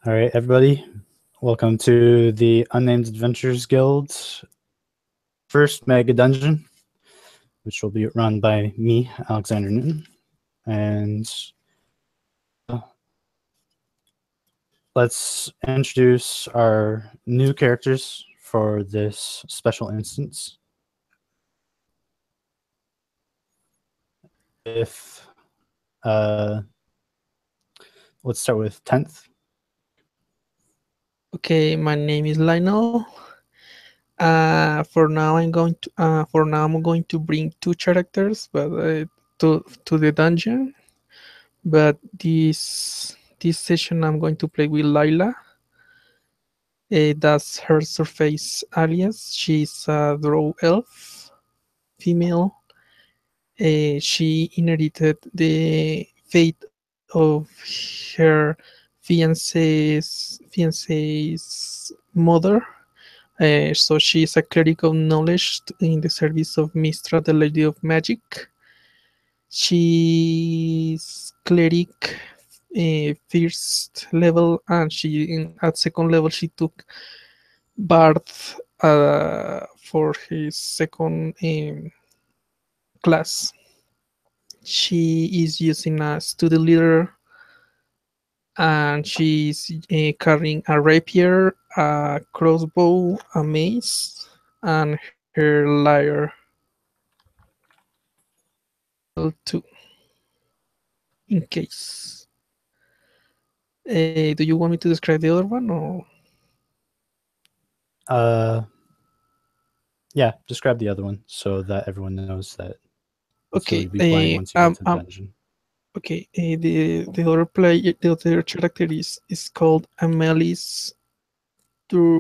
All right, everybody. Welcome to the Unnamed Adventures Guild's first mega dungeon, which will be run by me, Alexander Newton. And let's introduce our new characters for this special instance. If let's start with 10th. Okay, my name is Lionel. For now I'm going to bring two characters, but to the dungeon. But this session I'm going to play with Lila. That's her surface alias. She's a drow elf, female. She inherited the fate of her fiance's mother. So she is a cleric of knowledge in the service of Mistra, the Lady of Magic. She's cleric first level, and at second level she took Bard for his second class. She is using a study leader, and she's carrying a rapier, a crossbow, a mace, and her lyre. Level 2, in case. Do you want me to describe the other one, or? Yeah, describe the other one so that everyone knows that that's what Okay. you'll be playing once you get to the dungeon. Okay. The other character is called Amelis Tuinerbis.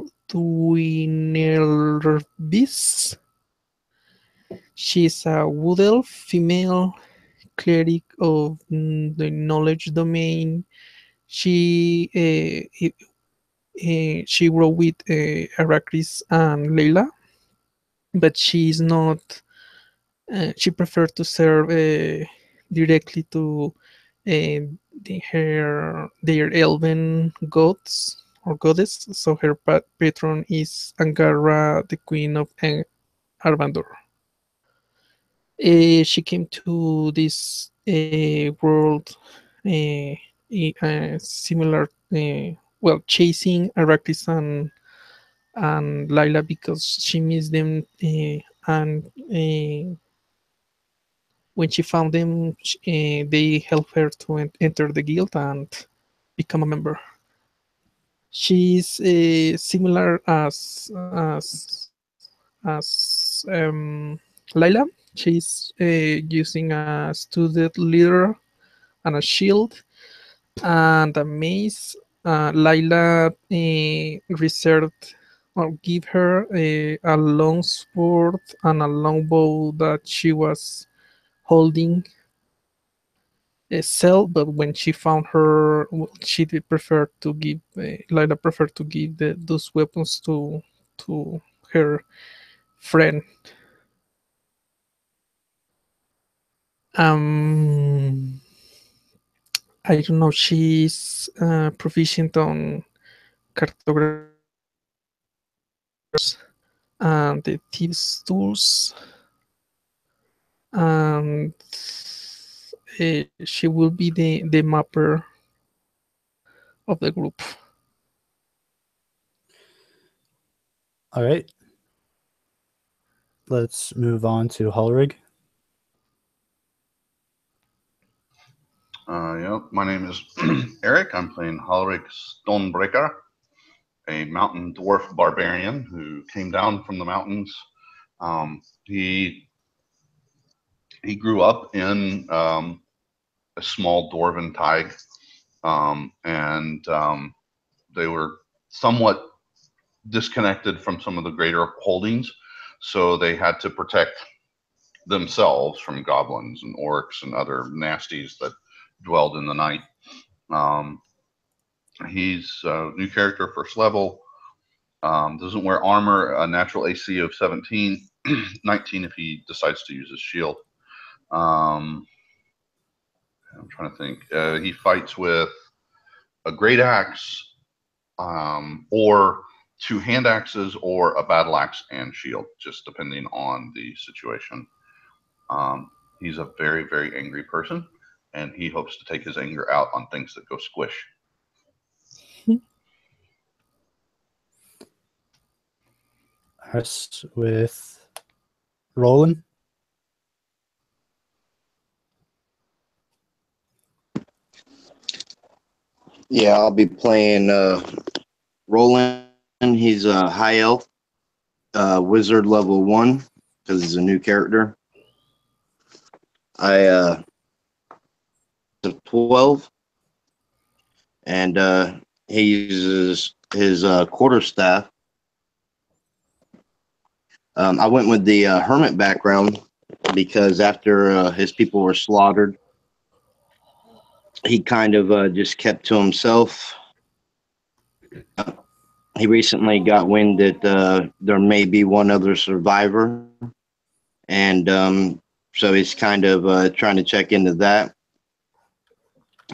She's a wood elf, female, cleric of the knowledge domain. She she grew with Arrakis and Layla, but she's not. She prefers to serve directly to their elven gods or goddess. So her patron is Angara, the queen of Arvandor. She came to this world similar, well, chasing Arrakis and Lila because she missed them, and when she found them, they helped her to enter the guild and become a member. She's similar as Lila. She's using a student leader and a shield and a mace. Lila reserved or give her a long sword and a long bow that she was holding sell, but when she found her, she did prefer to give Lila preferred to give those weapons to her friend. Um, I don't know. She's proficient on cartographers and the thieves tools, and she will be the mapper of the group. All right. Let's move on to Holrig. My name is Eric. I'm playing Halric Stonebreaker, a mountain dwarf barbarian who came down from the mountains. He grew up in a small dwarven tig, and they were somewhat disconnected from some of the greater holdings, so they had to protect themselves from goblins and orcs and other nasties that dwelled in the night. He's a new character, first level. Doesn't wear armor, a natural AC of 17, 19 if he decides to use his shield. I'm trying to think. He fights with a great axe, or 2 hand axes, or a battle axe and shield, just depending on the situation. He's a very, very angry person, and he hopes to take his anger out on things that go squish. Us with Roland. Yeah, I'll be playing Roland. He's a high elf, wizard level 1, because he's a new character. I 12, and he uses his quarterstaff. I went with the hermit background because after his people were slaughtered, he kind of just kept to himself. He recently got wind that there may be one other survivor, and so he's kind of trying to check into that,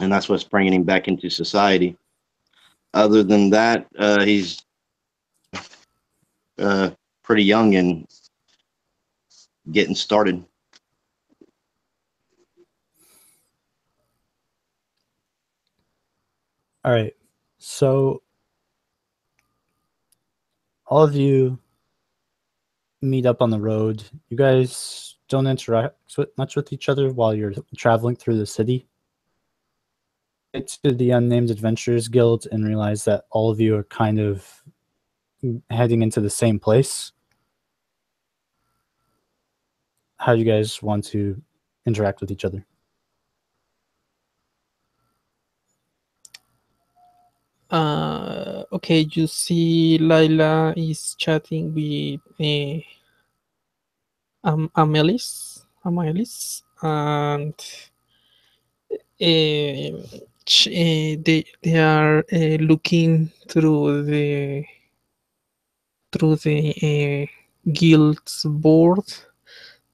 and that's what's bringing him back into society. Other than that, he's pretty young and getting started. All right. So all of you meet up on the road. You guys don't interact much with each other while you're traveling through the city. Get to the Unnamed Adventurers Guild and realize that all of you are kind of heading into the same place. How do you guys want to interact with each other? Okay, you see Lila is chatting with Amelis, and they are looking through the guild's board,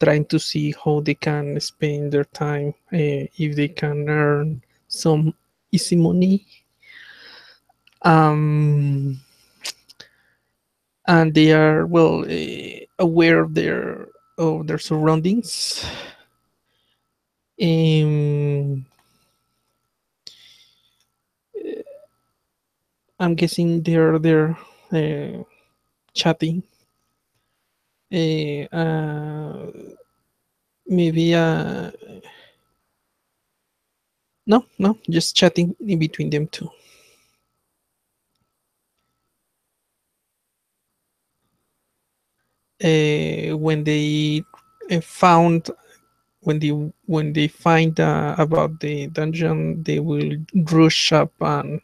trying to see how they can spend their time, if they can earn some easy money. And they are well aware of their surroundings. I'm guessing they're chatting. Maybe no, just chatting in between them two. When they found when they find about the dungeon, they will rush up and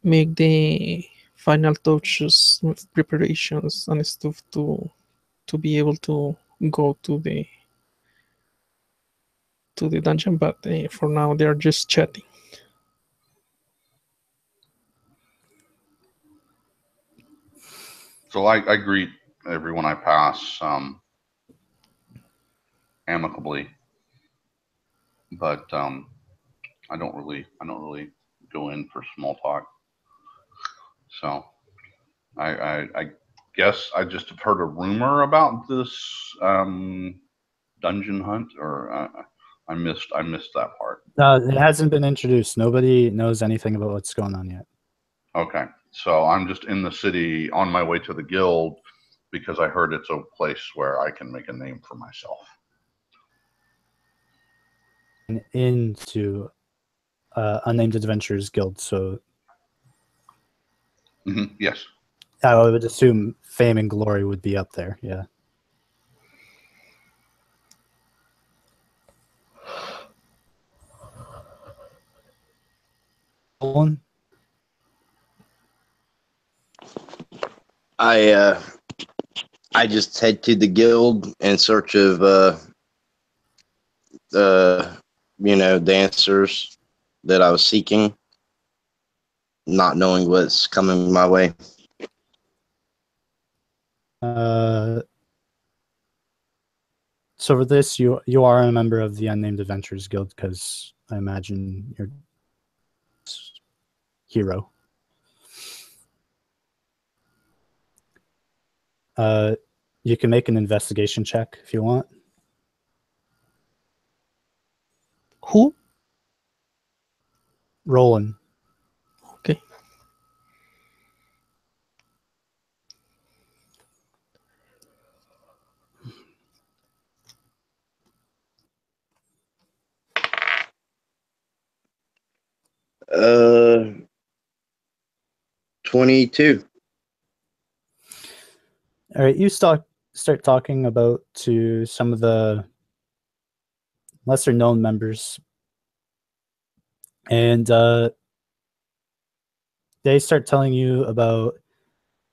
make the final touches with preparations and stuff to be able to go to the dungeon. But for now, they are just chatting. So I greet everyone I pass amicably, but I don't really go in for small talk. So I guess I just have heard a rumor about this dungeon hunt, or I missed that part. It hasn't been introduced. Nobody knows anything about what's going on yet. Okay, so I'm just in the city on my way to the guild because I heard it's a place where I can make a name for myself. And into Unnamed Adventurers Guild, so Yes. I would assume fame and glory would be up there. Yeah. Roland? I just head to the guild in search of the answers that I was seeking, not knowing what's coming my way. So for this, you are a member of the Unnamed Adventurers Guild, because I imagine you're hero. You can make an investigation check if you want. Who? Roland. Okay. Uh, 22. All right, you start talking about to some of the lesser known members, and they start telling you about.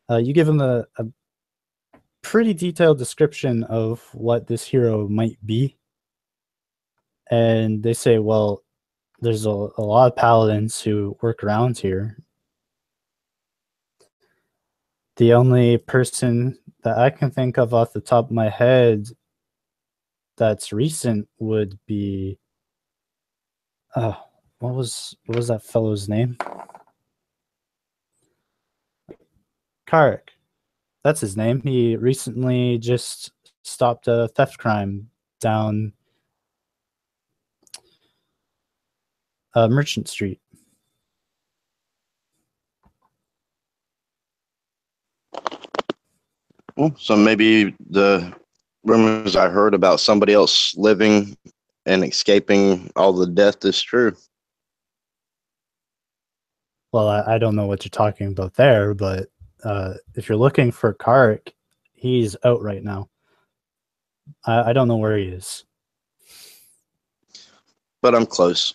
You give them a pretty detailed description of what this hero might be, and they say, "Well, there's a lot of paladins who work around here. The only person that I can think of off the top of my head that's recent would be what was that fellow's name? Karek. That's his name. He recently just stopped a theft crime down Merchant Street. Well, so maybe the rumors I heard about somebody else living and escaping all the death is true. Well, I don't know what you're talking about there, but if you're looking for Karek, he's out right now. I don't know where he is. But I'm close.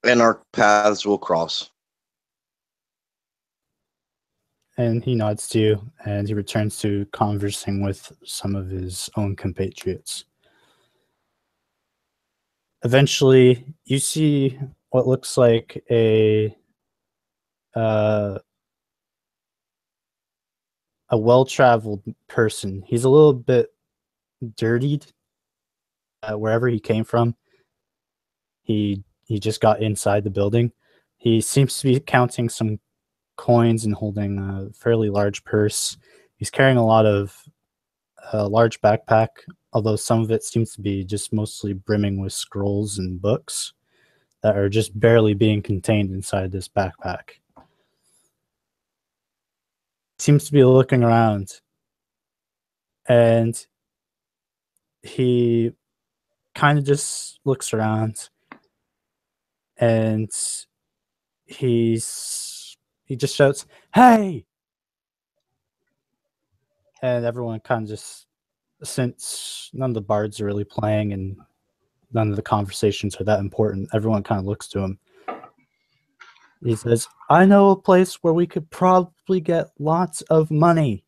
And our paths will cross. And he nods to you, and he returns to conversing with some of his own compatriots. Eventually, you see what looks like a well-traveled person. He's a little bit dirtied wherever he came from. He just got inside the building. He seems to be counting some coins and holding a fairly large purse. He's carrying a lot of large backpack, although some of it seems to be just mostly brimming with scrolls and books that are just barely being contained inside this backpack. Seems to be looking around, and he kind of just looks around, and he just shouts, "Hey!" And everyone kind of just, since none of the bards are really playing and none of the conversations are that important, everyone kind of looks to him. He says, "I know a place where we could probably get lots of money.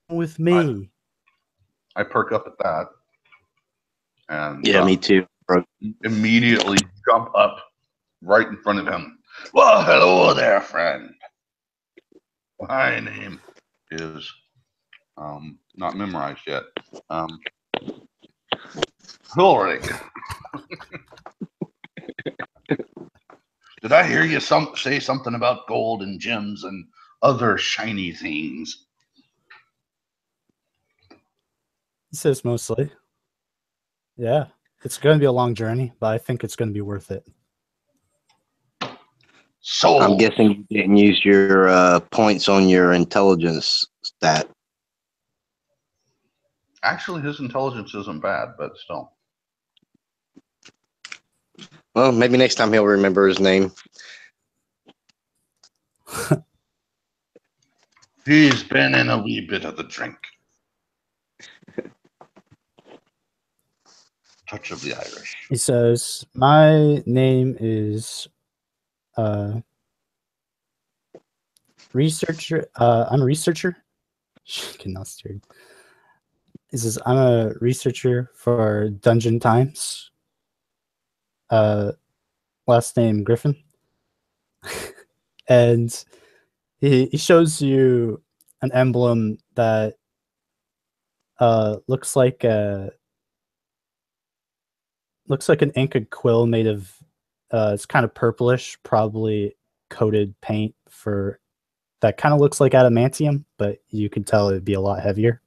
With me." I perk up at that and Yeah, me too, bro. immediately jump up right in front of him. Well, hello there, friend. My name is not memorized yet. Ulrich. Did I hear you say something about gold and gems and other shiny things? He says mostly. Yeah, it's going to be a long journey, but I think it's going to be worth it. So I'm guessing you didn't use your points on your intelligence stat. actually, his intelligence isn't bad, but still. Well, maybe next time he'll remember his name. He's been in a wee bit of the drink. Touch of the Irish. He says, "My name is researcher. I'm a researcher." Cannot steer. He says, "I'm a researcher for Dungeon Times. Last name Griffin." And he shows you an emblem that looks like an inka quill made of it's kind of purplish, probably coated paint for that kind of looks like adamantium, but you can tell it'd be a lot heavier.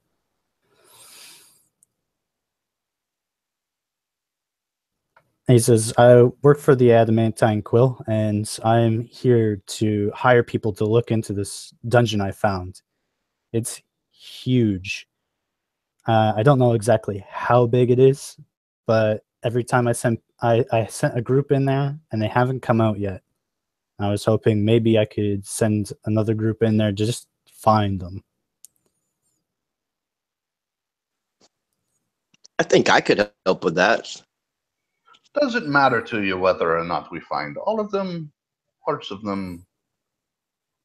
He says, I work for the Adamantine Quill, and I'm here to hire people to look into this dungeon I found. It's huge. I don't know exactly how big it is, but every time I sent a group in there, and they haven't come out yet. I was hoping maybe I could send another group in there to just find them. I think I could help with that. Does it matter to you whether or not we find all of them, parts of them,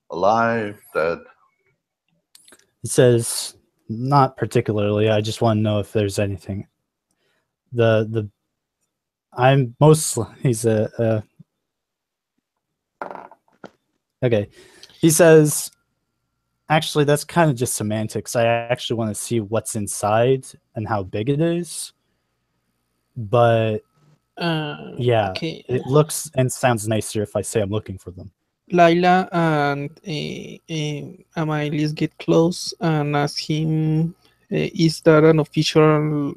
alive, dead? He says, not particularly. I just want to know if there's anything. I'm mostly, he's okay. He says, actually, that's kind of just semantics. I actually want to see what's inside and how big it is. But yeah, Okay. it looks and sounds nicer if I say I'm looking for them. Laila and Amailis get close and ask him, is that an official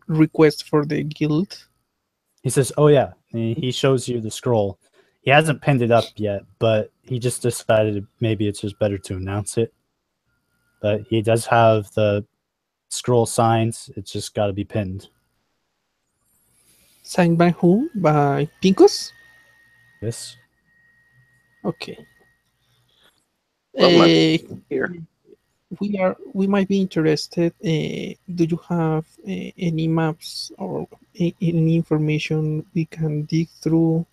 request for the guild? He says, oh yeah. And he shows you the scroll. He hasn't pinned it up yet, but he just decided maybe it's just better to announce it. But he does have the scroll signs. It's just got to be pinned. Signed by who? By Pinkos? Yes. Okay. Well, here. We might be interested. Do you have any maps or any information we can dig through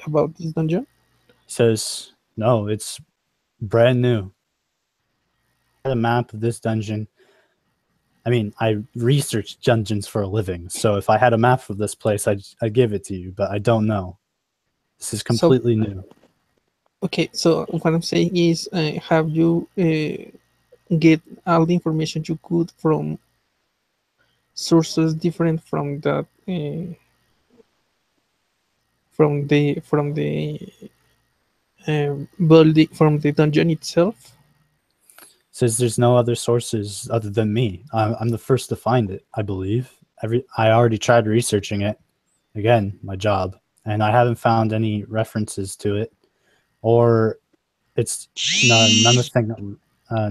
about this dungeon? He says, no, it's brand new. I had a map of this dungeon. I mean, I research dungeons for a living, so if I had a map of this place, I'd give it to you, but I don't know. This is completely new. Okay, so what I'm saying is, have you get all the information you could from sources different from that from the building, from the dungeon itself? Says there's no other sources other than me. I'm the first to find it, I believe. I already tried researching it. Again, my job. And I haven't found any references to it. Or it's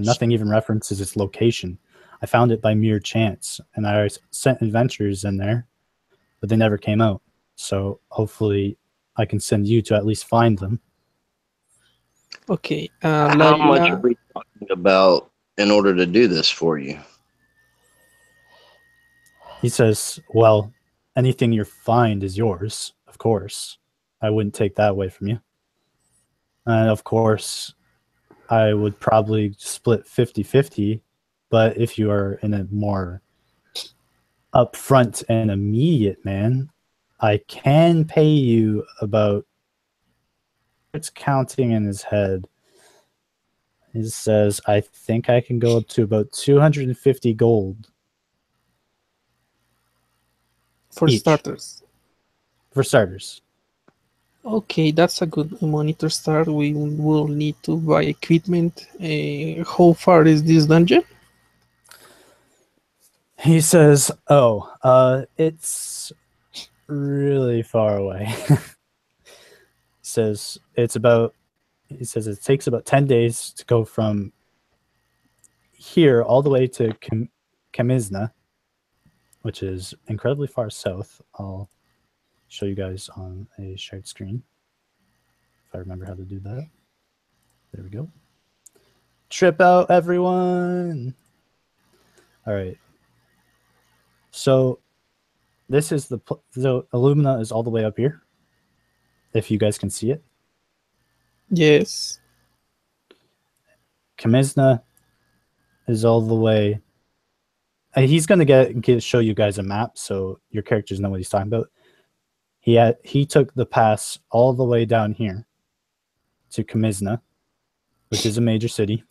nothing even references its location. I found it by mere chance. And I sent adventurers in there, but they never came out. So hopefully I can send you to at least find them. Okay. How much are we talking about in order to do this for you? He says, well, anything you find is yours, of course. I wouldn't take that away from you. And of course, I would probably split 50-50, but if you are in a more upfront and immediate man, I can pay you about, it's counting in his head. He says, I think I can go up to about 250 gold. For each. starters. For starters. Okay, that's a good money to start. We will need to buy equipment. How far is this dungeon? He says, it's really far away. He says it takes about 10 days to go from here all the way to Kamizna, which is incredibly far south. I'll show you guys on a shared screen if I remember how to do that. There we go. Trip out, everyone. All right. So this is the Illumina is all the way up here, if you guys can see it. Yes. Kamizna is all the way. He's gonna show you guys a map so your characters know what he's talking about. He took the pass all the way down here to Kamizna, which is a major city.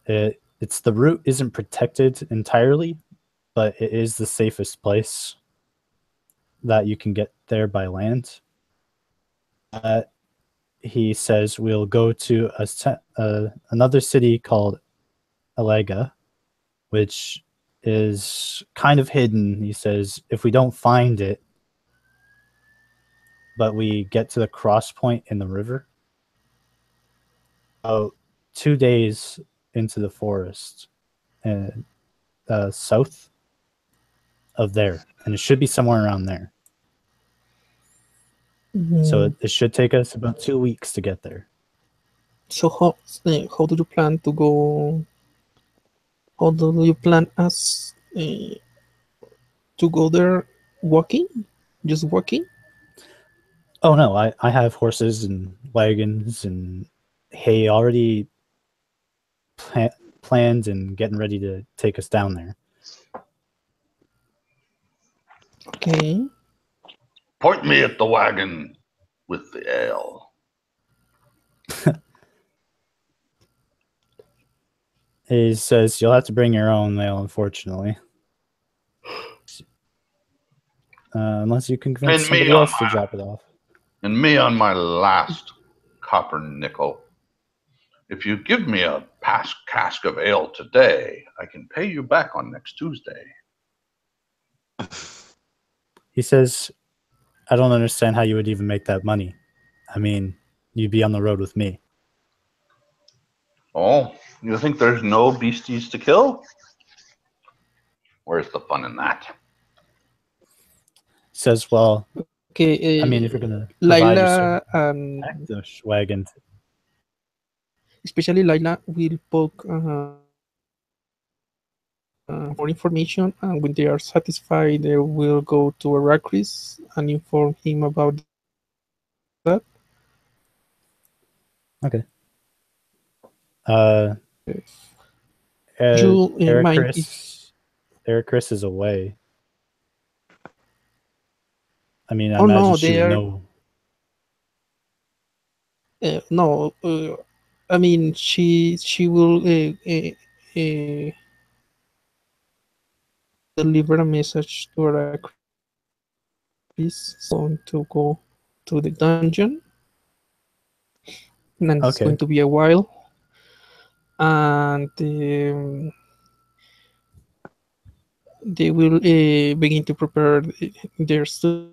It's the route isn't protected entirely, but it is the safest place that you can get there by land. he says we'll go to another city called Alega, which is kind of hidden. He says if we don't find it, but we get to the cross point in the river, about 2 days into the forest, and south of there, and it should be somewhere around there. So it should take us about 2 weeks to get there. So how do you plan to go? How do you plan us to go there? Walking? Just walking? Oh no, I have horses and wagons and hay already planned and getting ready to take us down there. Okay. Point me at the wagon with the ale. He says you'll have to bring your own ale, unfortunately. Unless you can convince And me somebody on else to my- drop it off. And me on my last copper nickel. If you give me a past cask of ale today, I can pay you back on next Tuesday. He says, I don't understand how you would even make that money. I mean, you'd be on the road with me. Oh, you think there's no beasties to kill? Where's the fun in that? He says, well, Okay. I mean, if you're going to provide Laila your and cactus wagon. especially Laila will poke for information, and when they are satisfied, they will go to Arrakis and inform him about that. Okay. You Eric mind Chris is away. I mean, I Oh, imagine no, she they would are- know. No, I mean she will deliver a message to Arrakis, so to go to the dungeon, and it's Okay. going to be a while. And they will begin to prepare their stuff,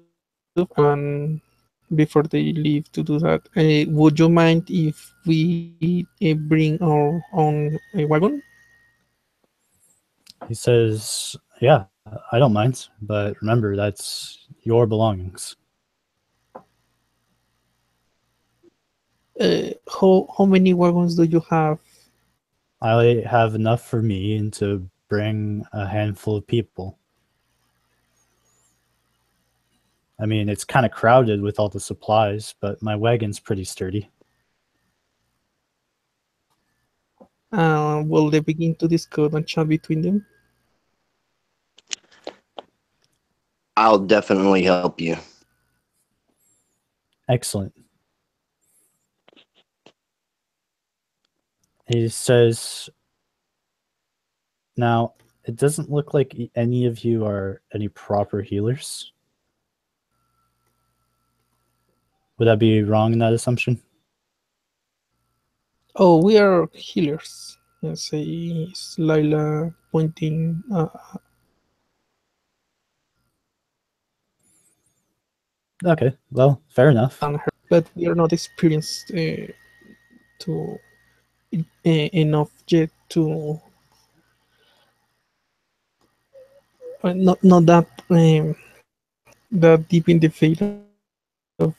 and before they leave to do that, would you mind if we bring our own wagon? He says, yeah, I don't mind, but remember, that's your belongings. How many wagons do you have? I have enough for me and to bring a handful of people. I mean, it's kind of crowded with all the supplies, but my wagon's pretty sturdy. Will they begin to discuss and chat between them? I'll definitely help you. Excellent. He says, now, it doesn't look like any of you are any proper healers. Would I be wrong in that assumption? Oh, we are healers. Says Lila, pointing. Okay, well, fair enough. On her, but we are not experienced to enough yet to not that that deep in the fate of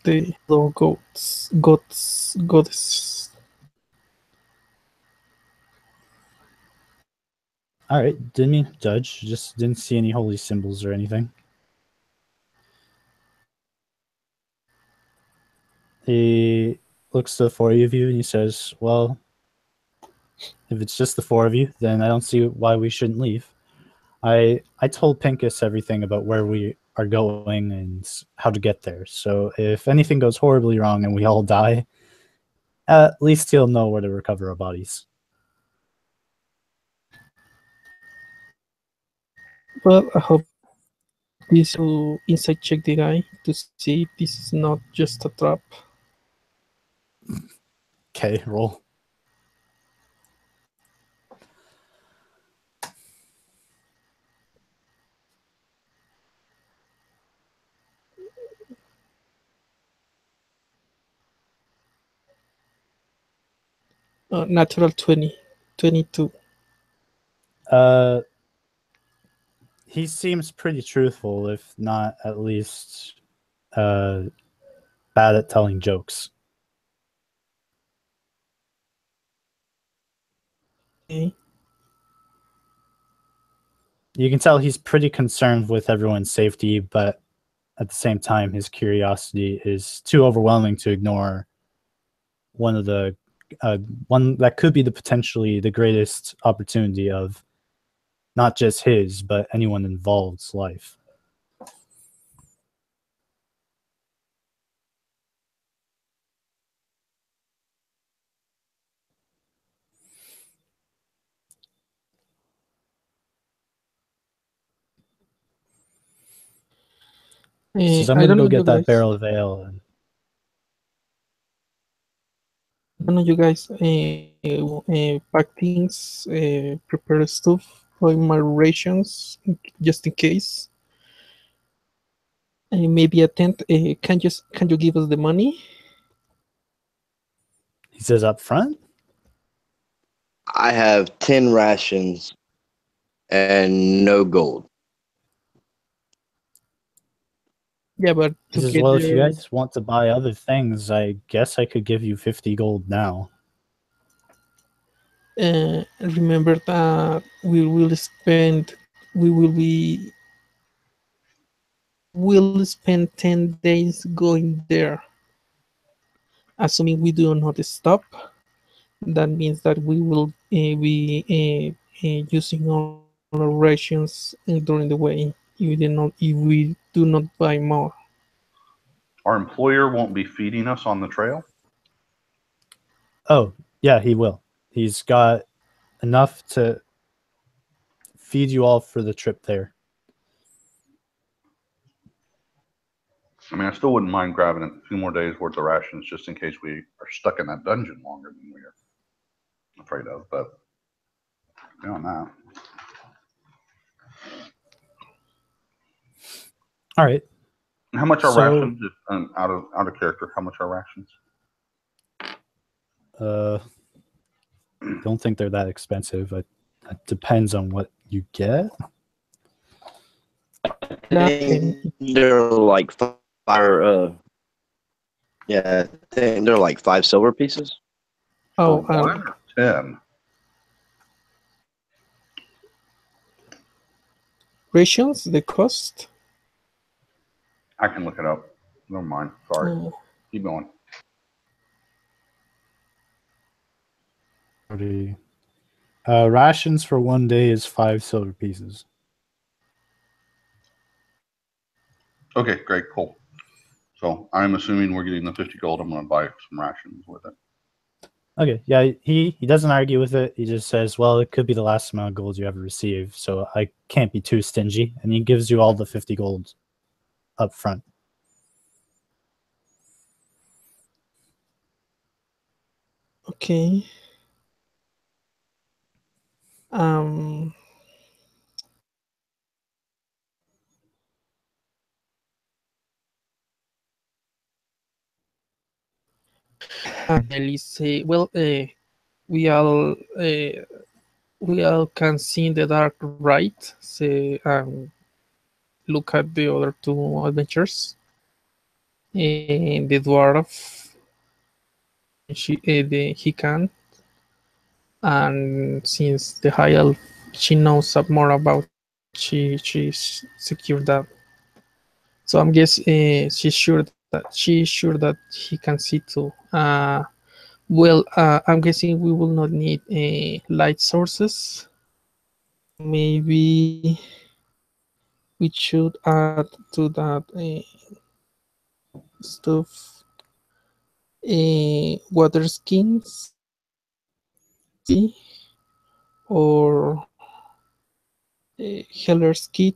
the goddess. All right, didn't mean to judge. Just didn't see any holy symbols or anything. He looks to the four of you and he says, well, if it's just the four of you, then I don't see why we shouldn't leave. I told Pincus everything about where we are going and how to get there. So if anything goes horribly wrong and we all die, at least he'll know where to recover our bodies. Well, I hope this to inside check the guy to see if this is not just a trap. Okay, roll. Natural 20, 22. Uh, he seems pretty truthful, if not at least bad at telling jokes. Okay. You can tell he's pretty concerned with everyone's safety, but at the same time, his curiosity is too overwhelming to ignore one of the one that could be the potentially the greatest opportunity of not just his, but anyone involved's life. He says, I'm I going to don't go know you get that guys. barrel of ale. And I don't know you guys pack things, prepare stuff for my rations just in case. Maybe a tent. Can you give us the money? he says up front, I have 10 rations and no gold. Yeah, but he to says, get well, if you there, guys want to buy other things, I guess I could give you 50 gold now. remember that we will spend 10 days going there. Assuming we do not stop, that means that we will be using our rations during the way if we do not buy more. Our employer won't be feeding us on the trail. Oh, yeah, he will. He's got enough to feed you all for the trip there. I mean, I still wouldn't mind grabbing a few more days worth of rations just in case we are stuck in that dungeon longer than we are afraid of. But beyond that, All right. how much are So- rations? Out of character, how much are rations? Don't think they're that expensive. It depends on what you get. They're like five. Yeah, I think they're like 5 silver pieces. Oh, For 1 or 10? rations, the cost. I can look it up. Never mind. Sorry. Uh, Keep going. Rations for 1 day is 5 silver pieces. Okay, great, cool. So I'm assuming we're getting the 50 gold. I'm going to buy some rations with it. Okay, yeah, he doesn't argue with it. He just says, well, it could be the last amount of gold you ever receive, so I can't be too stingy. And he gives you all the 50 gold up front. okay. Um. Ellie say, well, uh, we all can see in the dark, right? Say, look at the other two adventures. The dwarf, he can, and since the high elf, she knows more about. She secured that. So I'm guess she's sure that he can see too. Well, I'm guessing we will not need light sources. Maybe we should add to that stuff water skins or healer's kit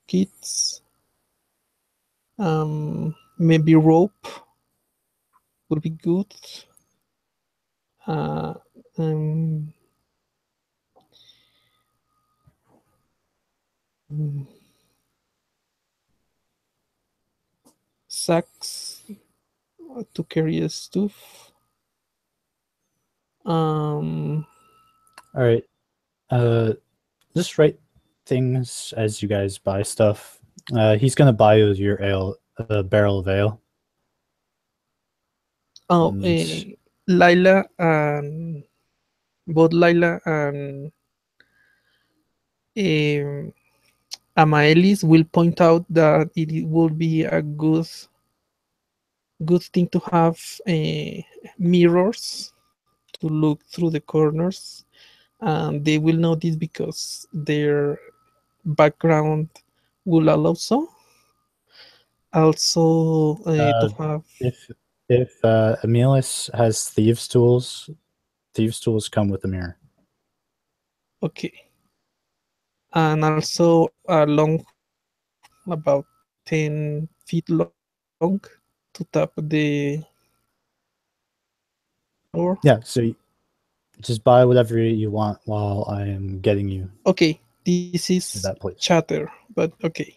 kits. Maybe rope would be good. Uh, um, sacks to carry stuff. All right. Just write things as you guys buy stuff. He's gonna buy you your ale, a barrel of ale. Oh, And Lila and both Lila and um, Amaelis will point out that it would be a good thing to have mirrors to look through the corners, and they will know this because their background will allow so. Also, to uh, have if Emilius has thieves' tools come with a mirror. okay, and also a long, about 10 feet long, to tap the door. Yeah, so just buy whatever you want while I am getting you Okay, this to is that place. chatter, but okay.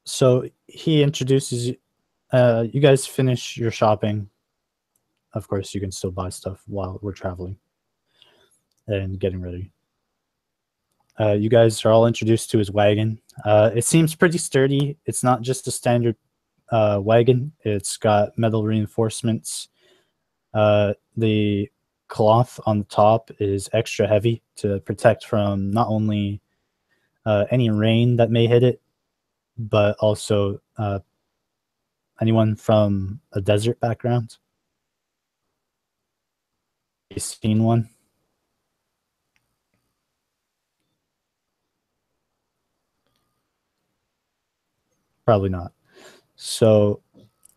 So he introduces you. You guys finish your shopping. Of course, you can still buy stuff while we're traveling and getting ready. You guys are all introduced to his wagon. It seems pretty sturdy. It's not just a standard wagon. It's got metal reinforcements. The cloth on the top is extra heavy to protect from not only any rain that may hit it, but also anyone from a desert background. You seen one? Probably not. So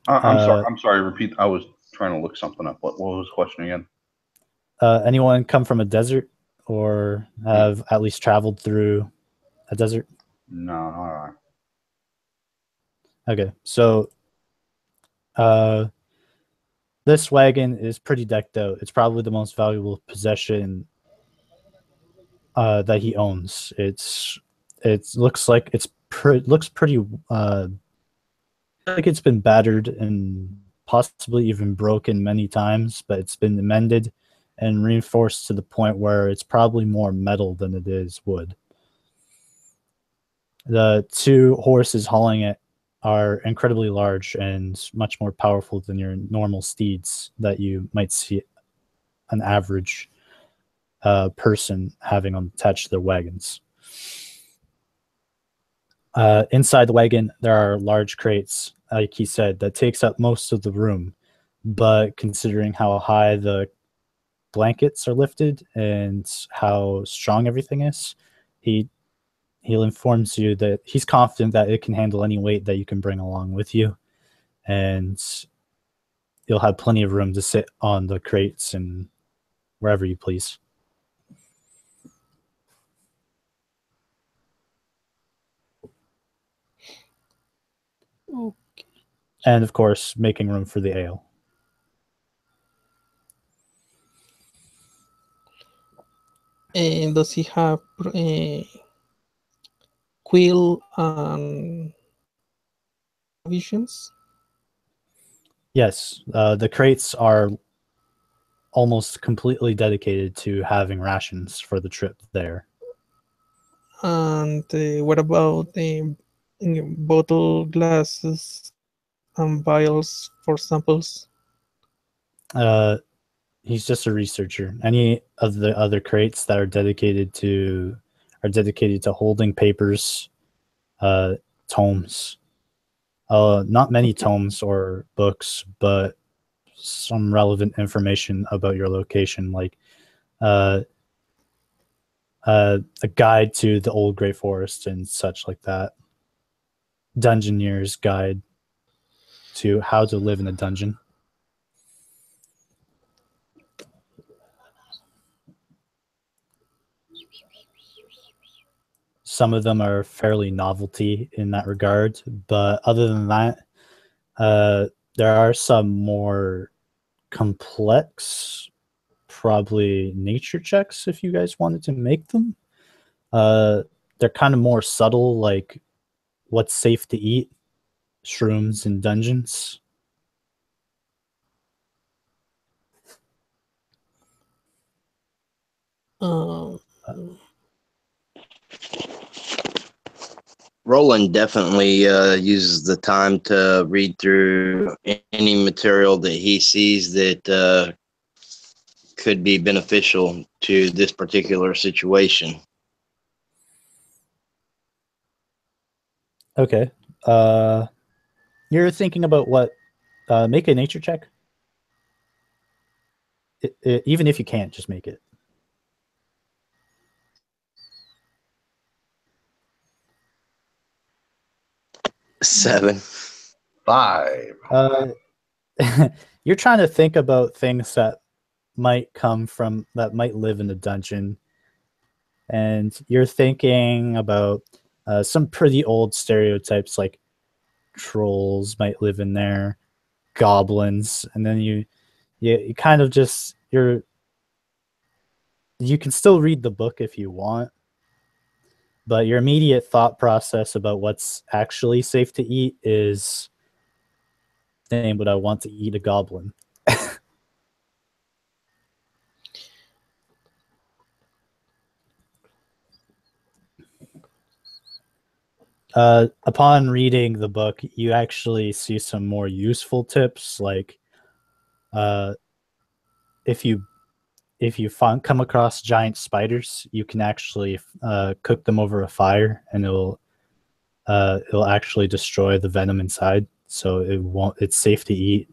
I'm sorry. I'm sorry. Repeat. I was trying to look something up. What was the question again? anyone come from a desert or have at least traveled through a desert? No, all right. Okay, so this wagon is pretty decked out. It's probably the most valuable possession that he owns. It looks like looks pretty like it's been battered and possibly even broken many times, but it's been mended and reinforced to the point where it's probably more metal than it is wood. The two horses hauling it are incredibly large and much more powerful than your normal steeds that you might see an average person having attached to their wagons. Inside the wagon, there are large crates, like he said, that takes up most of the room. But considering how high the blankets are lifted and how strong everything is, he informs you that he's confident that it can handle any weight that you can bring along with you, and you'll have plenty of room to sit on the crates and wherever you please. Okay. And of course, making room for the ale. And does he have quill and provisions? Yes, the crates are almost completely dedicated to having rations for the trip there. And what about bottle glasses and vials for samples? He's just a researcher. Any of the other crates that are dedicated to holding papers, tomes. Not many Okay. tomes or books, but some relevant information about your location, like uh, a guide to the old Great Forest and such like that. Dungeoneer's guide to how to live in a dungeon. some of them are fairly novelty in that regard, but other than that, there are some more complex, probably nature checks if you guys wanted to make them. They're kind of more subtle, like what's safe to eat, shrooms in dungeons. Roland definitely uses the time to read through any material that he sees that could be beneficial to this particular situation. Okay. You're thinking about what? Make a nature check. Even if you can't, just make it. Seven. 5. You're trying to think about things that might live in a dungeon, and you're thinking about some pretty old stereotypes like trolls might live in there, goblins, and then you kind of just you can still read the book if you want, but your immediate thought process about what's actually safe to eat is, "Damn, would I want to eat a goblin?" Upon reading the book, you actually see some more useful tips, like if you come across giant spiders, you can actually cook them over a fire, and it'll actually destroy the venom inside, so it's safe to eat.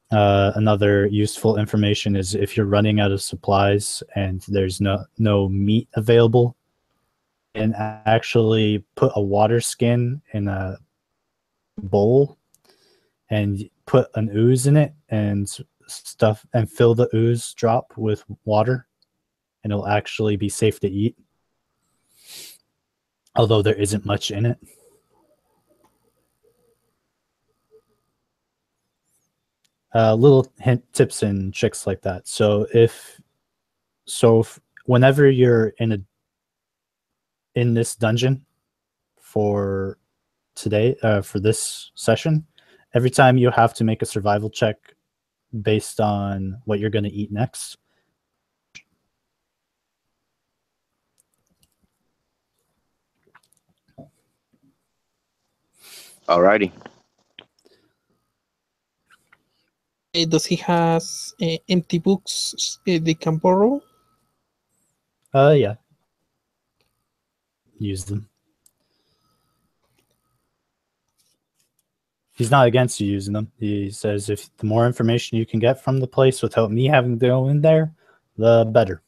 Another useful information is if you're running out of supplies and there's no meat available, and actually put a water skin in a bowl and put an ooze in it and stuff, and fill the ooze drop with water, and it'll actually be safe to eat, although there isn't much in it. Little hint tips and tricks like that. So whenever you're in this dungeon for today, for this session, every time you have to make a survival check based on what you're going to eat next. Alrighty. Does he has empty books they can borrow? Yeah. Use them. He's not against you using them. He says if the more information you can get from the place without me having to go in there, the better.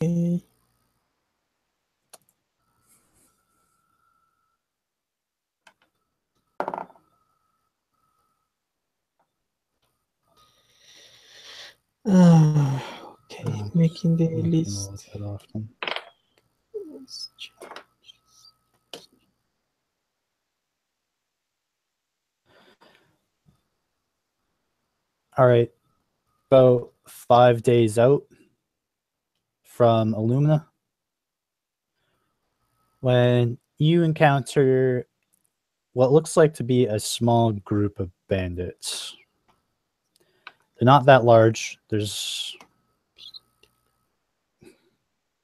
Okay. Okay, making the list. All right. About 5 days out from Illumina, when you encounter what looks like to be a small group of bandits. They're not that large.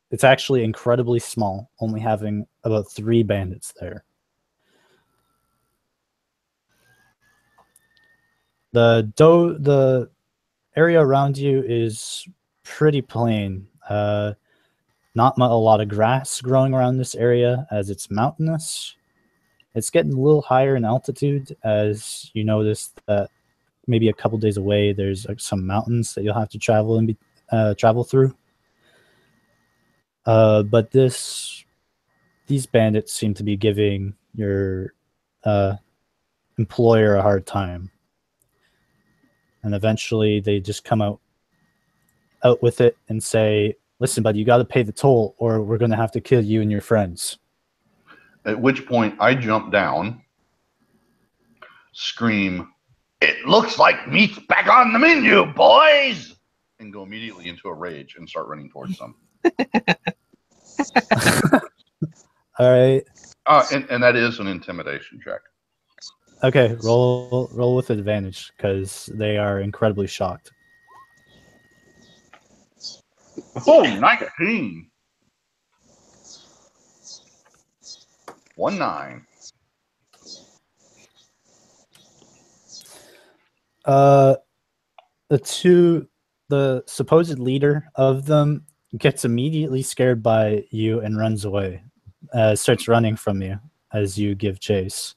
It's actually incredibly small, only having about 3 bandits there. The area around you is pretty plain. Not a lot of grass growing around this area as it's mountainous. It's getting a little higher in altitude as you notice that maybe a couple days away there's some mountains that you'll have to travel through. But these bandits seem to be giving your employer a hard time. And eventually they just come out out with it and say, "Listen, buddy, you got to pay the toll, or we're going to have to kill you and your friends." At which point I jump down, scream, "It looks like meat's back on the menu, boys!" and go immediately into a rage and start running towards them. All right. And that is an intimidation check. Okay, roll with advantage because they are incredibly shocked. Oh, 19. 19. The supposed leader of them gets immediately scared by you and runs away. Starts running from you as you give chase.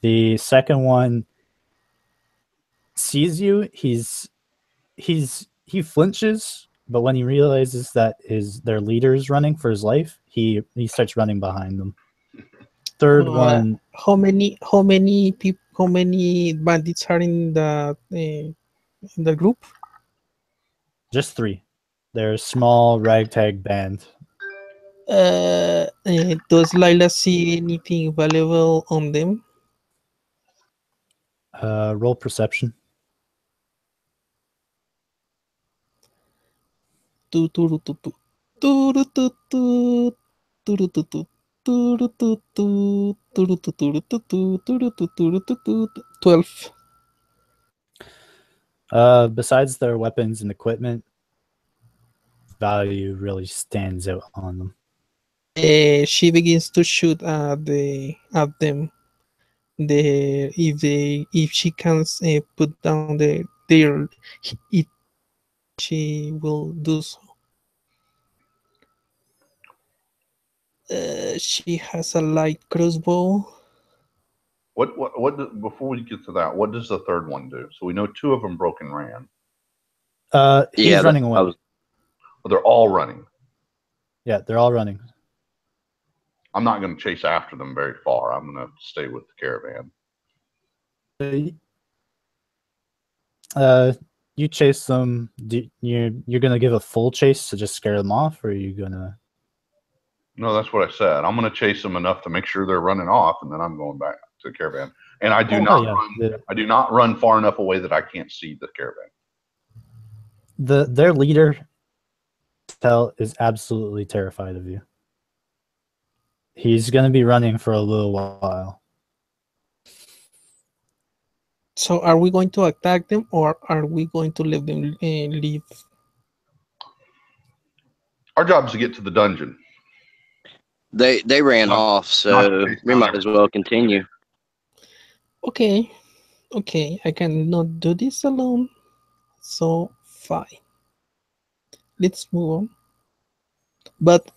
The second one sees you. He flinches, but when he realizes that their leader is running for his life, he starts running behind them. Third one. How many bandits are in the group? Just 3. They're a small ragtag band. Does Lila see anything valuable on them? Roll perception. Tu, tu, tu, tu, tu. Tu, tu, tu, tu. Tu, tu, tu, tu. Tu, tu, tu, tu. Tu, tu, tu, tu, tu, tu. Tu, tu, tu, tu, tu, tu. 12. Besides their weapons and equipment, value really stands out on them. She begins to shoot at them. If she can put down their it, she will do so. She has a light crossbow. Before we get to that, what does the third one do? So we know 2 of them broke and ran. He's running away. Well, they're all running. Yeah, they're all running. I'm not going to chase after them very far. I'm going to stay with the caravan. You chase them. You're going to give a full chase to just scare them off, or are you going to? No, that's what I said. I'm going to chase them enough to make sure they're running off, and then I'm going back to the caravan. And I do I do not run far enough away that I can't see the caravan. Their leader, is absolutely terrified of you. He's going to be running for a little while. So are we going to attack them, or are we going to let them leave? Our job is to get to the dungeon. They ran off, so we might as well continue. Okay, I cannot do this alone, so fine. Let's move on. But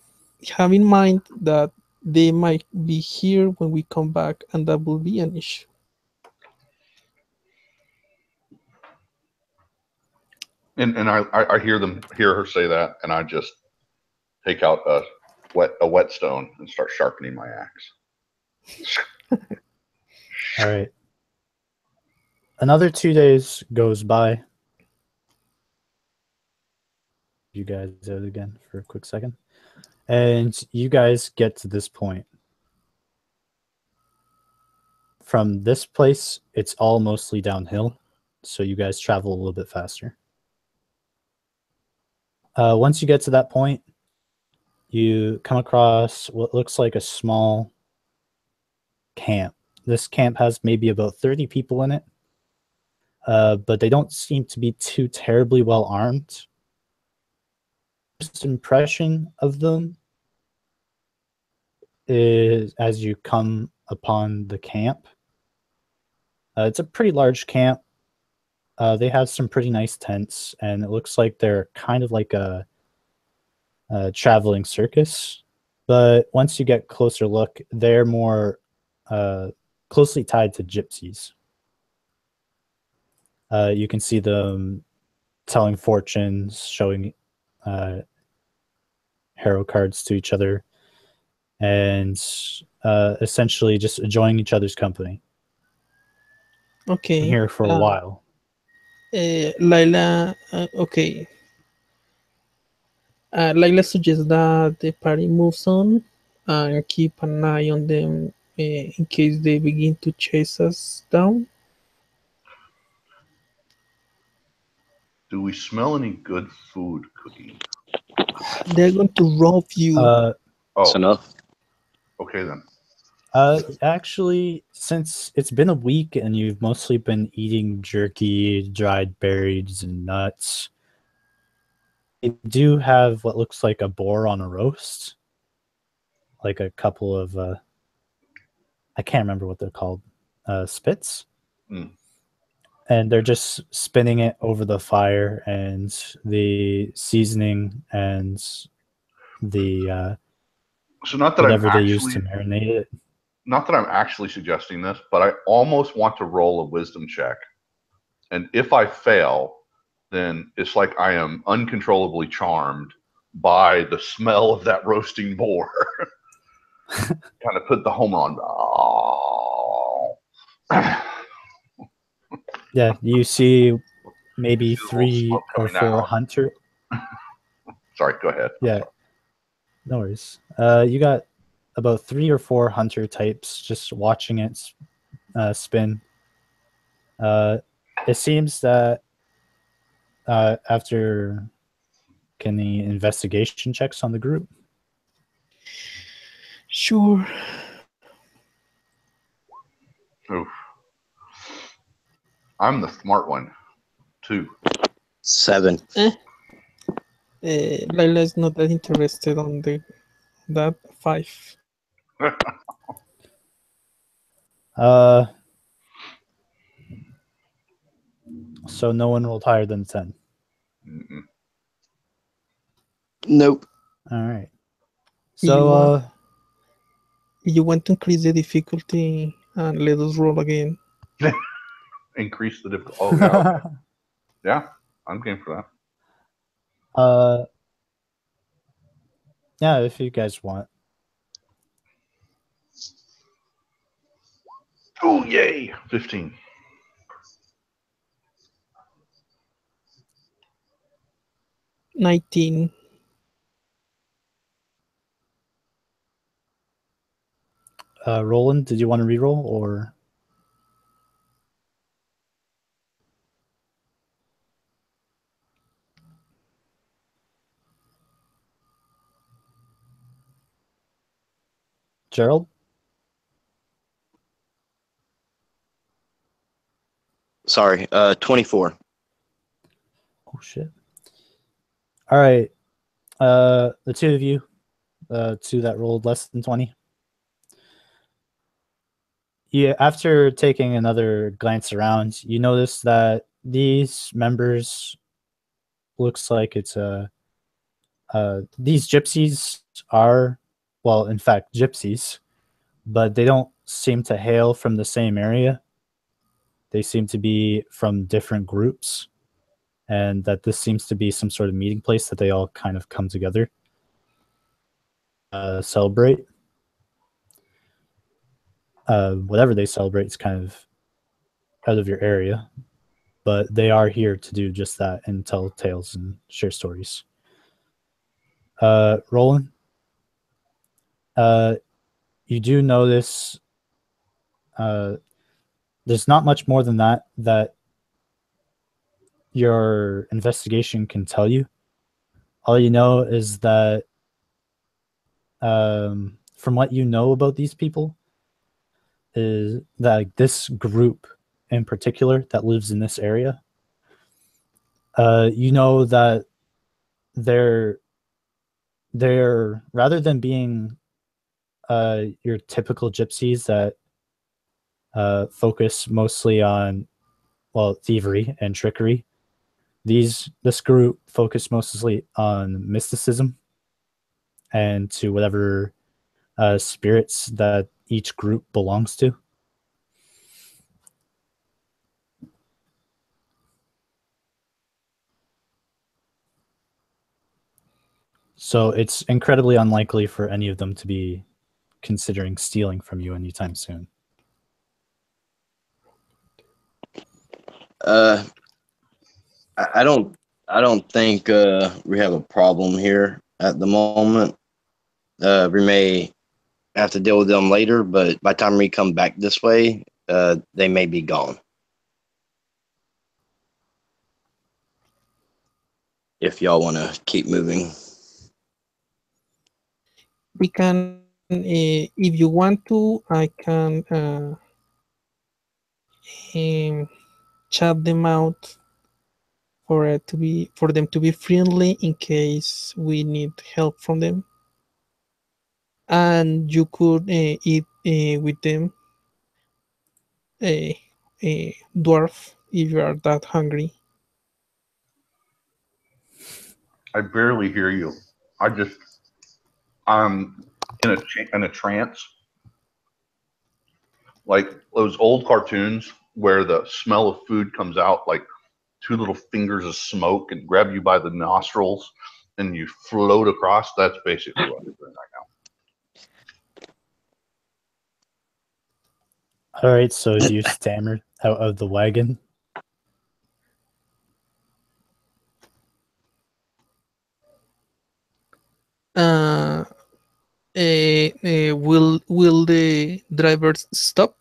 have in mind that they might be here when we come back, and that will be an issue. And I hear her say that, and I just take out a whetstone and start sharpening my axe. All right. Another 2 days goes by. You guys out again for a quick second. And you guys get to this point. From this place, it's all mostly downhill. So you guys travel a little bit faster. Once you get to that point, you come across what looks like a small camp. This camp has maybe about 30 people in it, but they don't seem to be too terribly well armed. First impression of them is as you come upon the camp. It's a pretty large camp. They have some pretty nice tents, and it looks like they're kind of like a traveling circus. But once you get a closer look, they're more closely tied to gypsies. You can see them telling fortunes, showing hero cards to each other, and essentially just enjoying each other's company. Okay. Here for a while. Lila, okay. Laila suggests that the party moves on and keep an eye on them in case they begin to chase us down. Do we smell any good food cooking? They're going to rob you. Uh, That's Oh, enough. okay then. Actually, since it's been a week and you've mostly been eating jerky, dried berries, and nuts, they do have what looks like a boar on a roast, like a couple of I can't remember what they're called, spits. Mm. And they're just spinning it over the fire, and the seasoning and the So not that whatever they use to marinate it. not that I'm actually suggesting this, but I almost want to roll a wisdom check. And if I fail, then it's like I am uncontrollably charmed by the smell of that roasting boar. Kind of put the homer on. Oh. Yeah, you see maybe See the little 3 smoke or coming 4 out. hunter. Sorry, go ahead. Yeah, no worries. You got about 3 or 4 hunter types just watching it spin. It seems that after can the investigation checks on the group? Sure. Oof. I'm the smart one, too. 7. Laila is not that interested on that 5. So no one rolled higher than 10. Mm-mm. Nope. All right. You So want- You want to increase the difficulty and let us roll again. Increase the difficulty. Oh, yeah. Okay. Yeah, I'm game for that. yeah, if you guys want. Oh, yay. 15. $19. Roland, did you want to reroll or? Gerald? Sorry. 24. Oh shit. All right. The two of you, two that rolled less than 20. Yeah, after taking another glance around, you notice that these members looks like it's these gypsies are, well, in fact, gypsies, but they don't seem to hail from the same area. They seem to be from different groups, and that this seems to be some sort of meeting place that they all kind of come together, celebrate. Whatever they celebrate is kind of out of your area, but they are here to do just that and tell tales and share stories. Roland, you do notice there's not much more than that your investigation can tell you. All you know is that from what you know about these people is that this group in particular that lives in this area, you know that they're rather than being your typical gypsies that focus mostly on, well, thievery and trickery. This group focus mostly on mysticism and to whatever spirits that each group belongs to. So it's incredibly unlikely for any of them to be considering stealing from you anytime soon. I don't I don't think we have a problem here at the moment. We may have to deal with them later, but by the time we come back this way, they may be gone. If y'all want to keep moving. We can, if you want to, I can um, chat them out for them to be friendly in case we need help from them, and you could eat with them a dwarf if you are that hungry. I barely hear you. I just I'm in a trance, like those old cartoons where the smell of food comes out like two little fingers of smoke and grab you by the nostrils, and you float across. That's basically what I'm doing right now. All right, so do you stammer out of the wagon? Uh, will the drivers stop?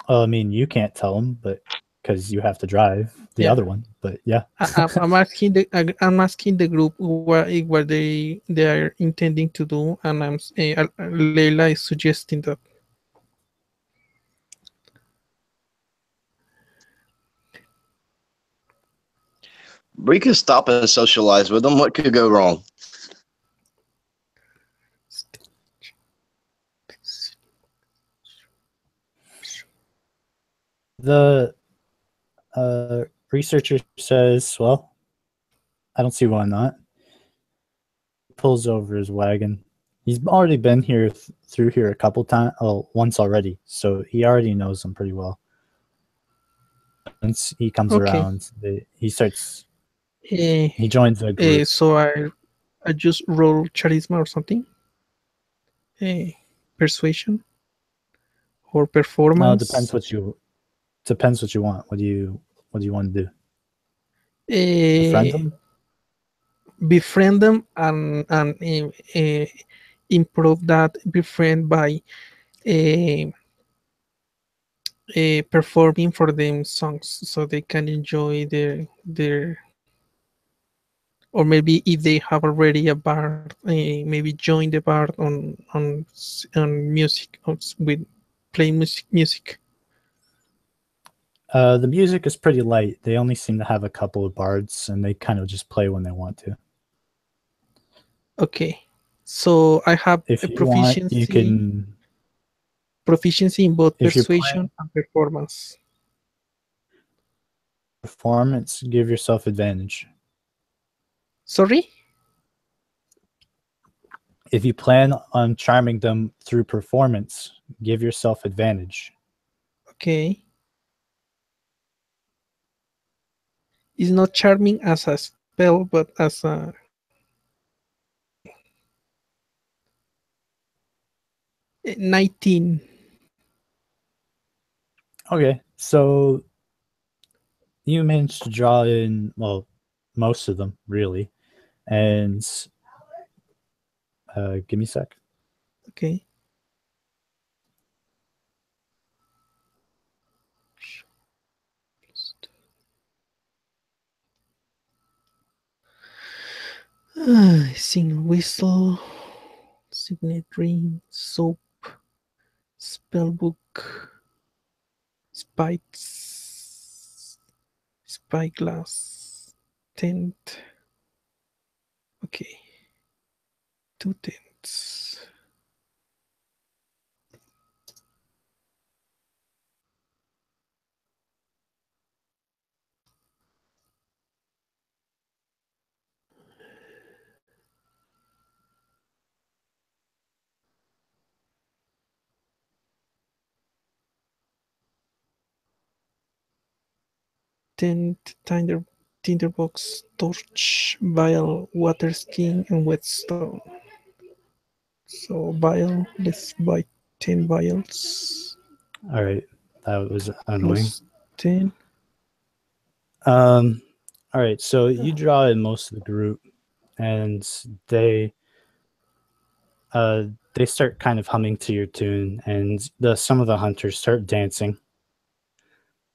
Well, I mean, you can't tell them, but because you have to drive the Yeah. other one. But yeah, I'm asking I'm asking the group what they are intending to do, and Leila is suggesting that. We could stop and socialize with them. What could go wrong? the researcher says, "Well, I don't see why not." Pulls over his wagon. He's already been here through here a couple times, once already, so he already knows them pretty well. Once he comes Okay. around, he starts. Uh, He joins the group. so I just roll charisma or something. Persuasion or Well, performance. depends what you want. What do you want to do? Befriend Uh, them? Befriend them and improve that befriend by uh, performing for them songs so they can enjoy their or maybe if they have already a bar, maybe join the bar on music with play music. The music is pretty light. They only seem to have a couple of bards, and they kind of just play when they want to. Okay, so I have If a you want, you can. proficiency in both If you're persuasion playing and performance. performance, give yourself advantage. Sorry. If you plan on charming them through performance, give yourself advantage. Okay. It's not charming as a spell, but as a uh, 19. Okay, so you managed to draw in, well, most of them, really. And give me a sec. Okay. Sing whistle, signet ring, soap, spellbook, spikes, spyglass, tent. Okay, two tents. Tent, tinderbox, torch, vial, water skin, and whetstone. So vial, let's buy 10 vials. All right, that was annoying. Plus 10. All right, so you draw in most of the group, and they start kind of humming to your tune, and some of the hunters start dancing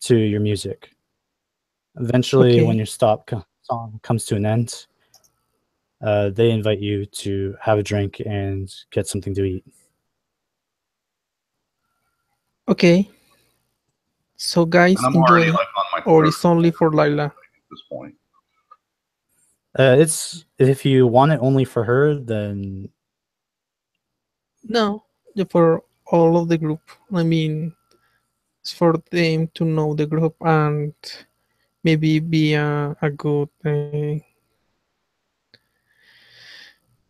to your music. Eventually, when Okay. your song comes to an end, they invite you to have a drink and get something to eat. Okay. So And guys, I'm already enjoy, like on my or third it's only for Lila? at this point. It's if you want it only for her, then No, for all of the group. I mean, it's for them to know the group and maybe be a good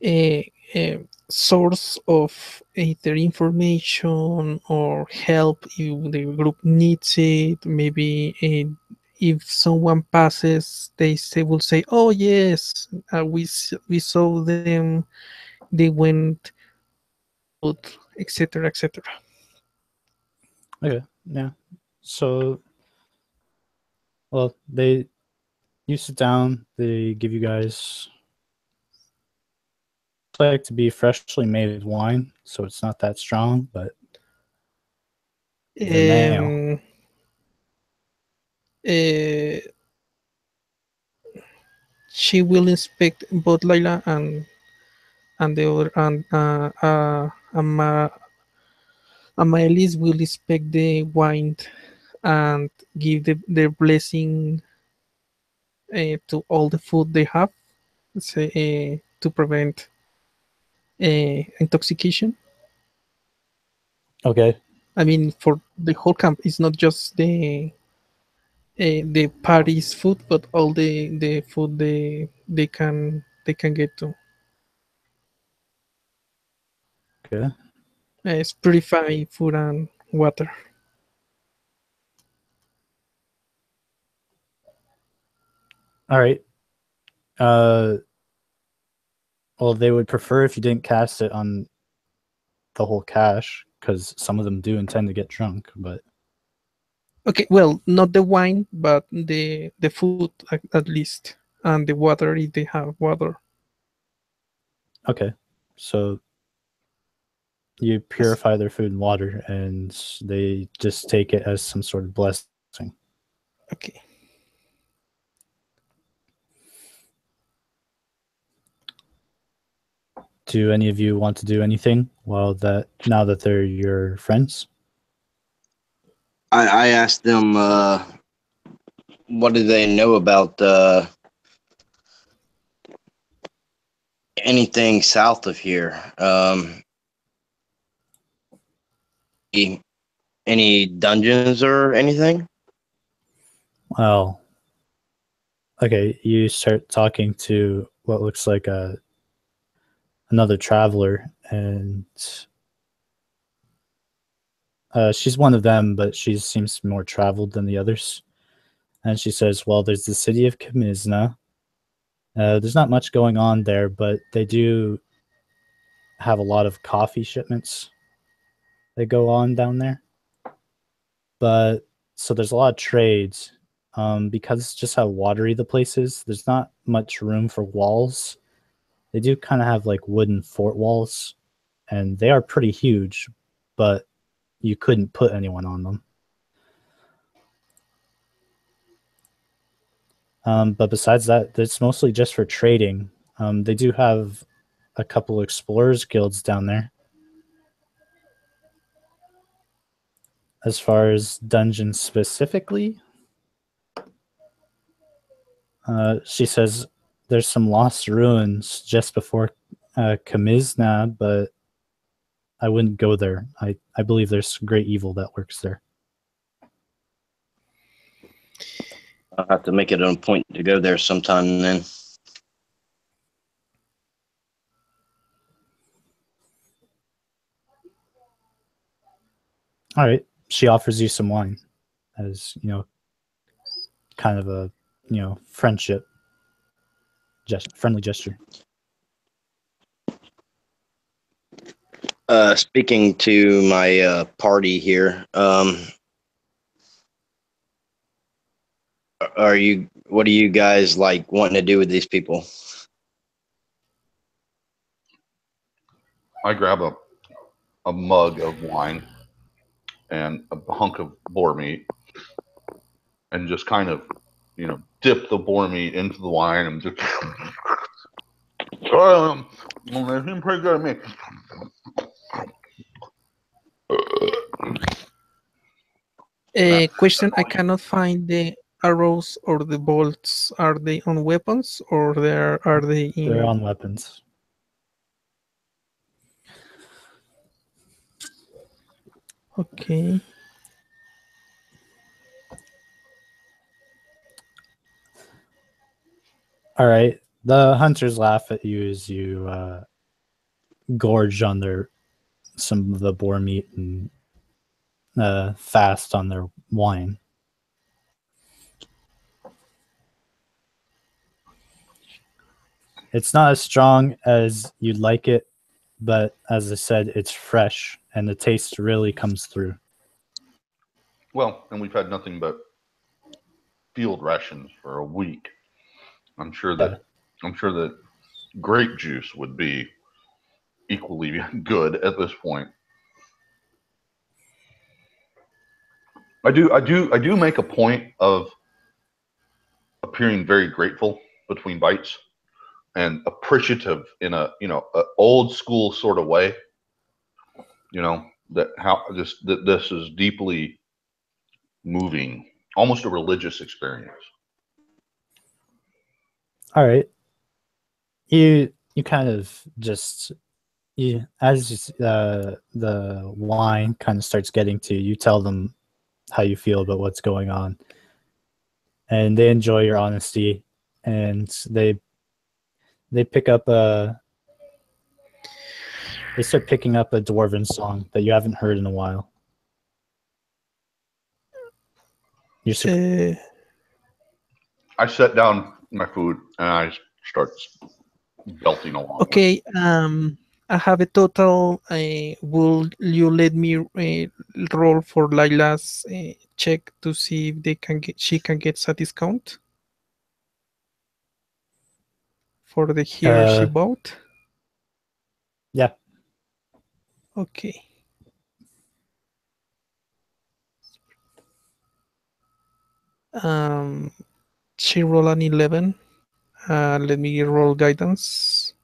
a source of either information or help if the group needs it. Maybe if someone passes, will say, "Oh yes, we saw them. They went food, etc., etc." okay, yeah. So, well, you sit down. They give you guys it's like to be freshly made wine, so it's not that strong, but it's an ale. Um, uh, she will inspect both Laila and the other Amaelis will inspect the wine and give their blessing to all the food they have, say, to prevent intoxication. Okay, I mean, for the whole camp, it's not just the party's food, but all the food they can get to. okay. It's purify food and water. All right. Uh, well, they would prefer if you didn't cast it on the whole cache because some of them do intend to get drunk. But Okay, well, not the wine, but the food at least, and the water if they have water. okay, so you purify their food and water, and they just take it as some sort of blessing. Okay. Do any of you want to do anything now that they're your friends? I asked them, what do they know about anything south of here? Any dungeons or anything? Well, okay, you start talking to what looks like another traveler, and she's one of them, but she seems more traveled than the others. And she says, "Well, there's the city of Kamizna. There's not much going on there, but they do have a lot of coffee shipments that go on down there. But so there's a lot of trades. Because it's just how watery the place is, there's not much room for walls. They do kind of have like wooden fort walls, and they are pretty huge, but you couldn't put anyone on them. But besides that, it's mostly just for trading. They do have a couple explorers guilds down there. As far as dungeons specifically, she says there's some lost ruins just before Kamizna, but I wouldn't go there. I believe there's great evil that works there. I'll have to make it a point to go there sometime then. All right. She offers you some wine as, kind of a, friendship, friendly gesture. Speaking to my party here, What are you guys like wanting to do with these people? I grab a mug of wine and a hunk of boar meat and just kind of, dip the boar meat into the wine and just. They seem pretty good at me. A question: I cannot find the arrows or the bolts. Are they on weapons or are they in? They're on weapons. Okay. All right. The hunters laugh at you as you gorge on some of the boar meat and fast on their wine. It's not as strong as you'd like it, but as I said, it's fresh and the taste really comes through. Well, and we've had nothing but field rations for a week. I'm sure that grape juice would be equally good at this point. I do make a point of appearing very grateful between bites and appreciative in a old school sort of way. That this is deeply moving, almost a religious experience. All right. You kind of just as the wine kind of starts getting to you, you tell them how you feel about what's going on, and they enjoy your honesty, and they pick up they start picking up a dwarven song that you haven't heard in a while. I set down my food and I start belting along. Okay. I have a total. Will you let me roll for Lila's check to see if she can get a discount for the gear she bought? Yeah. Okay. She rolled an 11. Let me roll guidance.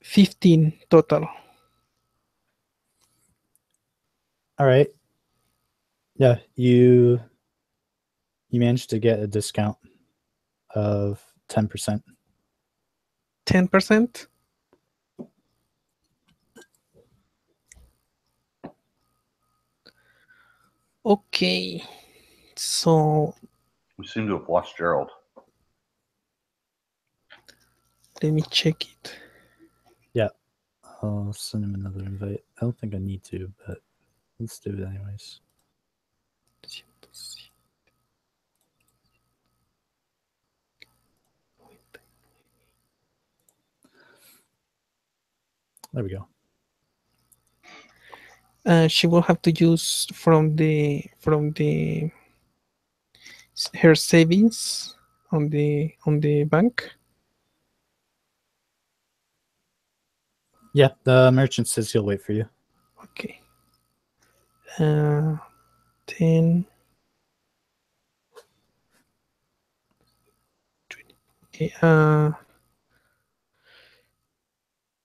15 total. All right. Yeah, you managed to get a discount of 10%. 10%? Okay. So we seem to have lost Gerald. Let me check it. Yeah. I'll send him another invite. I don't think I need to, but let's do it anyways. There we go. She will have to use from her savings on the bank. Yeah, the merchant says he'll wait for you. Okay. 10. Okay.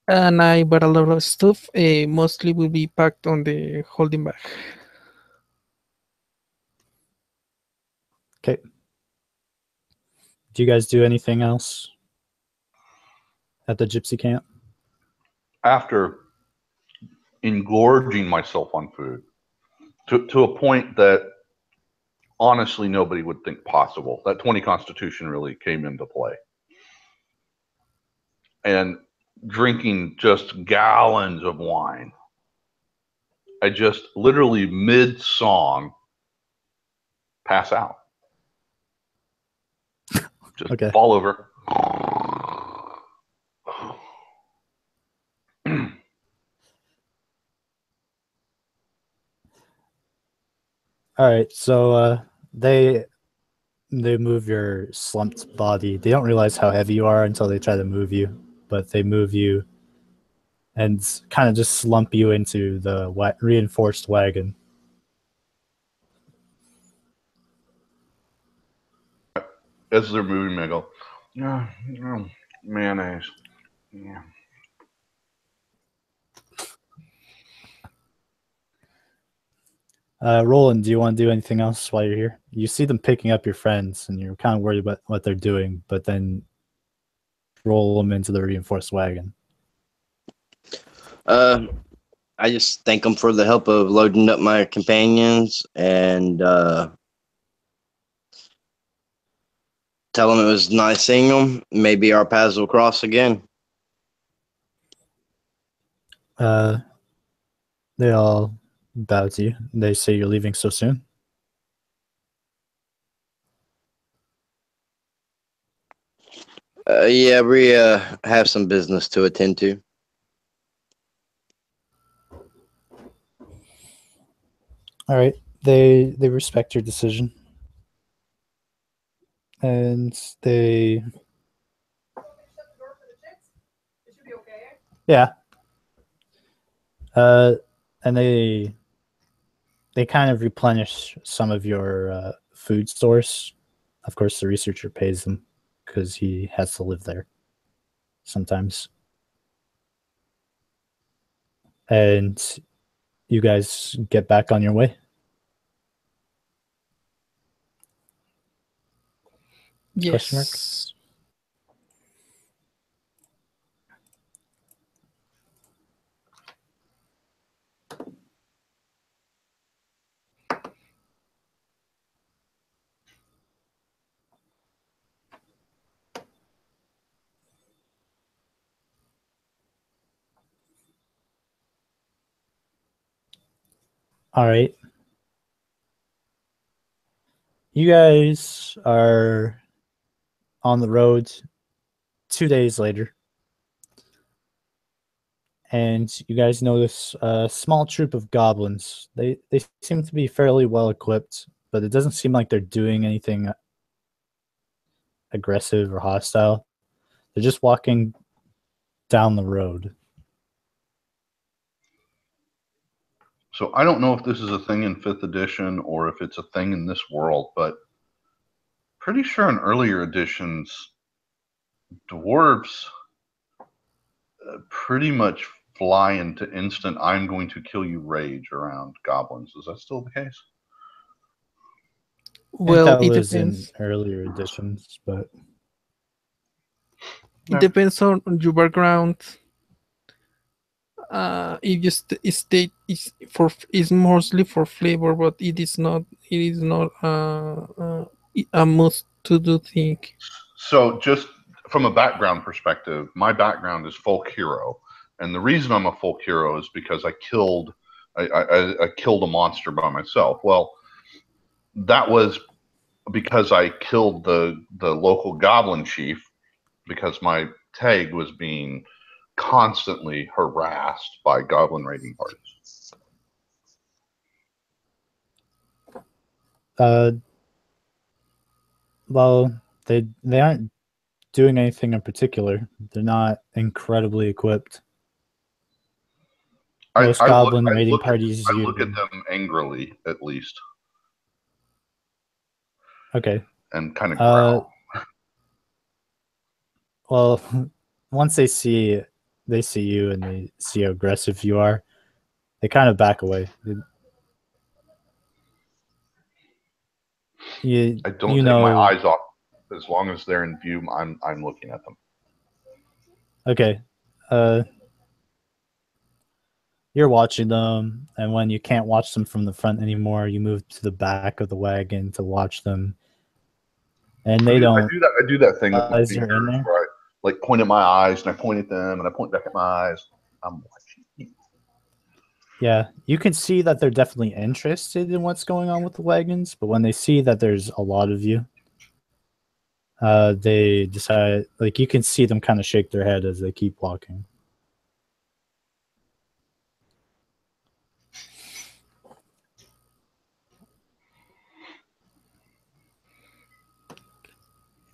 And I bought a lot of stuff. Mostly will be packed on the holding bag. Okay. Do you guys do anything else at the gypsy camp? After engorging myself on food to a point that honestly nobody would think possible, that 20 Constitution really came into play. And drinking just gallons of wine, I just literally mid-song pass out. Just Okay. fall over. All right, so they move your slumped body. They don't realize how heavy you are until they try to move you, but they move you and kind of just slump you into the reinforced wagon. As they're moving, I go, yeah, mayonnaise. Yeah. Roland, do you want to do anything else while you're here? You see them picking up your friends, and you're kind of worried about what they're doing, but then roll them into the reinforced wagon. I just thank them for the help of loading up my companions and tell them it was nice seeing them. Maybe our paths will cross again. They all bow to you. They say you're leaving so soon. Yeah, we have some business to attend to. All right. They respect your decision. And they yeah. And they kind of replenish some of your food stores. Of course, the researcher pays them because he has to live there sometimes. And you guys get back on your way. Question mark? Yes. All right. You guys are on the road 2 days later. And you guys notice a small troop of goblins. They seem to be fairly well equipped, but it doesn't seem like they're doing anything aggressive or hostile. They're just walking down the road. So I don't know if this is a thing in 5th edition or if it's a thing in this world, but pretty sure in earlier editions, dwarves pretty much fly into instant "I'm going to kill you" rage around goblins. Is that still the case? I think Well, that it was in depends. earlier editions, but It depends on your background. If you state is mostly for flavor, but it is not. It is not a must to do thing. So just from a background perspective, my background is folk hero, and the reason I'm a folk hero is because I killed a monster by myself. Well, that was because I killed the local goblin chief because my tag was being constantly harassed by goblin raiding parties. well, they aren't doing anything in particular. They're not incredibly equipped. Most goblin raiding parties I you look at them angrily, at least. Okay. And kind of growl. Well, once they see you and they see how aggressive you are, they kind of back away. I don't take my eyes off. As long as they're in view, I'm looking at them. Okay. You're watching them, and when you can't watch them from the front anymore, you move to the back of the wagon to watch them. And they don't. I do that thing with my Eyes fingers are in there? where I like point at my eyes and I point at them and I point back at my eyes. I'm watching. Yeah, you can see that they're definitely interested in what's going on with the wagons, but when they see that there's a lot of you, they decide, like, you can see them kind of shake their head as they keep walking.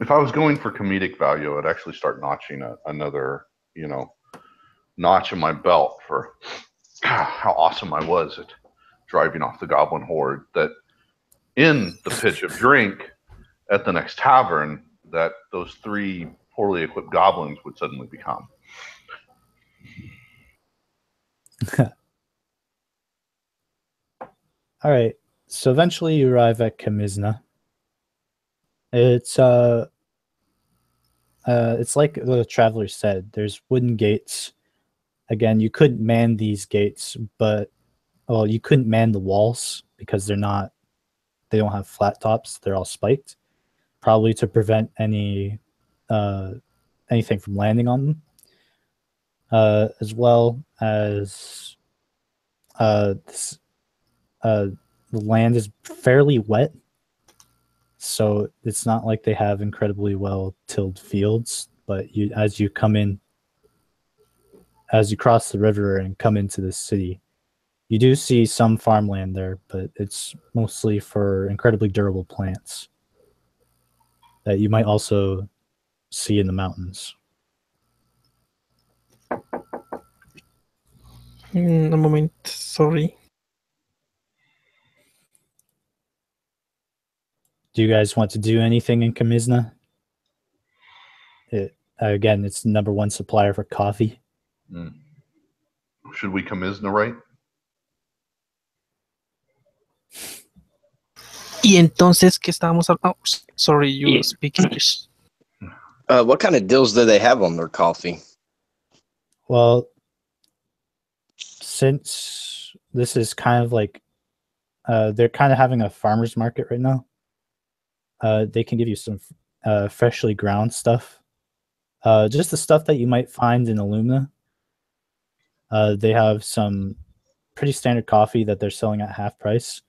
if I was going for comedic value, I'd actually start notching another, notch in my belt for how awesome I was at driving off the goblin horde. That in the pitch of drink at the next tavern, that those 3 poorly equipped goblins would suddenly become. All right. So eventually you arrive at Kamizna. It's like the traveler said. There's wooden gates. Again, you couldn't man these gates, but you couldn't man the walls because they don't have flat tops. They're all spiked, probably to prevent anything from landing on them. As well as this, the land is fairly wet, so it's not like they have incredibly well tilled fields. But as you cross the river and come into the city, you do see some farmland there, but it's mostly for incredibly durable plants that you might also see in the mountains. A moment, sorry. Do you guys want to do anything in Kamizna? Again, it's the #1 supplier for coffee. Should we commiserate? Y entonces, ¿qué estábamos hablando? Oh, sorry, you speak English. What kind of deals do they have on their coffee? Well, since this is kind of like they're kind of having a farmer's market right now, they can give you some freshly ground stuff. Just the stuff that you might find in Illumina. They have some pretty standard coffee that they're selling at half price.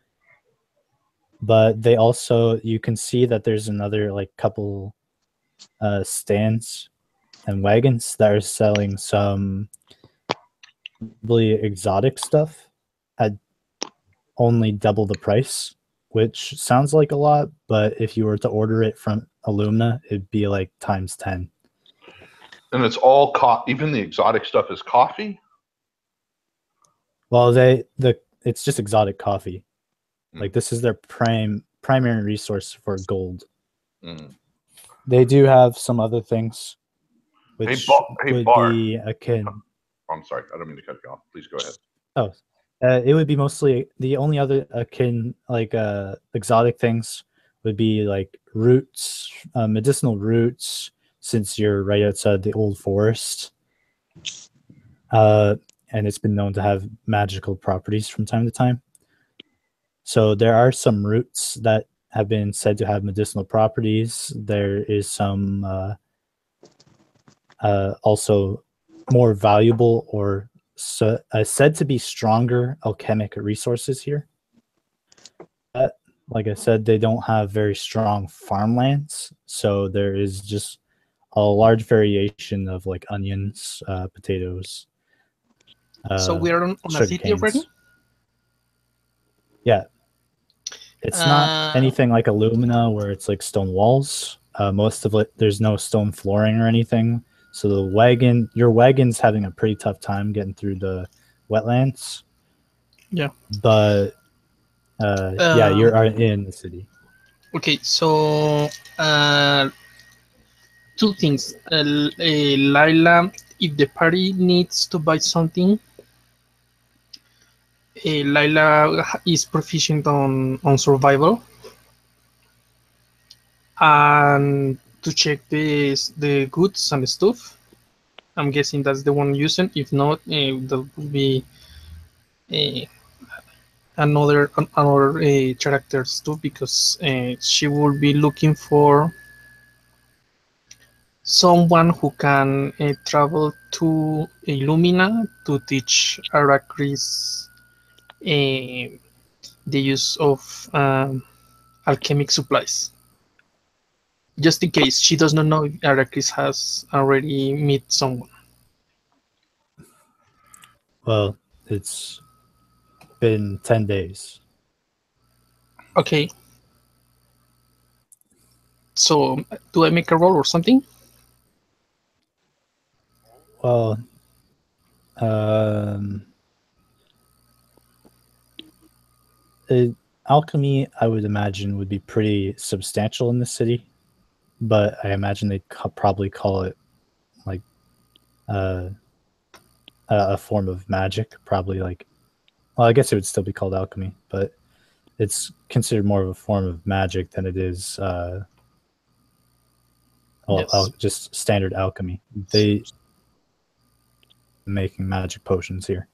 But they also, you can see that there's another like couple stands and wagons that are selling some really exotic stuff at only double the price, which sounds like a lot, but if you were to order it from Illumina, it'd be like times 10. And it's all even the exotic stuff is coffee? Well, it's just exotic coffee. Like this is their primary resource for gold. They do have some other things, which would be akin. I'm sorry, I don't mean to cut you off. Please go ahead. Oh, it would be mostly the only other akin like exotic things would be like roots, medicinal roots, since you're right outside the old forest. And it's been known to have magical properties from time to time. So there are some roots that have been said to have medicinal properties. There is some also more valuable or said to be stronger alchemic resources here. But like I said, they don't have very strong farmlands, so there is just a large variation of like onions, potatoes. So we're on a city already? Yeah. It's not anything like Illumina where it's like stone walls. Most of it, there's no stone flooring or anything. So your wagon's having a pretty tough time getting through the wetlands. Yeah. But yeah, you're in the city. Okay, so 2 things. Lila, if the party needs to buy something, Lila is proficient on survival, and to check the goods and stuff. I'm guessing that's the one using. If not, that will be another characters too, because she will be looking for someone who can travel to Illumina to teach Arachris the use of alchemic supplies. Just in case she does not know if Arachris has already met someone. Well, it's been 10 days. Okay. So, do I make a roll or something? Well, um, alchemy, I would imagine, would be pretty substantial in the city, but I imagine they'd probably call it like uh, a form of magic. Probably like, well, I guess it would still be called alchemy, but it's considered more of a form of magic than it is Yes. just standard alchemy. They making magic potions here.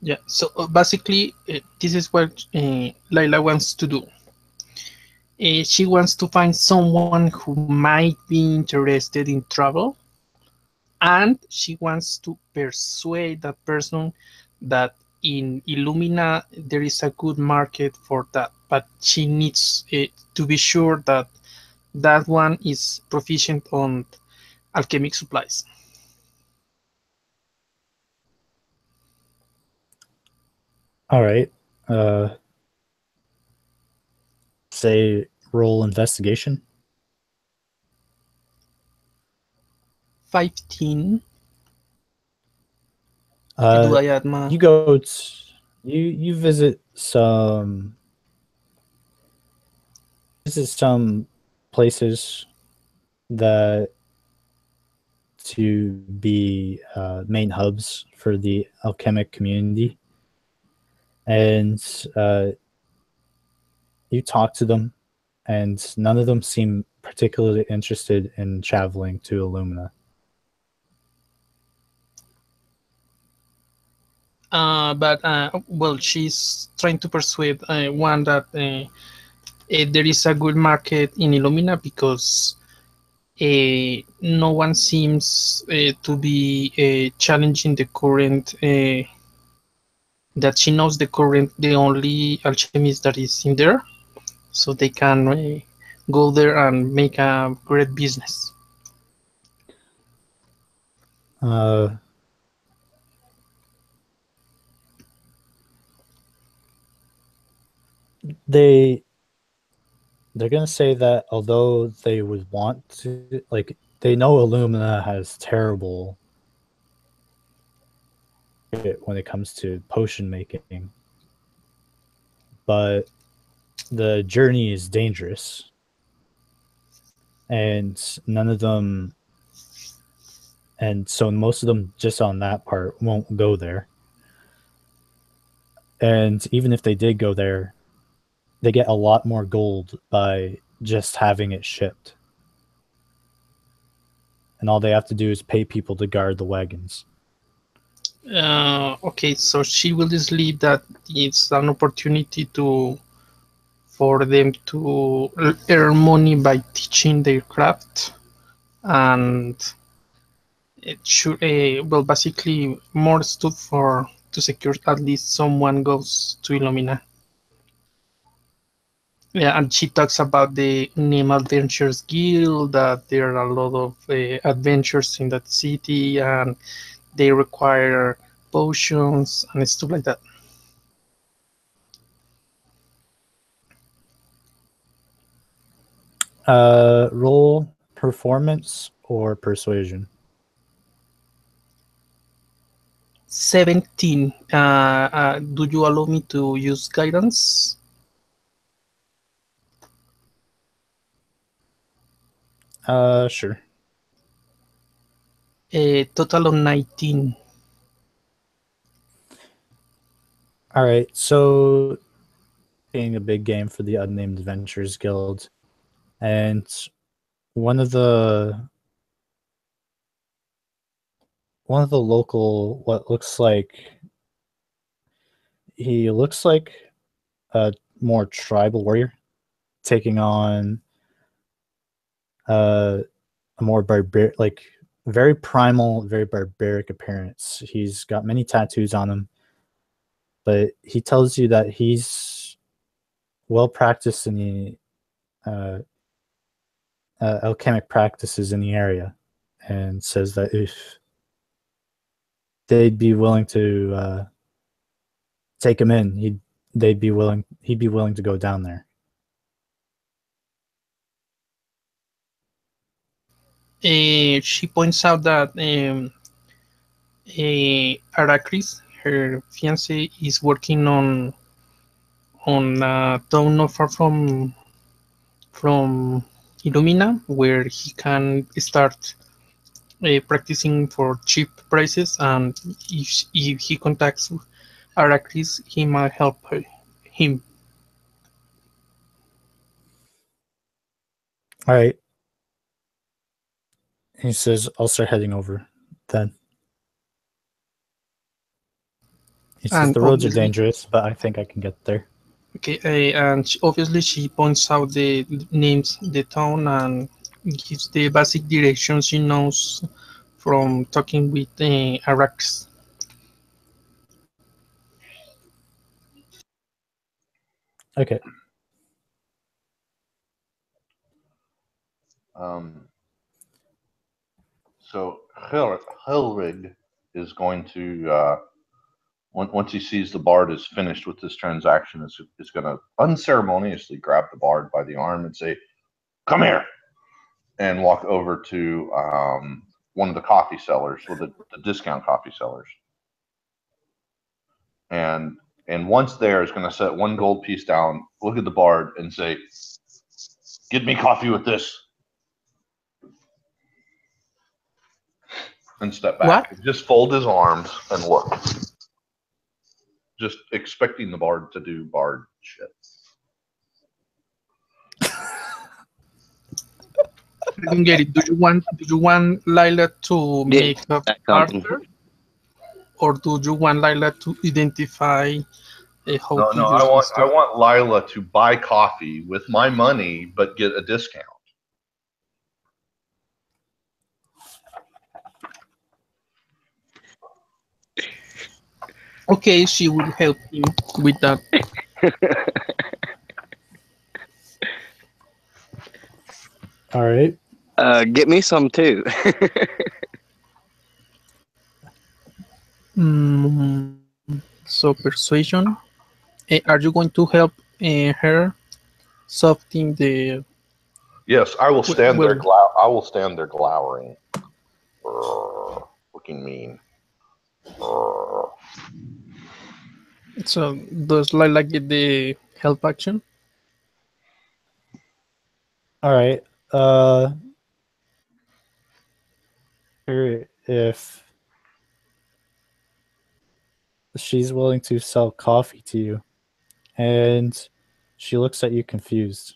Yeah. So basically, this is what Laila wants to do. She wants to find someone who might be interested in travel, and she wants to persuade that person that in Illumina there is a good market for that, but she needs to be sure that that one is proficient on alchemic supplies. All right. Say roll investigation. 15. Do Uh, I add my... you go. You visit some places that to be main hubs for the alchemic community, and you talk to them, and none of them seem particularly interested in traveling to Illumina. But well, she's trying to persuade one that there is a good market in Illumina because no one seems to be challenging the current. That she knows the only alchemist that is in there, so they can go there and make a great business. Uh, they they're gonna say that although they would want to, like, they know Illumina has terrible when it comes to potion making, but the journey is dangerous, and none of them, and so most of them just on that part won't go there. And even if they did go there, they get a lot more gold by just having it shipped. And all they have to do is pay people to guard the wagons. Okay, so she will just leave that it's an opportunity to for them to earn money by teaching their craft, and it should well basically more stuff for to secure at least someone goes to Illumina. Yeah, and she talks about the Name Adventures Guild, that there are a lot of adventures in that city and they require potions and stuff like that. Roll performance or persuasion. 17. Do you allow me to use guidance? Sure. A total of 19. All right. So, being a big game for the Unnamed Adventures Guild, and one of the local, what looks like, he looks like a more tribal warrior taking on a more barbaric, like very primal, very barbaric appearance. He's got many tattoos on him, but he tells you that he's well practiced in the uh, alchemic practices in the area, and says that if they'd be willing to take him in, he'd be willing to go down there. She points out that Aracris, her fiance, is working on a town not far from Illumina, where he can start practicing for cheap prices, and if he contacts Aracris, he might help him. All right. He says, I'll start heading over then. He says, And the roads are obviously, dangerous, but I think I can get there. okay, and obviously she points out the names, the town, and gives the basic directions she knows from talking with Aracris. Okay. So Helrig is going to, once he sees the bard is finished with this transaction, is going to unceremoniously grab the bard by the arm and say, "Come here," and walk over to one of the coffee sellers, or the discount coffee sellers, and once there is going to set one gold piece down, look at the bard, and say, "Get me coffee with this," and step What? back. Just fold his arms and look, just expecting the bard to do bard shit. I don't get it. Do you want Lila to Yeah, make up that company. Arthur, or do you want Lila to identify how No, to no, use the I stuff? want Lila to buy coffee with my money, but get a discount. Okay, she will help him with that. All right. Get me some too. So persuasion. Are you going to help her soften the? Yes, I will stand there. Well, I will stand there glowering, looking mean. so does Lila get the help action? All right. Here, if she's willing to sell coffee to you, and she looks at you confused.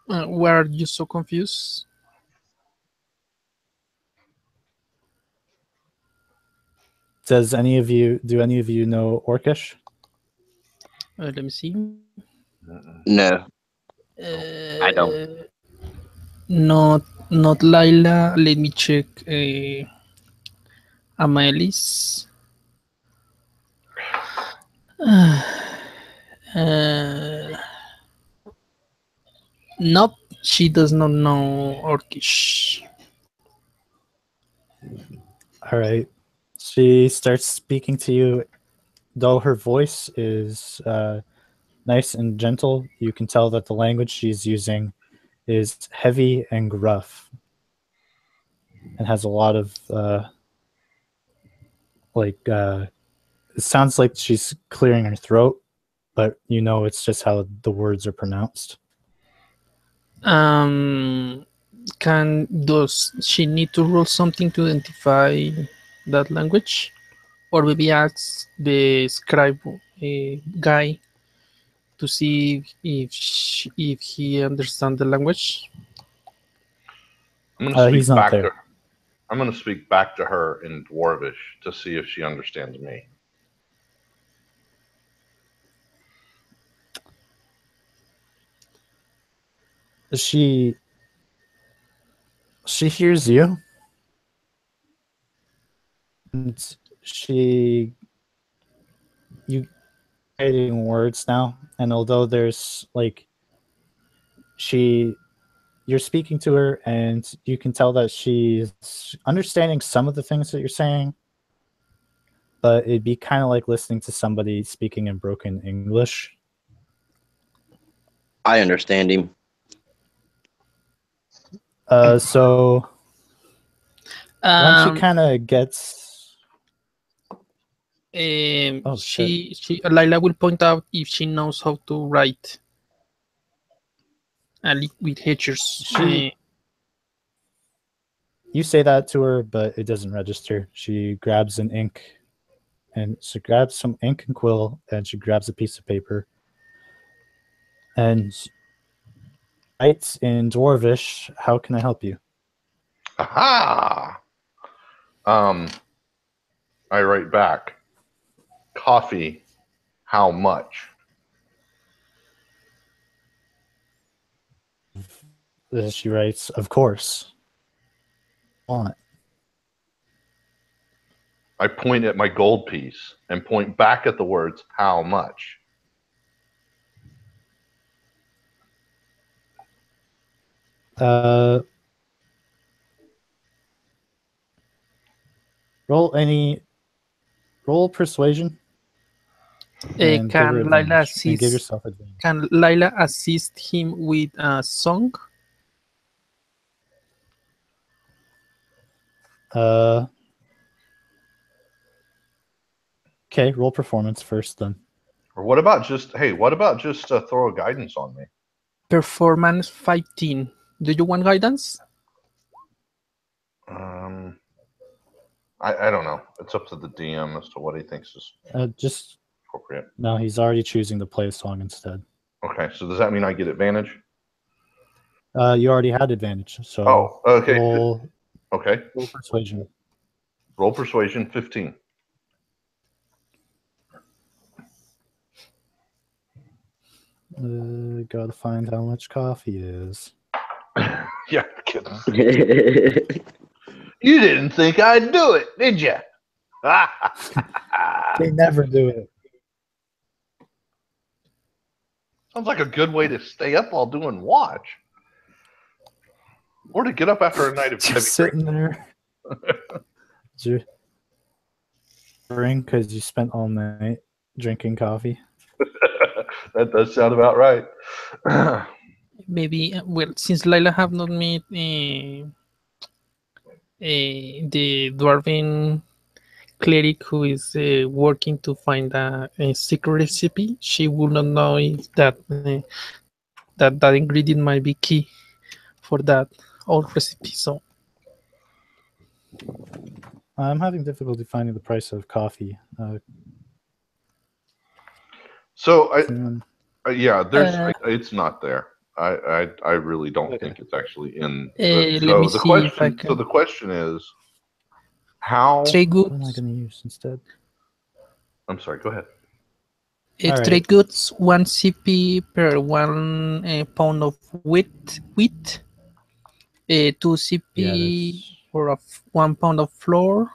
Why are you so confused? Do any of you know Orcish? Let me see. No, I don't. Uh, not Lila. Let me check. Amelis. Uh, nope, she does not know Orcish. All right. She starts speaking to you, though her voice is nice and gentle. You can tell that the language she's using is heavy and gruff, and has a lot of it sounds like she's clearing her throat, but you know it's just how the words are pronounced. Um, does she need to roll something to identify that language, or maybe ask the scribe guy to see if he understands the language? I'm going to speak He's not back there. to. I'm going to speak back to her in Dwarvish to see if she understands me. She hears you, and you getting words now, and although there's like you're speaking to her, and you can tell that she's understanding some of the things that you're saying, but it'd be kind of like listening to somebody speaking in broken English. I understand him. So once she Um, kind of gets, oh shit, she Lila will point out if she knows how to write with Hitchers. she you say that to her, but it doesn't register. She grabs an ink, and she grabs some ink and quill, and she grabs a piece of paper, and writes in Dwarvish, "How can I help you?" Aha! I write back. Coffee. How much? She writes, "Of course." Want. I point at my gold piece and point back at the words, how much? Roll persuasion and give her Can Lila advantage and give assist? yourself advantage. Can Lila assist him with a song? Okay, roll performance first then. Or what about just throw a guidance on me? Performance 15. Do you want guidance? I don't know. It's up to the DM as to what he thinks is Just appropriate. no, he's already choosing to play a song instead. Okay, so does that mean I get advantage? You already had advantage, so Oh, okay. roll Okay. persuasion. Roll persuasion 15. Gotta find how much coffee is. Yeah, kidding. You didn't think I'd do it, did you? They never do it. Sounds like a good way to stay up while doing watch. Or to get up after a night of heavy Just sitting there. Because you spent all night drinking coffee. That does sound about right. Maybe, well, since Lila have not met the dwarven cleric who is working to find a secret recipe, she will not know if that ingredient might be key for that old recipe. So I'm having difficulty finding the price of coffee. So Anyone- yeah, it's not there. I really don't think it's actually in. let me see if I can. So the question is, how? Trade What am I goods. going to use instead? I'm sorry. Go ahead. All Trade right. goods 1 CP per 1 pound of wheat. 2 CP Yeah, for 1 pound of flour.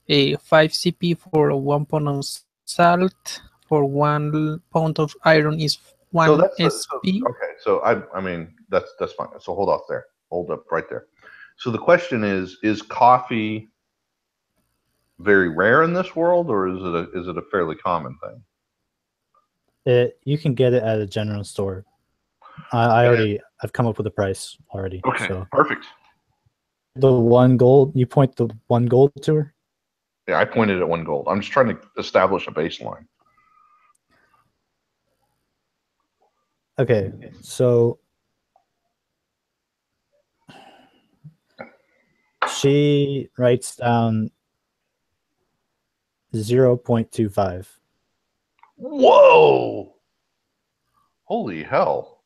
5 CP for 1 pound of salt. For 1 pound of iron is 1 So that's SP. okay. So I mean that's fine. So hold off there. Hold up right there. So the question is coffee very rare in this world, or is it a fairly common thing? you can get it at a general store. I've come up with a price already. Okay, So perfect. the 1 gold, you point the 1 gold to her? Yeah, I pointed at 1 gold. I'm just trying to establish a baseline. Okay, so she writes down 0.25. Whoa! Holy hell!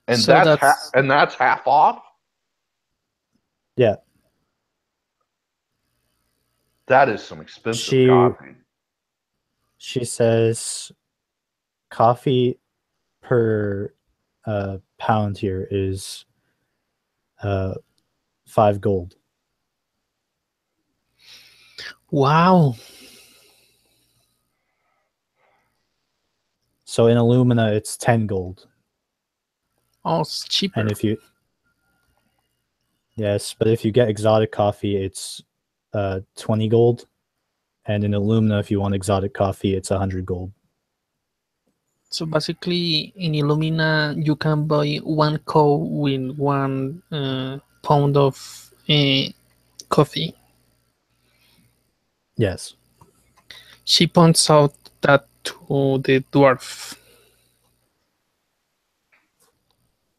And So that's half off. Yeah. That is some expensive She- coffee. She says coffee per pound here is 5 gold. wow. So in alumina, it's 10 gold. Oh, it's cheaper. And if you but if you get exotic coffee, it's 20 gold. And in alumina, if you want exotic coffee, it's 100 gold. So basically, in Illumina, you can buy one cow with 1 pound of coffee. Yes. She points out that to the dwarf.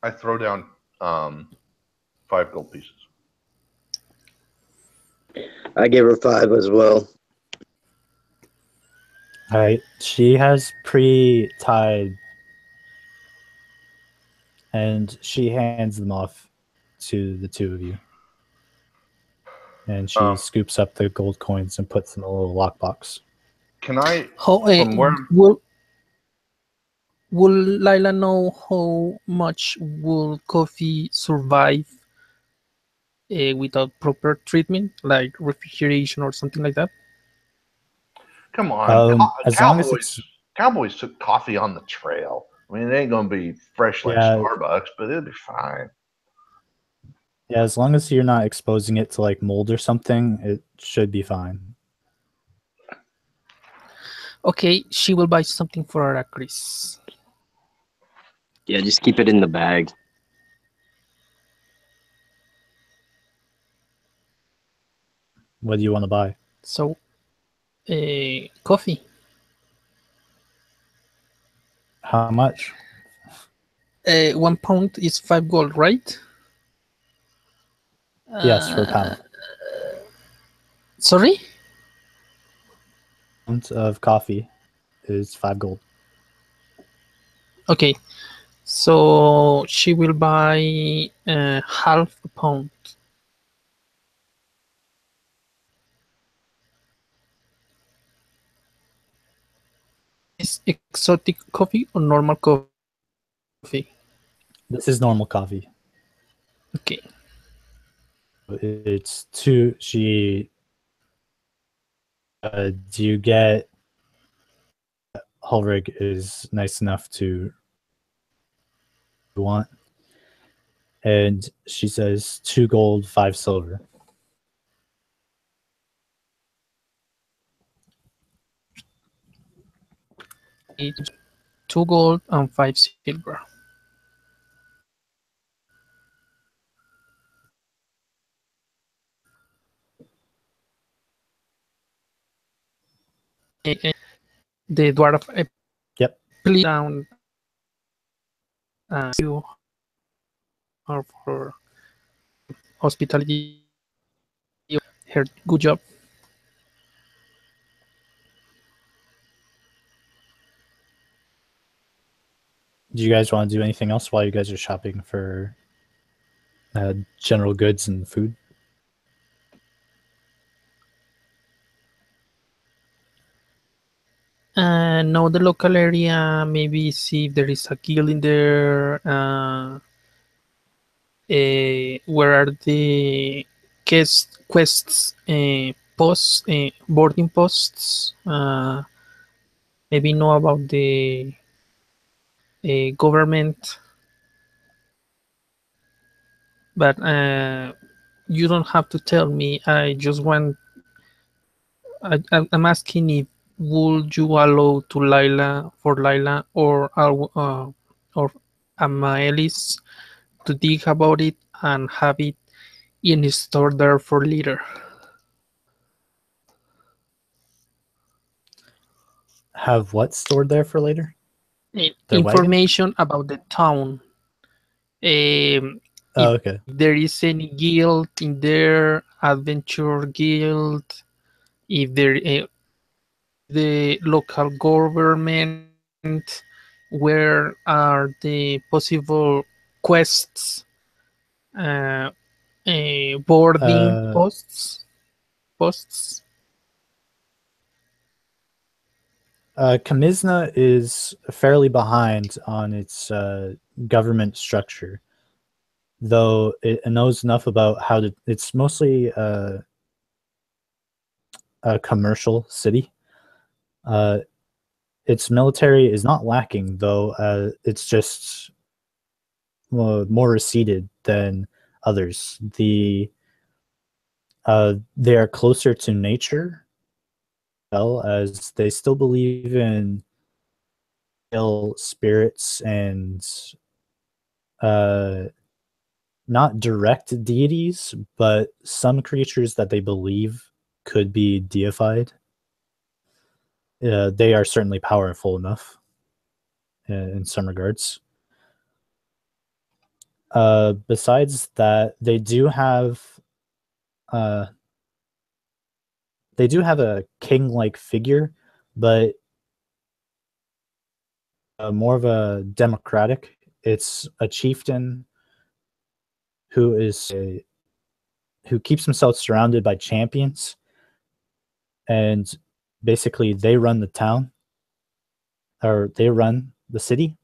I throw down 5 gold pieces. I gave her 5 as well. All right. She has pre-tied, and she hands them off to the two of you. And she scoops up the gold coins and puts them in a little lockbox. Can I, How from where? will Lila know how much will coffee survive without proper treatment, like refrigeration or something like that? Come on, As long as it's Cowboys took coffee on the trail. I mean, it ain't gonna be fresh like Yeah. Starbucks, but it'll be fine. yeah, as long as you're not exposing it to like mold or something, it should be fine. Okay, she will buy something for Aracris. Yeah, just keep it in the bag. What do you want to buy? So, coffee. How much? 1 pound is 5 gold, right? Yes, for a pound. Sorry? Pound of coffee is 5 gold. Okay, so she will buy half a pound. Is exotic coffee or normal coffee? This is normal coffee. Okay. It's two. She. Do you get? Hulrig is nice enough to want, and she says 2 gold, 5 silver. It's 2 gold and 5 silver. The dwarf Yep. please down you are for hospitality. Her good job. Do you guys want to do anything else while you guys are shopping for general goods and food? Know the local area, maybe see if there is a guild in there. Where are the quests, posts, boarding posts? Maybe know about the government, but you don't have to tell me. I just want. I'm asking if would you allow to Lila or Amaelis to think about it and have it in store there for later. Have what stored there for later? Their Information about the town. Okay. If there is any guild in there, adventure guild, if there the local government, where are the possible quests, boarding posts. Kamizna is fairly behind on its government structure, though it knows enough about how to. It's mostly a commercial city. Its military is not lacking, though. It's just more receded than others. They are closer to nature, well, as they still believe in spirits and not direct deities, but some creatures that they believe could be deified. They are certainly powerful enough in some regards. Besides that, they do have a king-like figure, but more of a democratic. It's a chieftain who keeps himself surrounded by champions, and basically they run the town, or they run the city.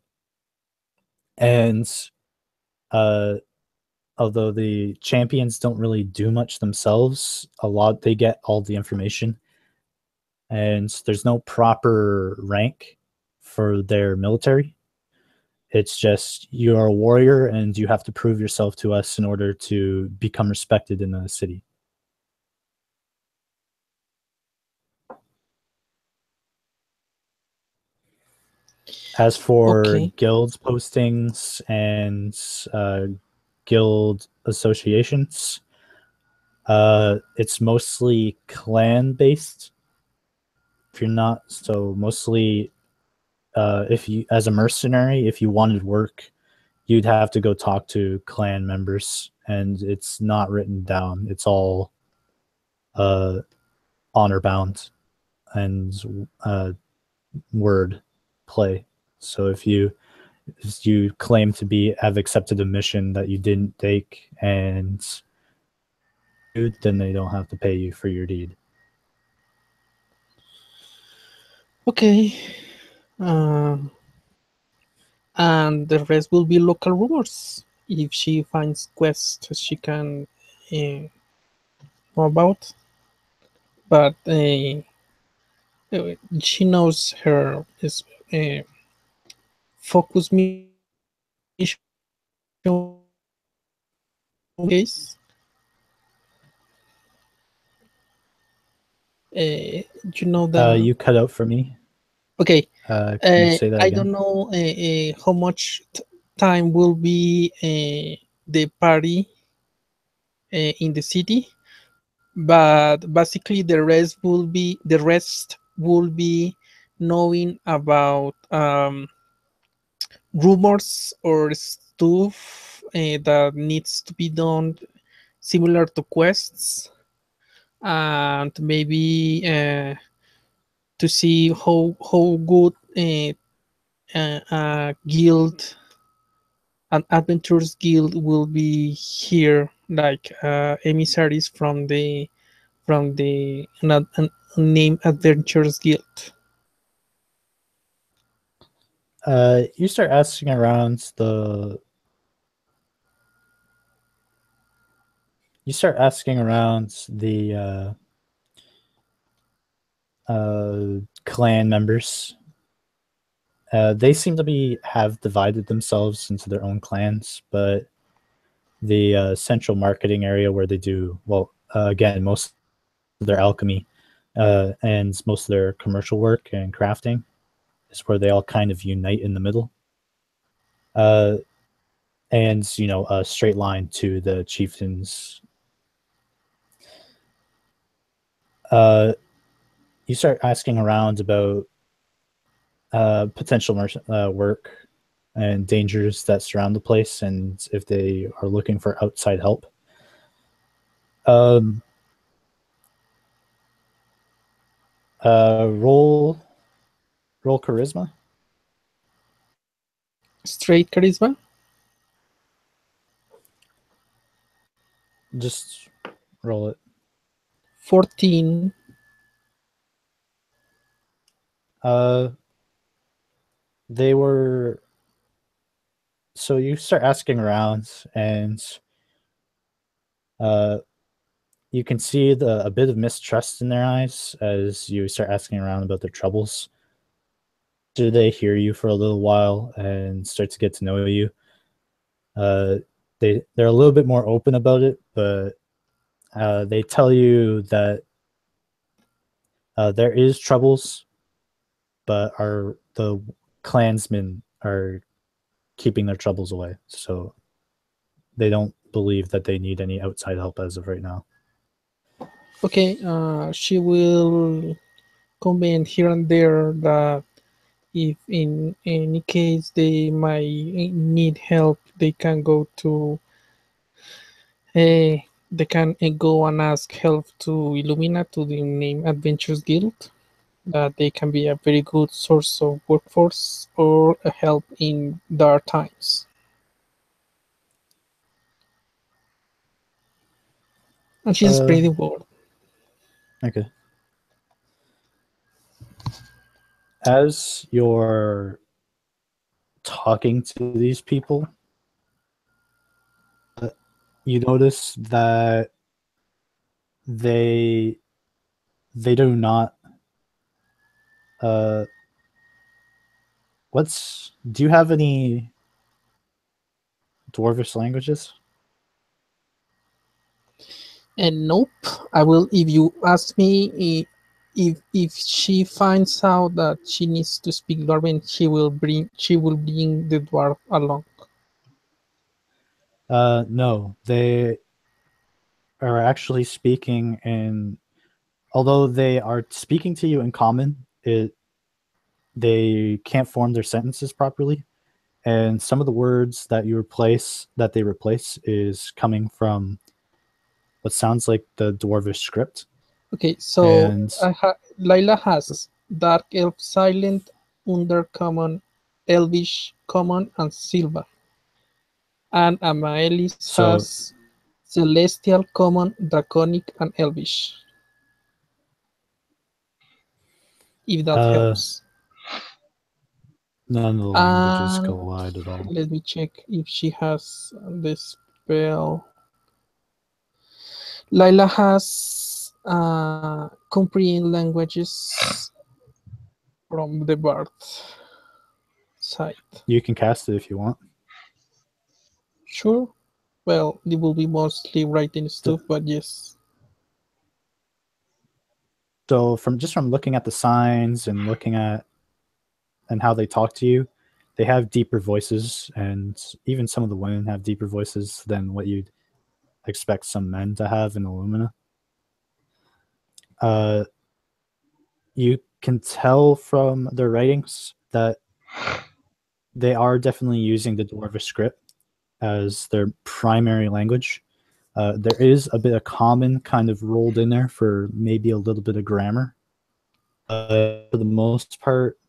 And although the champions don't really do much themselves, they get all the information, and there's no proper rank for their military. It's just you're a warrior and you have to prove yourself to us in order to become respected in the city. As for guilds postings and guild associations, it's mostly clan based. If you're not, so mostly if you, as a mercenary, if you wanted work, you'd have to go talk to clan members, and it's not written down. It's all honor bound and word play. So if you claim to have accepted a mission that you didn't take, and then they don't have to pay you for your deed. Okay. And the rest will be local rumors. If she finds quests she can know about. But she knows her focus mission case. You know that you cut out for me. Okay. Can you say that I again? don't know how much time will be the party in the city, but basically the rest will be knowing about rumors or stuff that needs to be done similar to quests, and maybe to see how good a guild, an adventurers guild will be here, like emissaries from the unnamed adventurers guild. You start asking around the clan members. They seem to have divided themselves into their own clans, but the central marketing area where they do again, most of their alchemy and most of their commercial work and crafting is where they all kind of unite in the middle. And a straight line to the chieftains. You start asking around about potential work and dangers that surround the place, and if they are looking for outside help. Roll charisma. Straight charisma. Just roll it. 14. They were. So you start asking around, and you can see a bit of mistrust in their eyes as you start asking around about their troubles. Do they hear you for a little while and start to get to know you? They're a little bit more open about it, but they tell you that there is troubles, but the clansmen are keeping their troubles away, so they don't believe that they need any outside help as of right now. Okay, she will comment here and there that if in any case they might need help, they can go to they can go and ask help to Illumina, to the name Adventures Guild. That they can be a very good source of workforce or a help in dark times. And she's spreading the word. Okay. As you're talking to these people, you notice that they do not do you have any dwarvish languages? And nope, I will. If you ask me, if she finds out that she needs to speak Dwarven, she will bring the dwarf along. No, they are actually speaking in. Although they are speaking to you in common, they can't form their sentences properly, and some of the words that they replace is coming from what sounds like the dwarvish script. Okay, so And Lila has Dark Elf Silent, Undercommon, Elvish Common, and Silver. And Amaelis So- has Celestial Common, Draconic, and Elvish. If that helps. none of the languages And collide at all. let me check if she has the spell. Lila has comprehend languages from the Bard side. You can cast it if you want. Sure. Well, it will be mostly writing stuff, but yes. So from looking at the signs and looking at and how they talk to you, they have deeper voices, and even some of the women have deeper voices than what you'd expect some men to have in Illumina. You can tell from their writings that they are definitely using the Dwarvish script as their primary language. There is a bit of common kind of rolled in there for maybe a little bit of grammar. For the most part,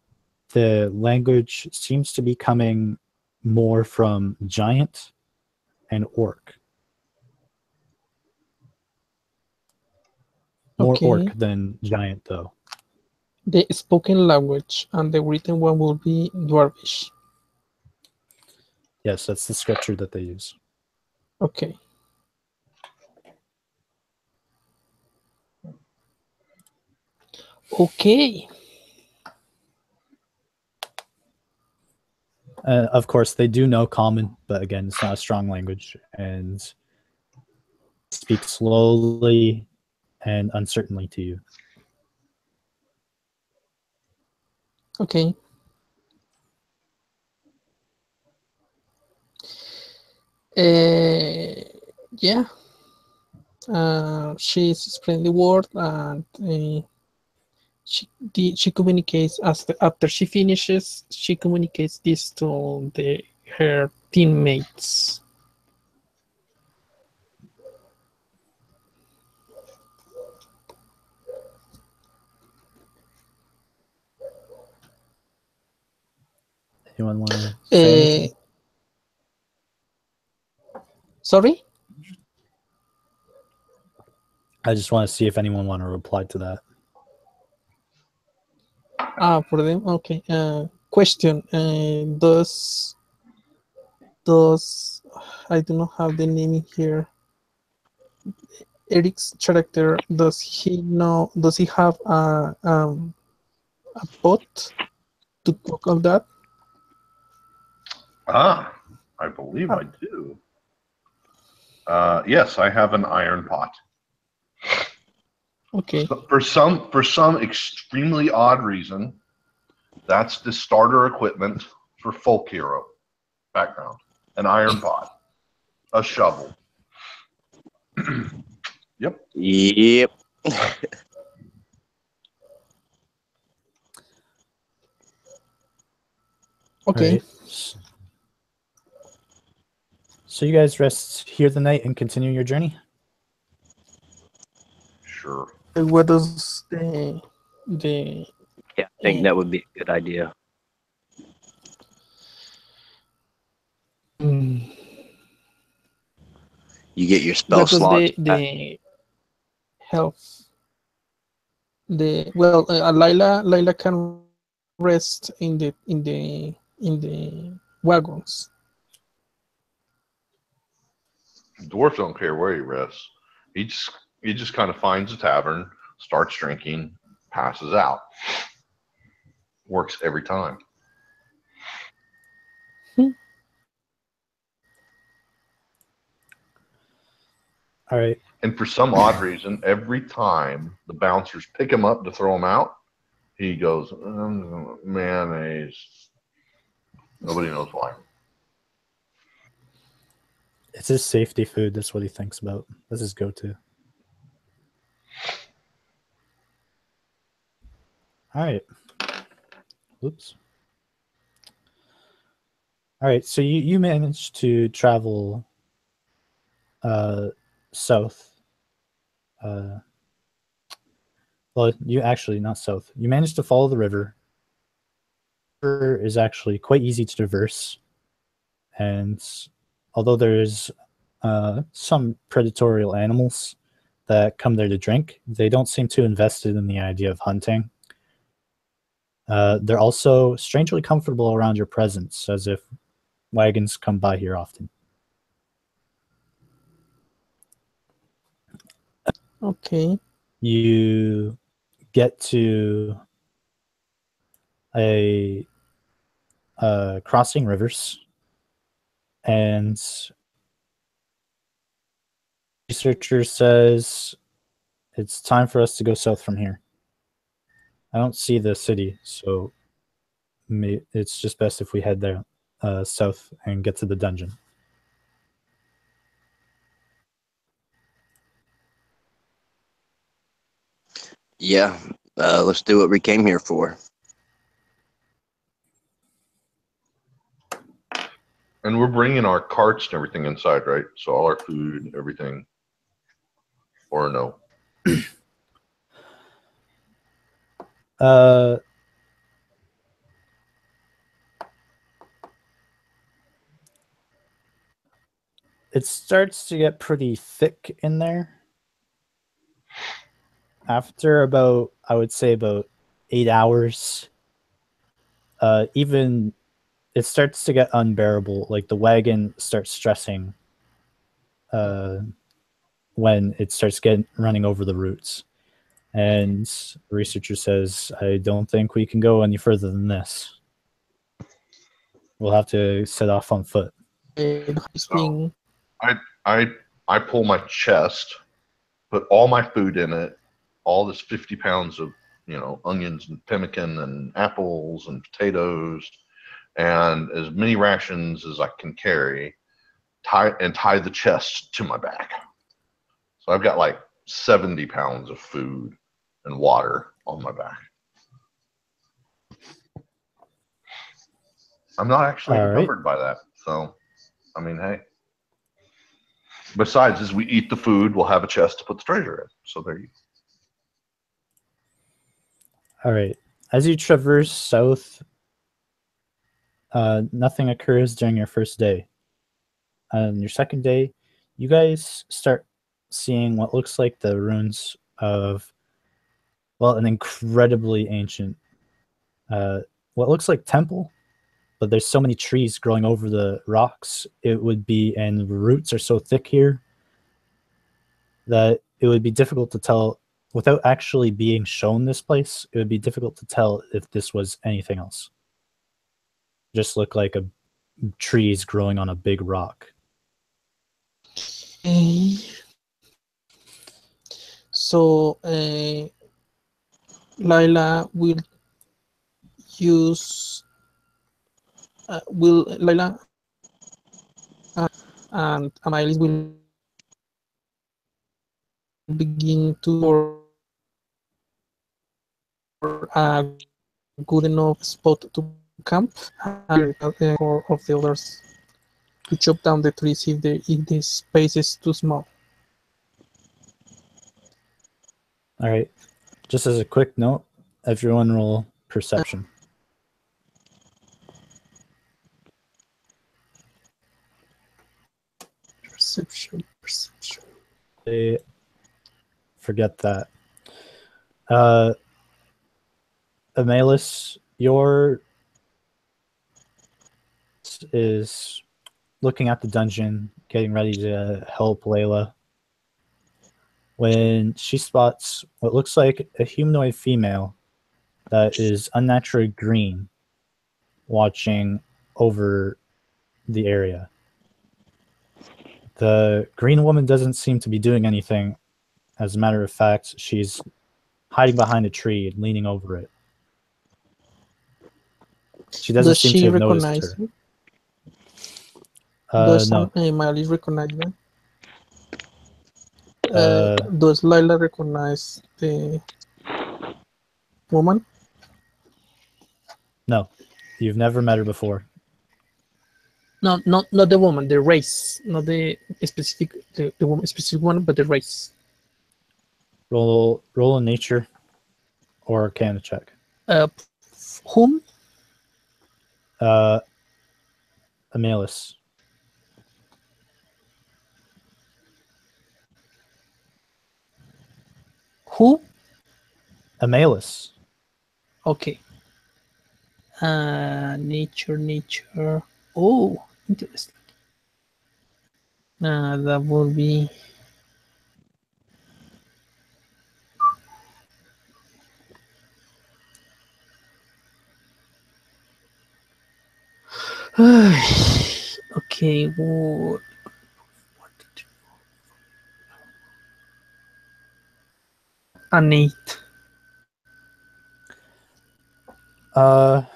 the language seems to be coming more from Giant and Orc. More Okay. Orc than Giant, though. The spoken language and the written one will be Dwarvish. Yes, that's the scripture that they use. Okay. Okay. Of course, they do know Common, but again, it's not a strong language, and speak slowly and uncertainly to you. Okay. Yeah. She's spreading the word, and she communicates after she finishes. She communicates this to her teammates. Anyone want to say anything? Sorry? I just want to see if anyone want to reply to that. For them, okay. Question: Does I do not have the name here? Eric's character, does he know? Does he have a bot to talk of that? I believe I do. Yes, I have an iron pot. Okay. So for some extremely odd reason, That's the starter equipment for folk hero background. An iron pot, a shovel. Yep. Yep. Okay. Alright. So you guys rest here the night and continue your journey? Sure. What does the Yeah, I think that would be a good idea. mm, You get your spell what does slots. the health Lila can rest in the wagons. Dwarf don't care where he rests. He just kind of finds a tavern, starts drinking, passes out. Works every time. All right. And for some odd reason, every time the bouncers pick him up to throw him out, he goes, mayonnaise. Nobody knows why. It's his safety food. That's what he thinks about. That's his go-to. All right. Oops. All right. So you managed to travel south. Well, you actually not south. You managed to follow the river. The river is actually quite easy to traverse, and although there's some predatory animals that come there to drink, they don't seem too invested in the idea of hunting. They're also strangely comfortable around your presence, as if wagons come by here often. Okay. You get to a crossing rivers, and researcher says it's time for us to go south from here. I don't see the city, so it's just best if we head there south and get to the dungeon. Yeah, let's do what we came here for. And we're bringing our carts and everything inside, right? So all our food, everything. Or no? It starts to get pretty thick in there. After about, I would say about 8 hours, even it starts to get unbearable. Like the wagon starts stressing when it starts running over the roots. And the researcher says, I don't think we can go any further than this. We'll have to set off on foot. So I pull my chest, put all my food in it, all this 50 pounds of, onions and pemmican and apples and potatoes, and as many rations as I can carry, tie the chest to my back. So I've got like 70 pounds of food and water on my back. I'm not actually encumbered by that. So, I mean, hey. Besides, as we eat the food, we'll have a chest to put the treasure in. So there you go. All right. As you traverse south, nothing occurs during your first day. On your second day, you guys start seeing what looks like the ruins of, well, an incredibly ancient, what looks like temple, but there's so many trees growing over the rocks. It would be, and the roots are so thick here that it would be difficult to tell without actually being shown this place. It would be difficult to tell if this was anything else. Just look like trees growing on a big rock. So Lila will use will Laila and Amalis will begin to for a good enough spot to camp, and four of the others to chop down the trees if the space is too small. All right. Just as a quick note, everyone roll perception. Perception. Forget that. Amalis, your is looking at the dungeon, getting ready to help Layla, when she spots what looks like a humanoid female that is unnaturally green watching over the area. The green woman doesn't seem to be doing anything. As a matter of fact, she's hiding behind a tree and leaning over it. She doesn't Does seem she to have noticed recognize her. him? Does No. Miley recognize them? Uh, Does Lila recognize the woman? No. You've never met her before. No, not the woman, the race, not the specific the woman, specific one, but the race. Roll a nature or arcana check. Whom? Amalis. Who? Amalis. Okay. Nature. Oh, interesting. That would be. Okay. What? An 8. The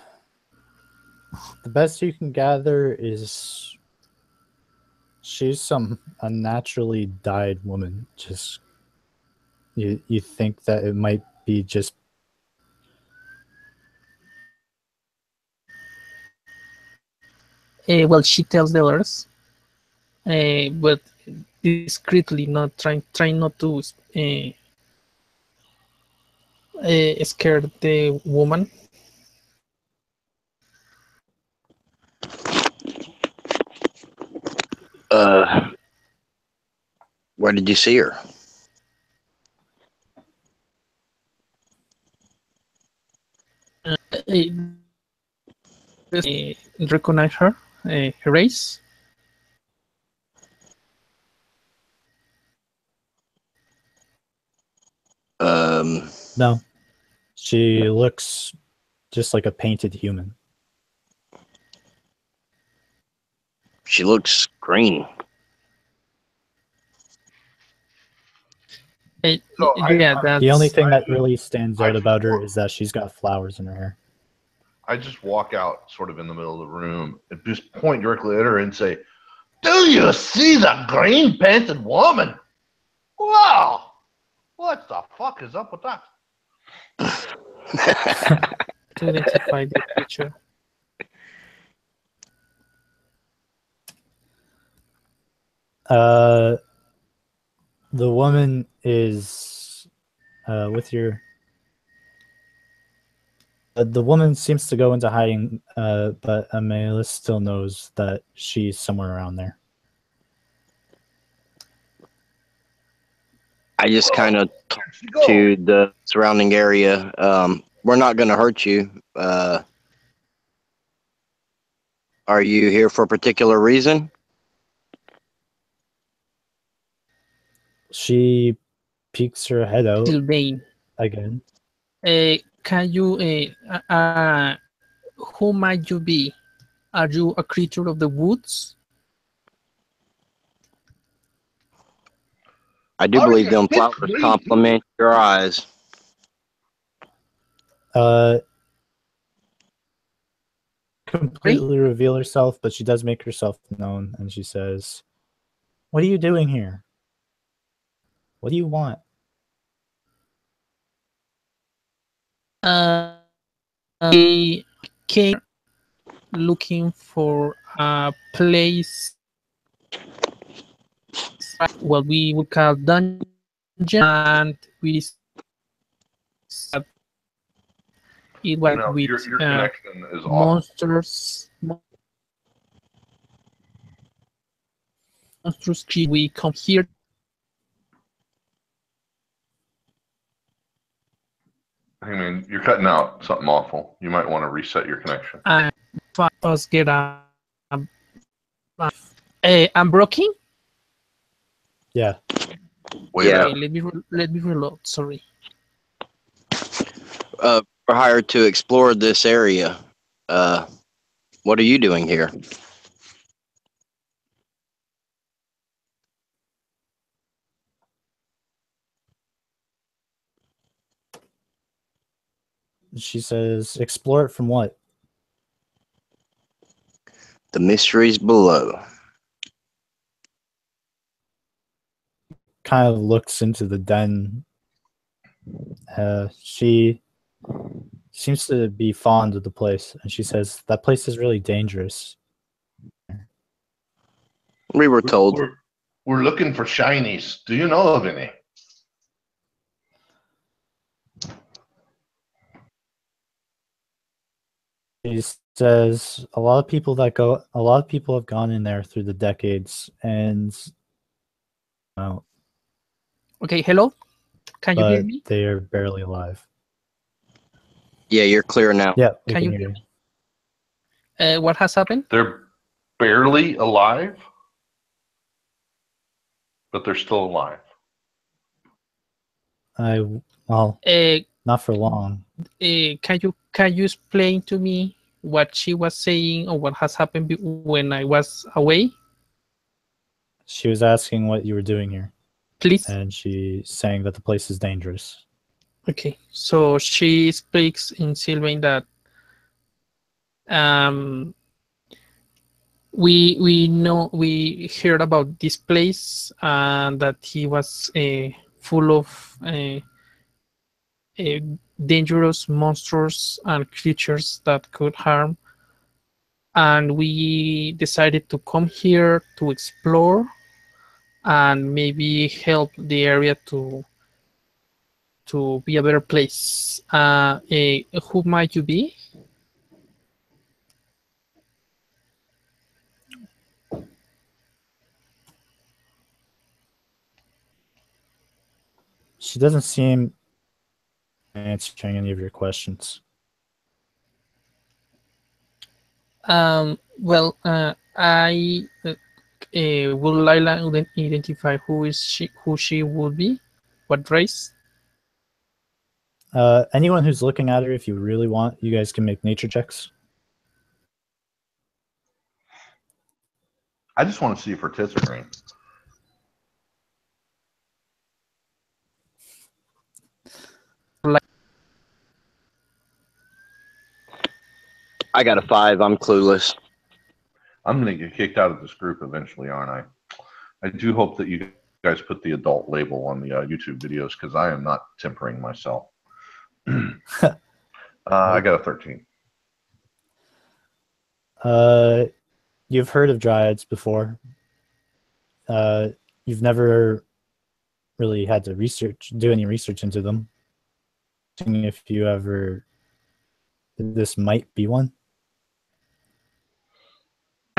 best you can gather is she's some unnaturally dyed woman. Just you think that it might be just Well, she tells the others, but discreetly, not trying not to scare the woman. Where did you see her? Recognize her, her race. No. She looks just like a painted human. She looks green. Yeah, that's The only thing that really stands out about her is that she's got flowers in her hair. I just walk out sort of in the middle of the room and just point directly at her and say, "Do you see the green painted woman? Wow! What the fuck is up with that?" to identify the creature. The woman is with your. The woman seems to go into hiding, but Amalis still knows that she's somewhere around there. I just kind of talk to the surrounding area. We're not going to hurt you. Are you here for a particular reason? She peeks her head out Sylvain, again. can you? Who might you be? Are you a creature of the woods? I do believe them flowers complement your eyes. completely reveal herself, but she does make herself known, and she says, "What are you doing here? What do you want?" I came looking for a place what we would call dungeon, and we said it was No, with your connection is awful. monsters. Monsters. We come here. Hey man, you're cutting out something awful. You might want to reset your connection. And us get I'm broken. Yeah. Way Yeah. better. Okay, let me reload. Sorry. We're hired to explore this area. What are you doing here? She says, "Explore it from what?" The mysteries below. Kind of looks into the den. She seems to be fond of the place, and she says, "That place is really dangerous." We were told. We're looking for shinies. Do you know of any? She says, a lot of people have gone in there through the decades, and Okay, hello. Can you hear but me? they are barely alive. Yeah, you're clear now. Yeah, we Can can you hear hear you. what has happened? They're barely alive, but they're still alive. Well, Uh, not for long. can you explain to me what she was saying or what has happened when I was away, She was asking what you were doing here, please? and she's saying that the place is dangerous. Okay, so she speaks in Sylvan that we heard about this place and that he was full of dangerous monsters and creatures that could harm, and we decided to come here to explore and maybe help the area to be a better place. Who might you be? She doesn't seem answering any of your questions. Well, I would Lila identify who she would be, what race? Anyone who's looking at her, if you really want, you guys can make nature checks. I just want to see if her tits are green. I got a 5. I'm clueless. I'm going to get kicked out of this group eventually, aren't I? I do hope that you guys put the adult label on the YouTube videos because I am not tempering myself. I got a 13. You've heard of dryads before. You've never really had to do any research into them. If you ever, this might be one.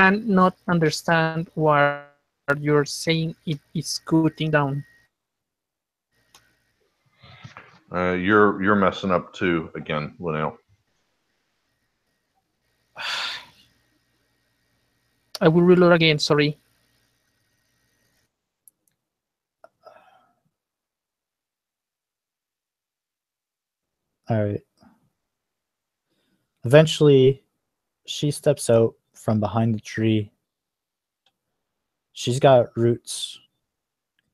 And not understand what you're saying. It is scooting down. You're messing up too again, Linnell. I will reload again. Sorry. All right. Eventually, she steps out from behind the tree. She's got roots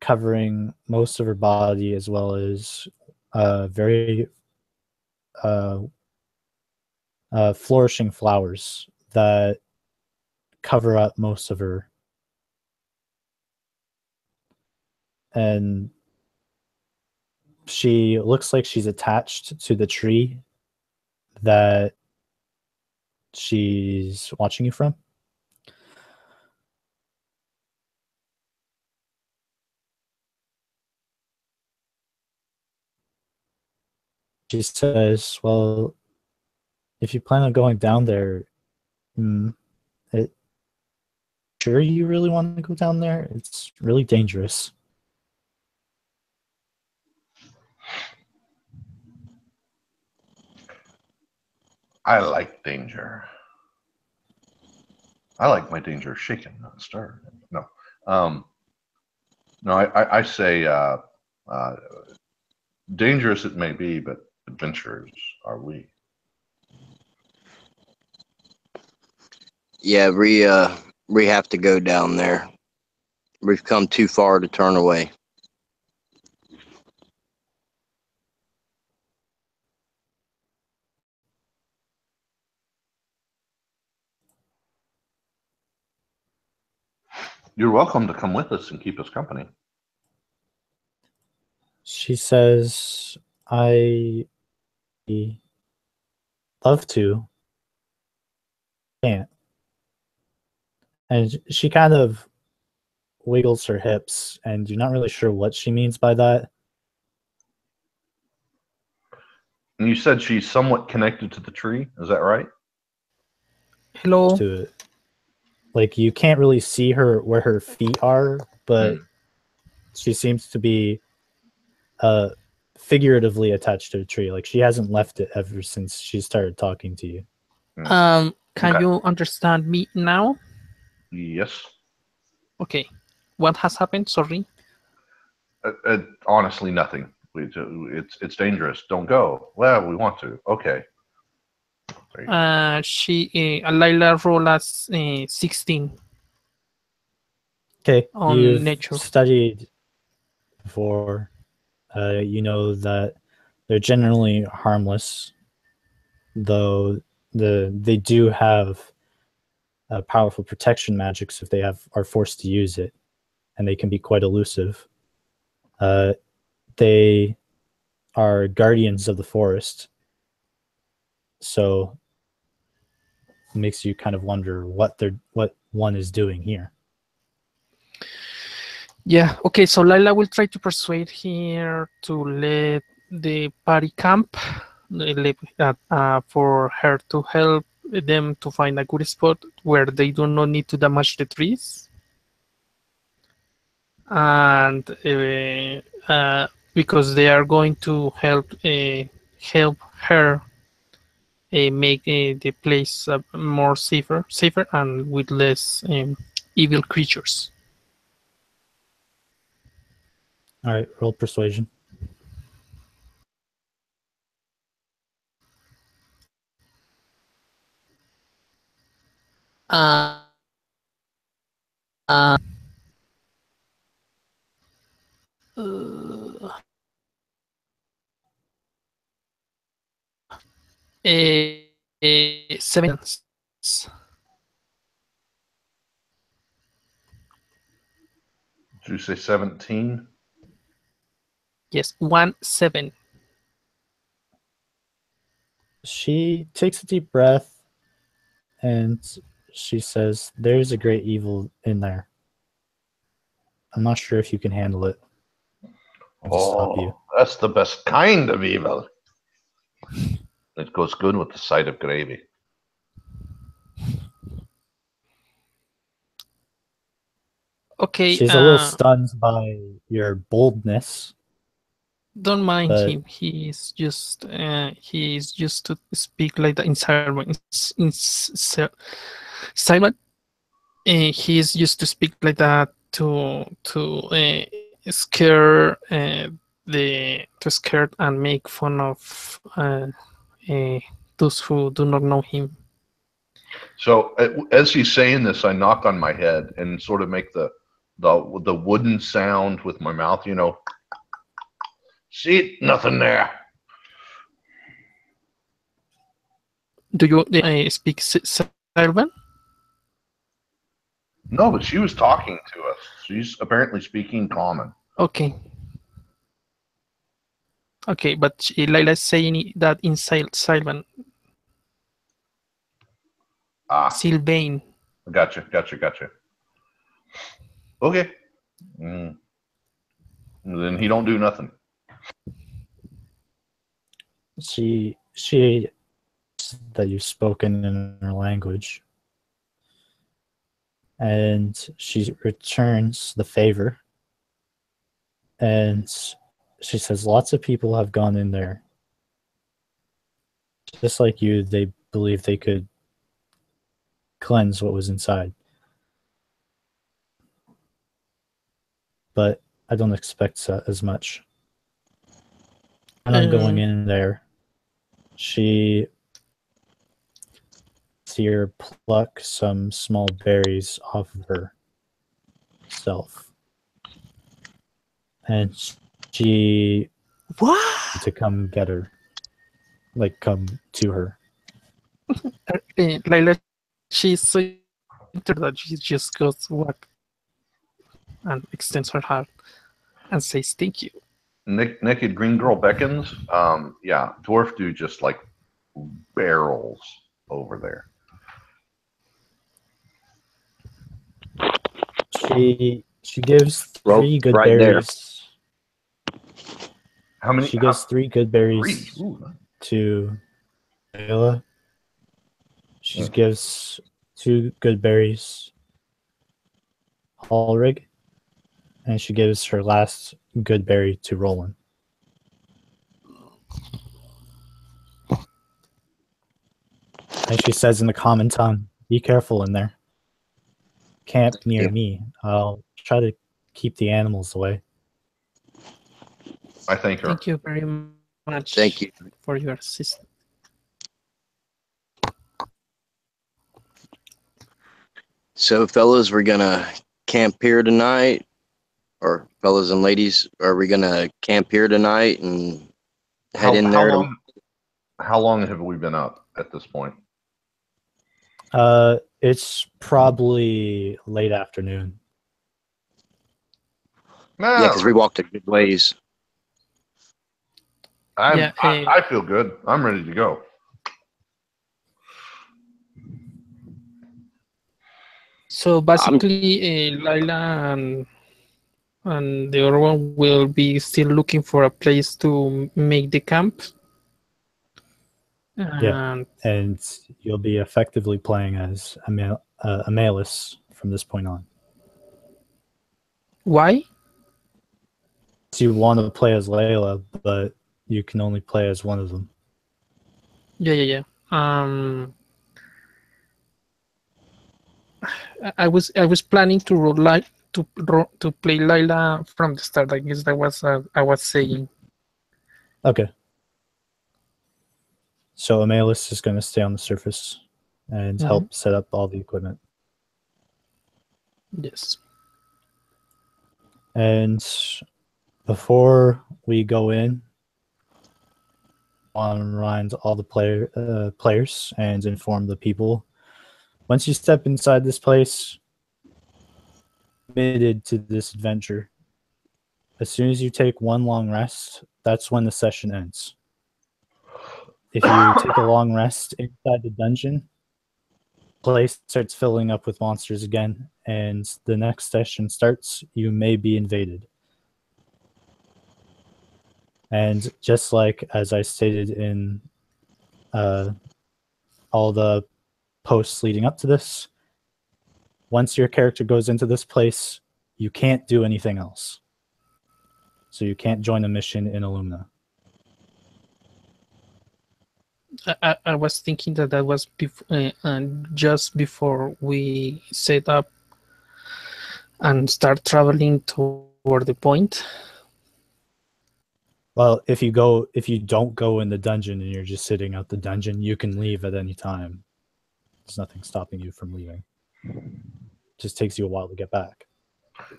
covering most of her body, as well as very flourishing flowers that cover up most of her. And she looks like she's attached to the tree that she's watching you from. She says, well, if you plan on going down there, sure you really want to go down there? It's really dangerous. I like danger. I like my danger shaken, not stirred. No. No, I say dangerous it may be, but adventurers are we. Yeah, we have to go down there. We've come too far to turn away. You're welcome to come with us and keep us company. She says, I love to. Can't. And she kind of wiggles her hips, and you're not really sure what she means by that. And you said she's somewhat connected to the tree. Is that right? Hello. To it. Like, you can't really see her where her feet are, but she seems to be figuratively attached to the tree. Like, she hasn't left it ever since she started talking to you. Can Okay. you understand me now? Yes. Okay. What has happened? Sorry. Honestly, nothing. It's dangerous. Don't go. Well, we want to. Okay. Laila roll as 16 Okay, on you've nature. studied before. You know that they're generally harmless, though they do have powerful protection magics if they are forced to use it, and they can be quite elusive. They are guardians of the forest, so it makes you kind of wonder what one is doing here. Yeah. Okay. So Laila will try to persuade her to let the party camp for her to help them to find a good spot where they do not need to damage the trees. And because they are going to help her make the place more safer and with less evil creatures. All right, roll persuasion. Uh, 7. Did you say 17? Yes, 1-7. She takes a deep breath and she says, there's a great evil in there. I'm not sure if you can handle it. I'll just stop you. That's the best kind of evil. It goes good with the side of gravy. Okay. She's a little stunned by your boldness. Don't mind but him. He's just to speak like that in silent. Silent. He's used to speak like that to scare to scare and make fun of those who do not know him. So as he's saying this, I knock on my head and sort of make the wooden sound with my mouth. You know, see, nothing there. Do you speak silent Sylvan? No, but she was talking to us. She's apparently speaking common. Okay. Okay, but Layla's saying that in Sylvan. Sylvain. Gotcha. Okay. Then he don't do nothing. She that you've spoken in her language, and she returns the favor, and she says lots of people have gone in there just like you. They believe they could cleanse what was inside, but I don't expect as much. And I'm going in there. She see her pluck some small berries off of herself, and she What? to come get her, like come to her. Layla, she's so interested that she just goes walk and extends her heart and says thank you. Naked green girl beckons. Yeah, dwarf dude just like barrels over there. She gives 3 good right berries. How many? She gives 3 good berries 3. Ooh. to Ayla. She gives 2 good berries Hallrig, and she gives her last good berry to Roland. And she says in the common tongue, "Be careful in there. Camp near me. I'll try to keep the animals away." I thank her. Thank you very much. Thank you for your assistance. So, fellas, we're gonna camp here tonight, or fellas and ladies, are we gonna camp here tonight and head in there? How long have we been up at this point? It's probably late afternoon. Yeah, because we walked a good ways. I feel good. I'm ready to go. So basically, Lila and the other one will be still looking for a place to make the camp. Yeah, and you'll be effectively playing as Amalus from this point on. Why? So you want to play as Layla, but you can only play as one of them. Yeah. I was planning to to play Layla from the start. I guess that was I was saying. Okay. So Amalus is going to stay on the surface and help set up all the equipment. Yes. And before we go in, I want to remind all the players and inform the people. Once you step inside this place, committed to this adventure. As soon as you take one long rest, that's when the session ends. If you take a long rest inside the dungeon, the place starts filling up with monsters again, and the next session starts, you may be invaded. And just like as I stated in all the posts leading up to this, once your character goes into this place, you can't do anything else. So you can't join a mission in Illumina. I was thinking that was just before we set up and start traveling toward the point. Well, if you don't go in the dungeon and you're just sitting out the dungeon, you can leave at any time. There's nothing stopping you from leaving. It just takes you a while to get back.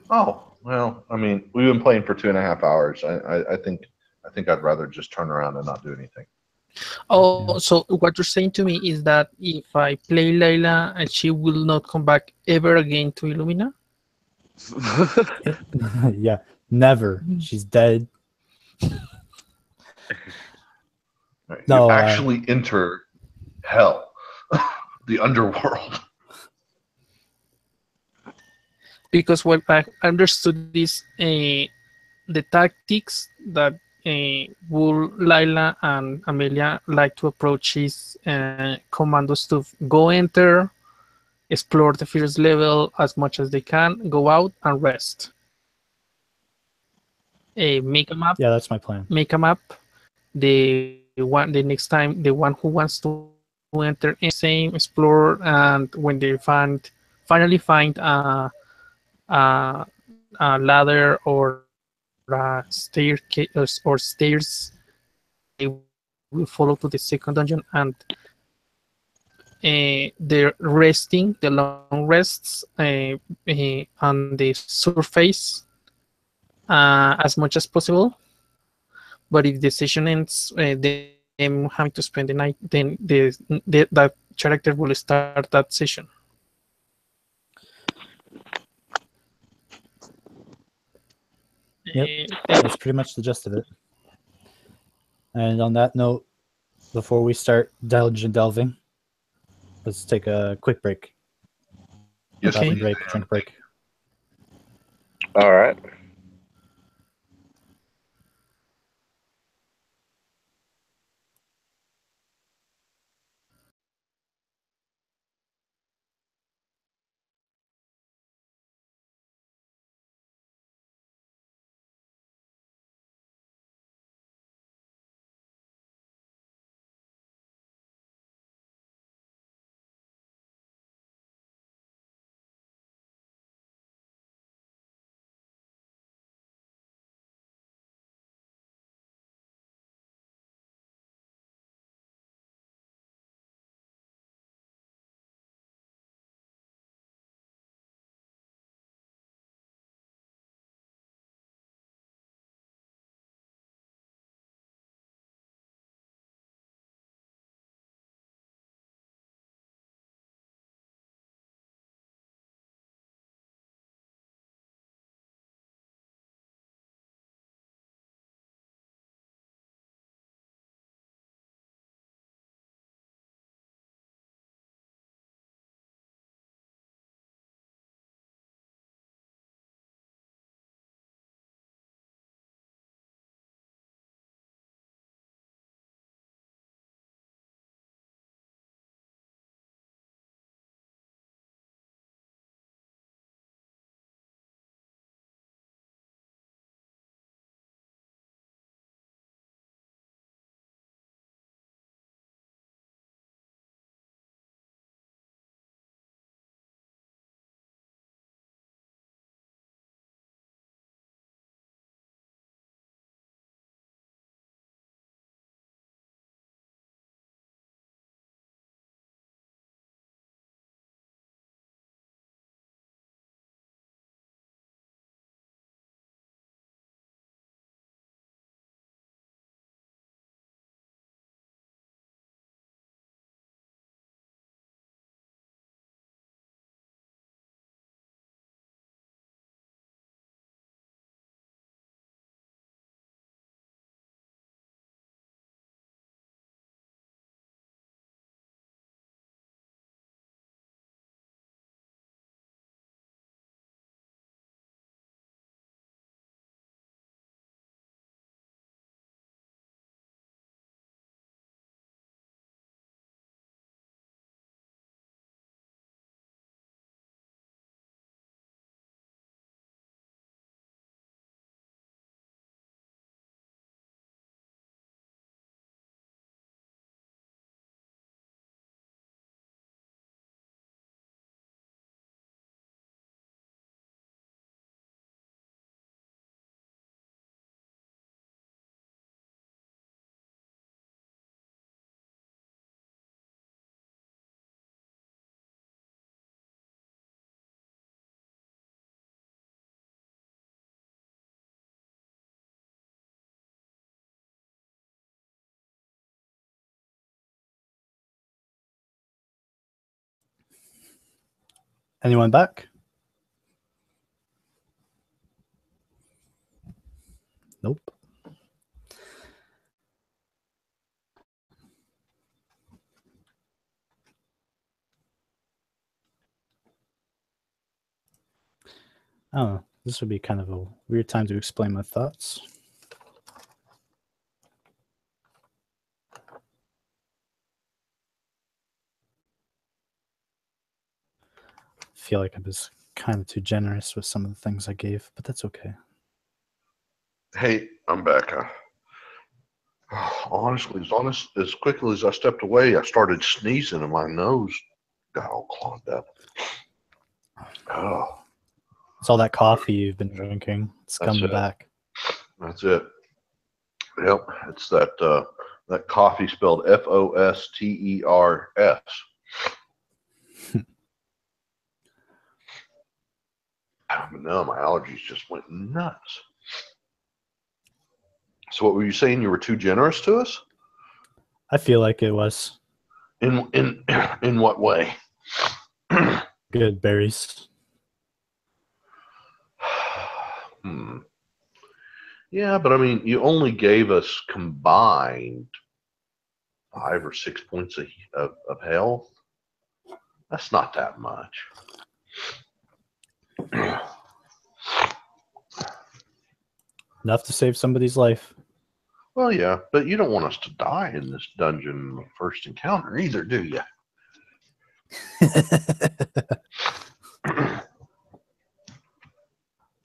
Oh, well, I mean, we've been playing for 2.5 hours. I think I'd rather just turn around and not do anything. Oh, Yeah. so what you're saying to me is that if I play Layla, and she will not come back ever again to Illumina? Yeah, never. She's dead. Right. You No, actually enter hell, the underworld. Because what I understood is the tactics that Bull, Lila, and Amelia like to approach is commandos to go enter, explore the first level as much as they can, go out and rest. Make a map, yeah, that's my plan. make a map. The next time, the one who wants to enter same explore, and when they finally find a ladder or a staircase or stairs, they will follow to the second dungeon, and they're resting the long rests on the surface as much as possible. But if the session ends, them having to spend the night, then that character will start that session. Yep, Uh, that's pretty much the gist of it. And on that note, before we start delving, let's take a quick break. Yes, Okay. Bathroom please, break, Dan. drink break. All right. Anyone back? Nope. Oh, this would be kind of a weird time to explain my thoughts. Feel like I was kind of too generous with some of the things I gave, but that's okay. Hey, I'm back. Honestly, as quickly as I stepped away, I started sneezing and my nose got all clogged up. Oh, It's all that coffee you've been drinking. It's That's coming it. back. that's it. Yep, it's that coffee spelled Fosters. No, my allergies just went nuts. So, what were you saying? You were too generous to us? I feel like it was In what way? good berries. Yeah, but I mean, you only gave us combined 5 or 6 points of health. That's not that much. Enough to save somebody's life. Well, yeah, but you don't want us to die in this dungeon in the first encounter either, do you?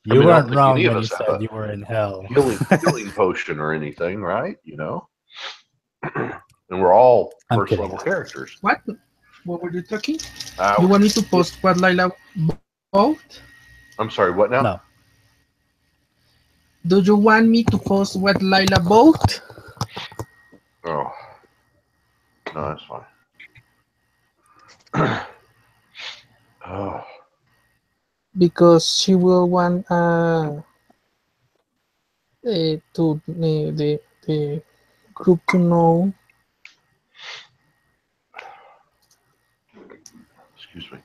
You I don't weren't think wrong any of when you us have said a you were in hell. healing potion or anything, right? And we're all I'm first kidding. level characters. What? What were you talking? Uh, You want me to post what Lila bought? I'm sorry, what now? No. Do you want me to post what Lila bought? Oh, no, that's fine. Oh, Because she will want the group to know. excuse me.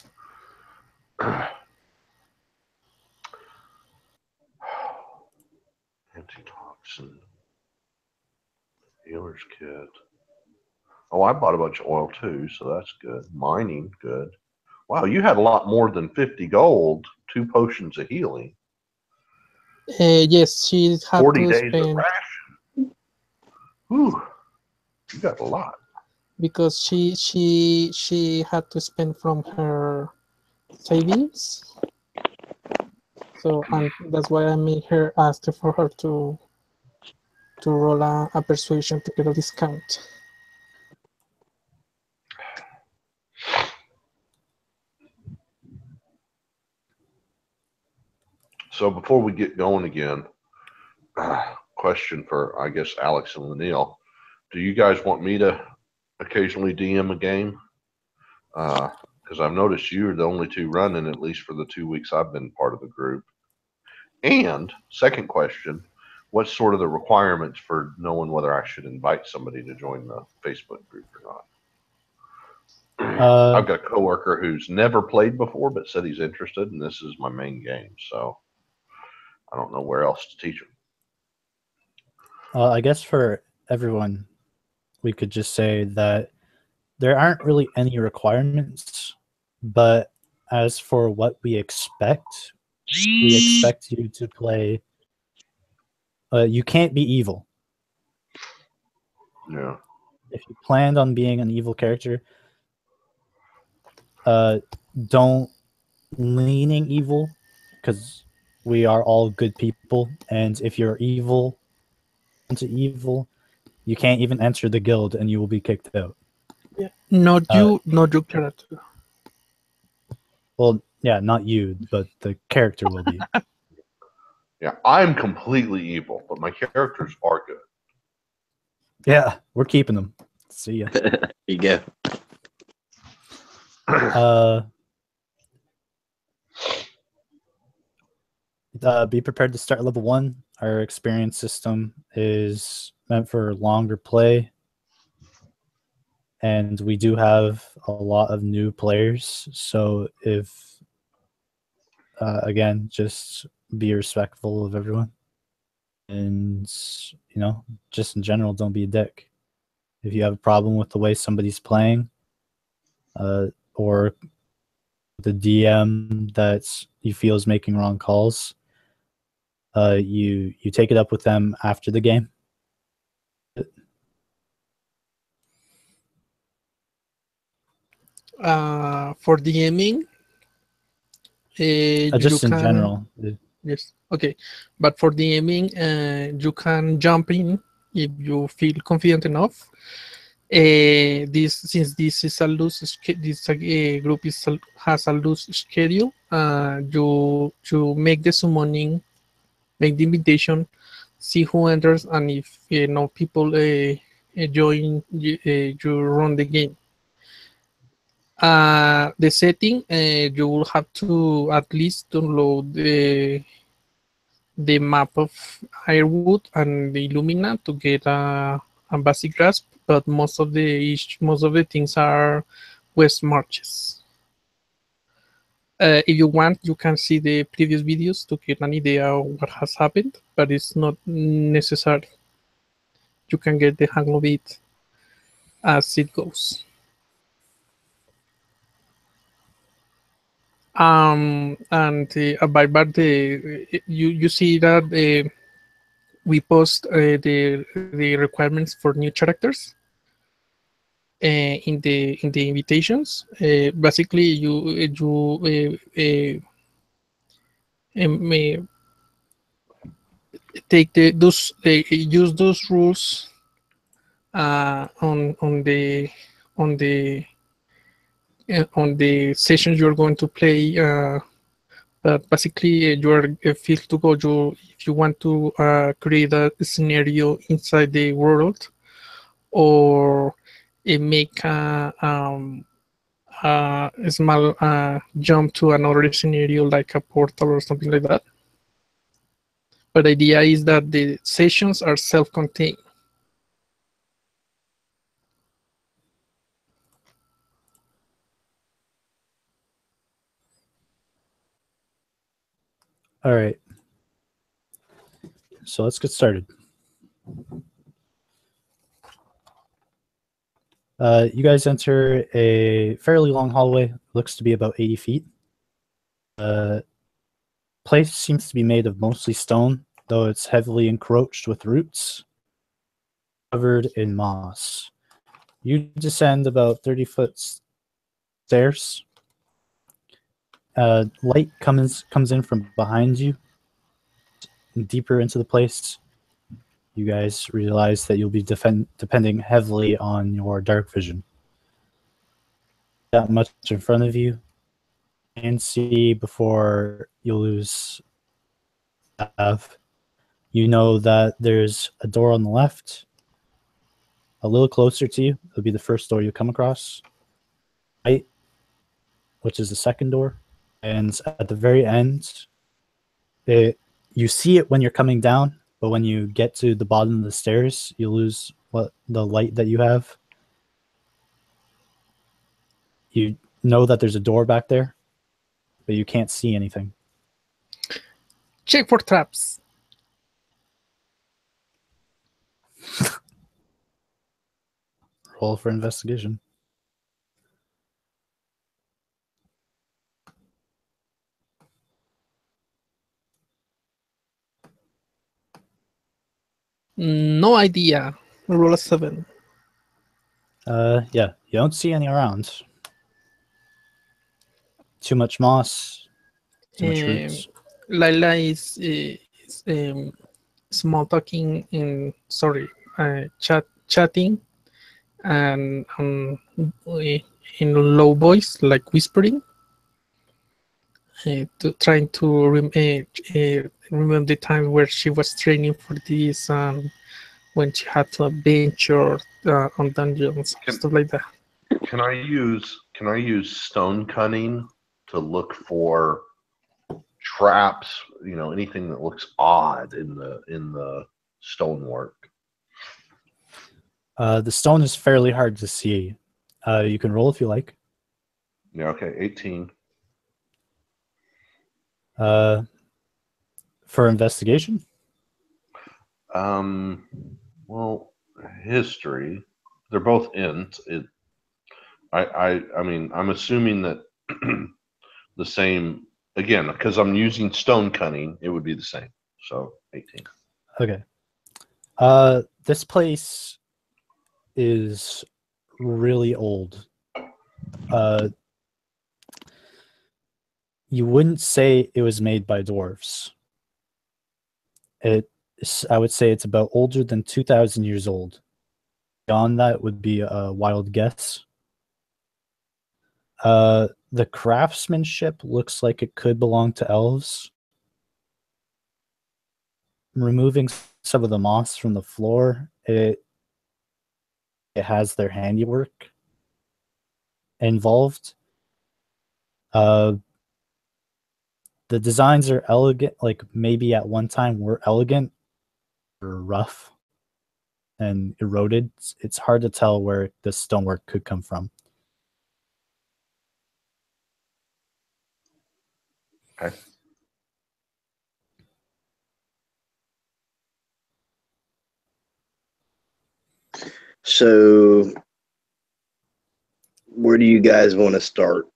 Antitoxin. Healer's kit. Oh, I bought a bunch of oil too, so that's good. Mining, good. Wow, you had a lot more than 50 gold, 2 potions of healing, Yes, she had 40 to days of spend ration. Whew, you got a lot. because she had to spend from her savings. So and that's why I made her ask for her to roll a persuasion to get a discount. So before we get going again, question for, I guess, Alex and Lanil. Do you guys want me to occasionally DM a game? Because I've noticed you're the only two running, at least for the 2 weeks I've been part of the group. And second question, what's sort of the requirements for knowing whether I should invite somebody to join the Facebook group or not? I've got a coworker who's never played before, but said he's interested, and this is my main game. So I don't know where else to teach him. I guess for everyone, we could just say that there aren't really any requirements, but as for what we expect you to play. You can't be evil. Yeah. If you planned on being an evil character, don't leaning evil, because we are all good people, and if you're evil into evil, you can't even enter the guild and you will be kicked out. Yeah. Not you, not your character. Well, yeah, not you, but the character will be. Yeah, I'm completely evil, but my characters are good. Yeah, we're keeping them. See ya. You go. Be prepared to start level 1. Our experience system is meant for longer play, and we do have a lot of new players. So if again, just be respectful of everyone. And, just in general, don't be a dick. If you have a problem with the way somebody's playing, or the DM that you feel is making wrong calls, you take it up with them after the game. For DMing, Just you in can, general. yes, okay, but for DMing, you can jump in if you feel confident enough. Since this is a this group has a loose schedule, you make the summoning, make the invitation, see who enters, and if people join, you run the game. The setting, you will have to at least download the map of Ironwood and the Illumina to get a basic grasp, but most of the things are West Marches. If you want, you can see the previous videos to get an idea of what has happened, but it's not necessary. You can get the hang of it as it goes. And but you see that we post the requirements for new characters in the invitations. Basically, you take those use those rules on the sessions you're going to play. But basically, you are free to go. If you want to create a scenario inside the world, or make a small jump to another scenario like a portal or something like that. But the idea is that the sessions are self-contained. All right. So let's get started. You guys enter a fairly long hallway. Looks to be about 80 feet. Place seems to be made of mostly stone, though it's heavily encroached with roots, covered in moss. You descend about 30-foot stairs. Light comes in from behind you, deeper into the place. You guys realize that you'll be depending heavily on your dark vision. That much in front of you, and see before you lose. You know that there's a door on the left. A little closer to you, it'll be the first door you come across. Right, which is the second door. And at the very end, you see it when you're coming down, but when you get to the bottom of the stairs, you lose the light that you have. You know that there's a door back there, but you can't see anything. Check for traps. Roll for investigation. No idea. Roll a 7. Yeah, you don't see any around. Too much moss, too much roots. Lila is small talking chatting and in low voice, like whispering, trying to remember the time where she was training for this, when she had to adventure on dungeons, stuff like that. Can I use stone cunning to look for traps? Anything that looks odd in the stonework. The stone is fairly hard to see. You can roll if you like. Yeah. Okay. 18. For investigation. Well, history. They're both int. I mean, I'm assuming that the same again because I'm using stone cunning. It would be the same. So 18. Okay. This place is really old. You wouldn't say it was made by dwarves. I would say it's about older than 2,000 years old. Beyond that would be a wild guess. The craftsmanship looks like it could belong to elves. Removing some of the moss from the floor, it has their handiwork involved. The designs are elegant, like maybe at one time were elegant or rough and eroded. It's hard to tell where the stonework could come from. Okay. So, where do you guys want to start?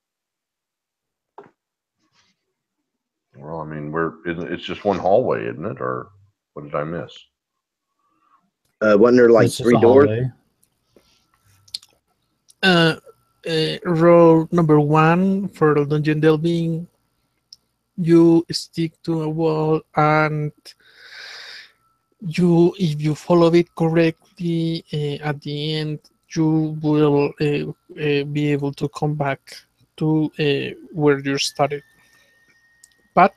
Well, I mean, it's just one hallway, isn't it? Or what did I miss? Wasn't there like It's just 3 a doors? hallway. Roll number 1 for the dungeon delving. You stick to a wall, and if you follow it correctly, at the end you will be able to come back to where you started. But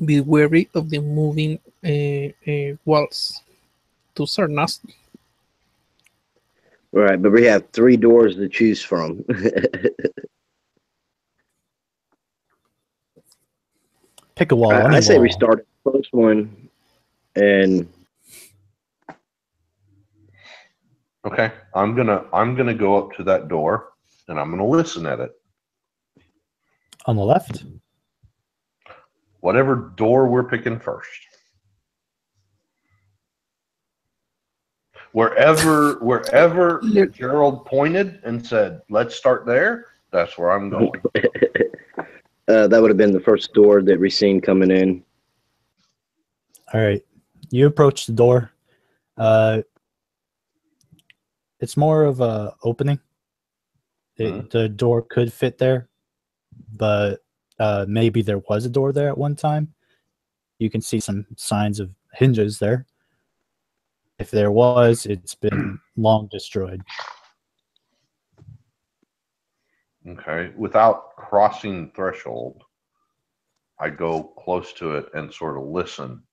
be wary of the moving walls. Those are nasty. Right, but we have 3 doors to choose from. Pick a wall. I Any say we wall. start at the first one, and Okay, I'm gonna go up to that door and I'm gonna listen at it. On the left. Whatever door we're picking first. Wherever Gerald pointed and said, "Let's start there," that's where I'm going. that would have been the first door that we seen coming in. All right. You approach the door. It's more of a opening. The door could fit there, but maybe there was a door there at one time. You can see some signs of hinges there. If there was, it's been long destroyed. Okay, without crossing threshold, I go close to it and sort of listen.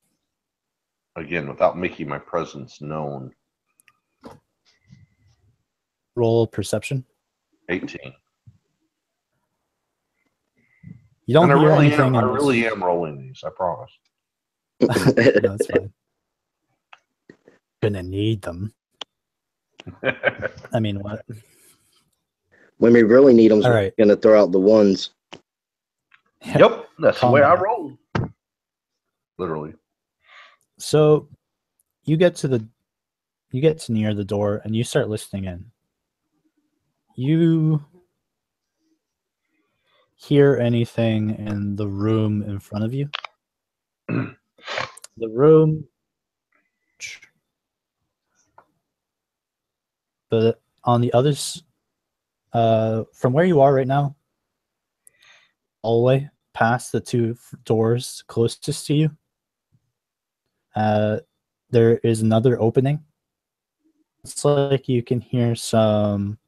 Again, without making my presence known. Roll perception. 18. You don't And hear I anything. really am rolling these, I promise. No, that's fine. Gonna need them. I mean, what? When we really need them, All we're right. going to throw out the ones. Yep, that's the way I Combat. roll. Literally. So you get to near the door and you start listening in. You hear anything in the room in front of you? The room, but on the others, from where you are right now, hallway past the 2 doors closest to you, there is another opening. It's like you can hear some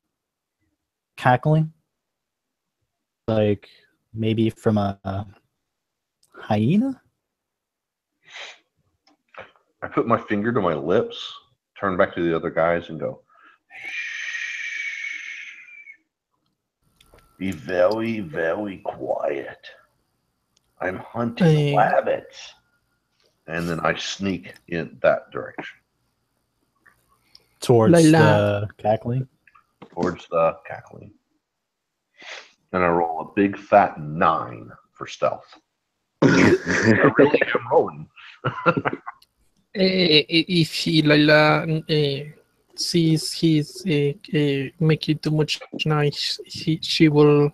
cackling, like maybe from a hyena. I put my finger to my lips, turn back to the other guys and go, be very, very quiet. I'm hunting rabbits. And then I sneak in that direction. Towards Layla. the cackling. Towards the cackling. And I roll a big fat 9 for stealth. I really am rolling. If he Lila sees he's making too much noise, she will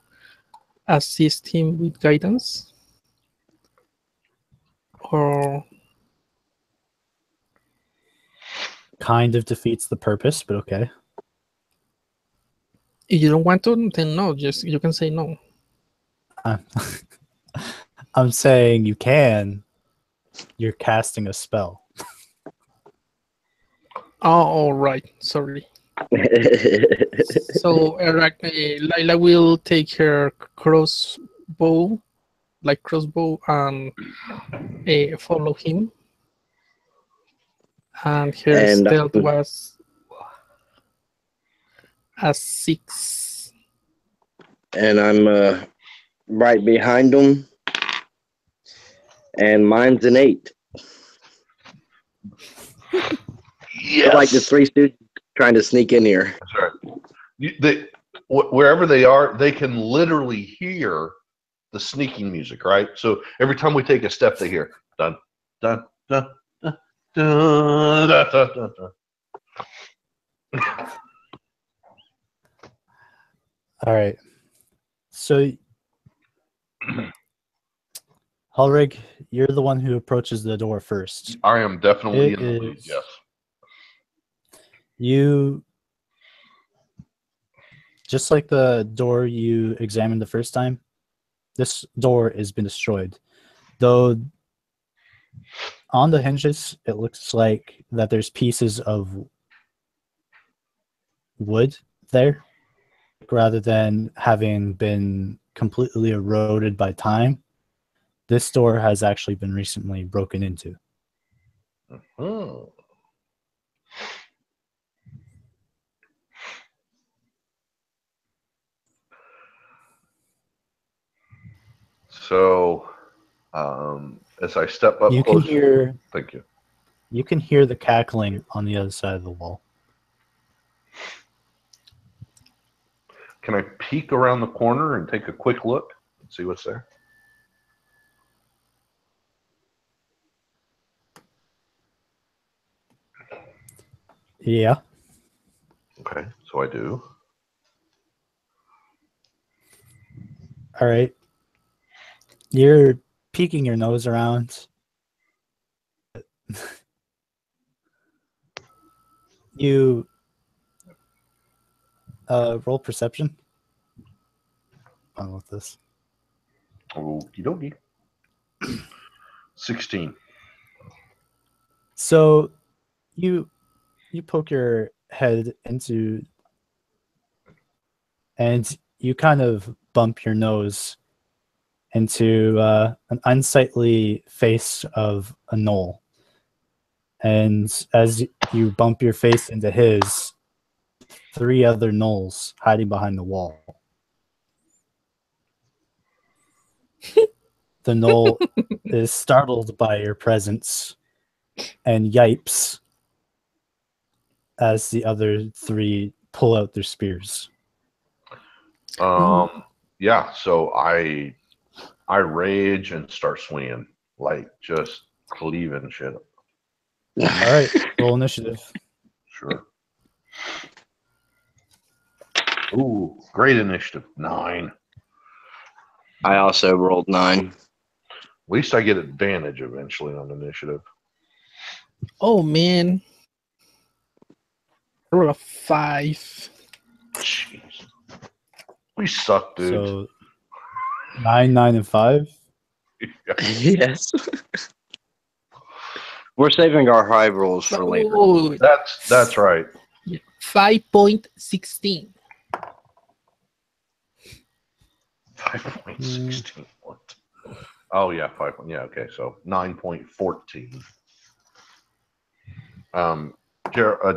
assist him with guidance, or Kind of defeats the purpose, but okay. if you don't want to, then no. Just you can say no. I'm saying you can. You're casting a spell. Oh, all right. Sorry. So Lila will take her crossbow, and follow him. And her And stealth was a 6. and I'm right behind them, and mine's an 8. Yes. Like the Three Stooges trying to sneak in here. That's right. Wherever they are, they can literally hear the sneaking music, right? So every time we take a step, they hear dun dun dun dun dun dun dun dun. Dun. All right. So, Hulrig, you're the one who approaches the door first. I am definitely It in the lead. is- Yes. You, just like the door you examined the first time, this door has been destroyed. Though on the hinges, it looks like that there's pieces of wood there, rather than having been completely eroded by time. This door has actually been recently broken into. Oh. So, as I step up You close, can hear thank you. You can hear the cackling on the other side of the wall. Can I peek around the corner and take a quick look and see what's there? Yeah. Okay, so I do. All right. You're peeking your nose around. You roll perception. On with this. Okie dokie. 16. So you poke your head into, and you kind of bump your nose into an unsightly face of a gnoll. And as you bump your face into his, 3 other gnolls hiding behind the wall. The gnoll is startled by your presence and yipes as the other 3 pull out their spears. Yeah, so I rage and start swinging, like just cleaving shit. All right, roll initiative. Sure. Ooh, great initiative. 9. I also rolled 9. At least I get advantage eventually on initiative. Oh man, I rolled a 5. Jeez. We suck, dude. So 9, 9, and 5. Yes. We're saving our high rolls for later. Oh, That's right. 5.16. 5.16. What? Oh yeah, 5. Yeah, okay. So 9.14.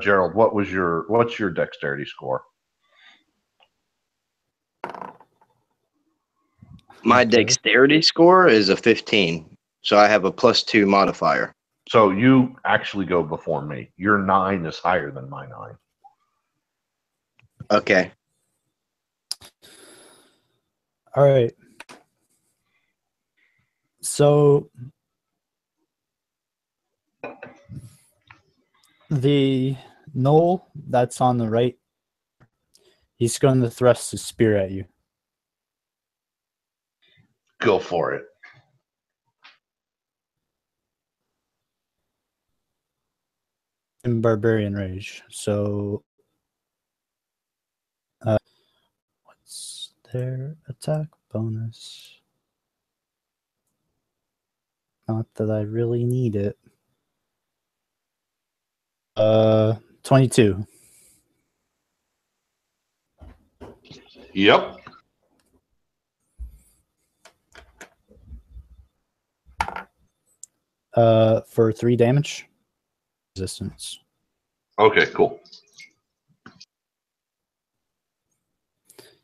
Gerald, what's your dexterity score? My Okay. dexterity score is a 15, so I have a +2 modifier. So you actually go before me. Your 9 is higher than my 9. Okay. All right. So the knoll that's on the right, he's going to thrust his spear at you. Go for it. In barbarian rage. So what's their attack bonus? Not that I really need it. 22. Yep. For 3 damage. Resistance. Okay, cool.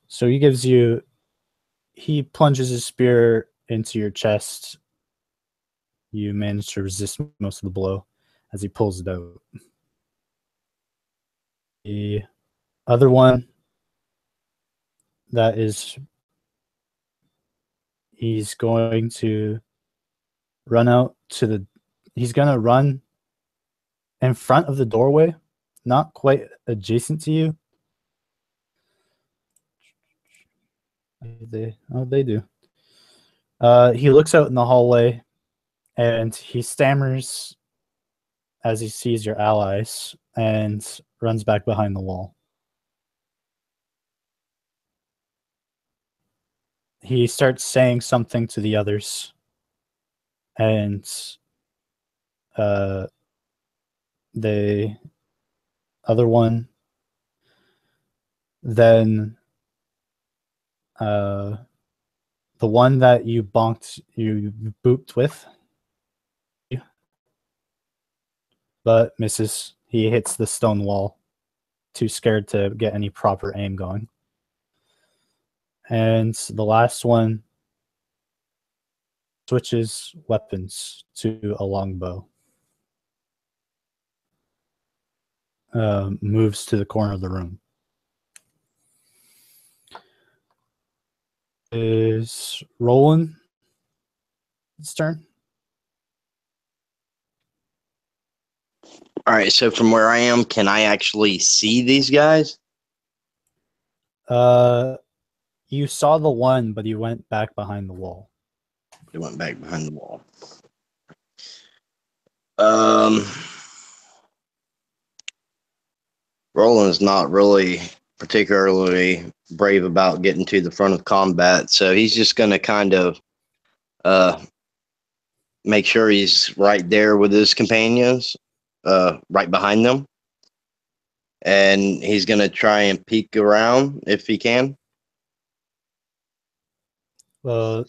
So he plunges his spear into your chest. You manage to resist most of the blow as he pulls it out. The other one he's going to run in front of the doorway, not quite adjacent to you. They do. He looks out in the hallway and he stammers as he sees your allies and runs back behind the wall. He starts saying something to the others, and the other one then the one that you booped with, but misses. He hits the stone wall, too scared to get any proper aim going. And the last one switches weapons to a longbow. Moves to the corner of the room. Is Roland's turn? All right, so from where I am, can I actually see these guys? You saw the one, but you went back behind the wall. They went back behind the wall. Roland's not really particularly brave about getting to the front of combat, so he's just going to kind of make sure he's right there with his companions, right behind them. And he's going to try and peek around if he can. The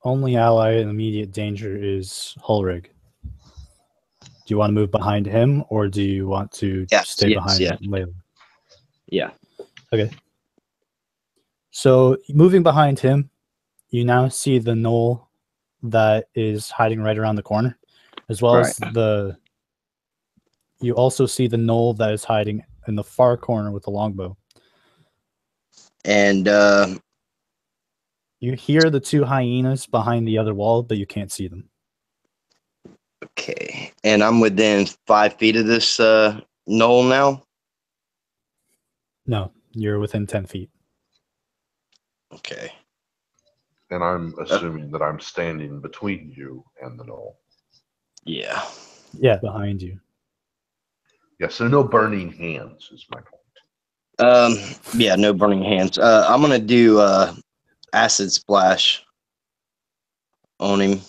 only ally in immediate danger is Hulrig. Do you want to move behind him, or do you want to stay behind Layla? Yeah. Okay. So moving behind him, you now see the knoll that is hiding right around the corner, as well as you also see the knoll that is hiding in the far corner with the longbow. And you hear the 2 hyenas behind the other wall, but you can't see them. Okay. And I'm within 5 feet of this knoll now? No, you're within 10 feet. Okay. And I'm assuming that I'm standing between you and the knoll. Yeah. Yeah, behind you. Yeah, so no burning hands is my point. Yeah, no burning hands. I'm going to do acid splash on him.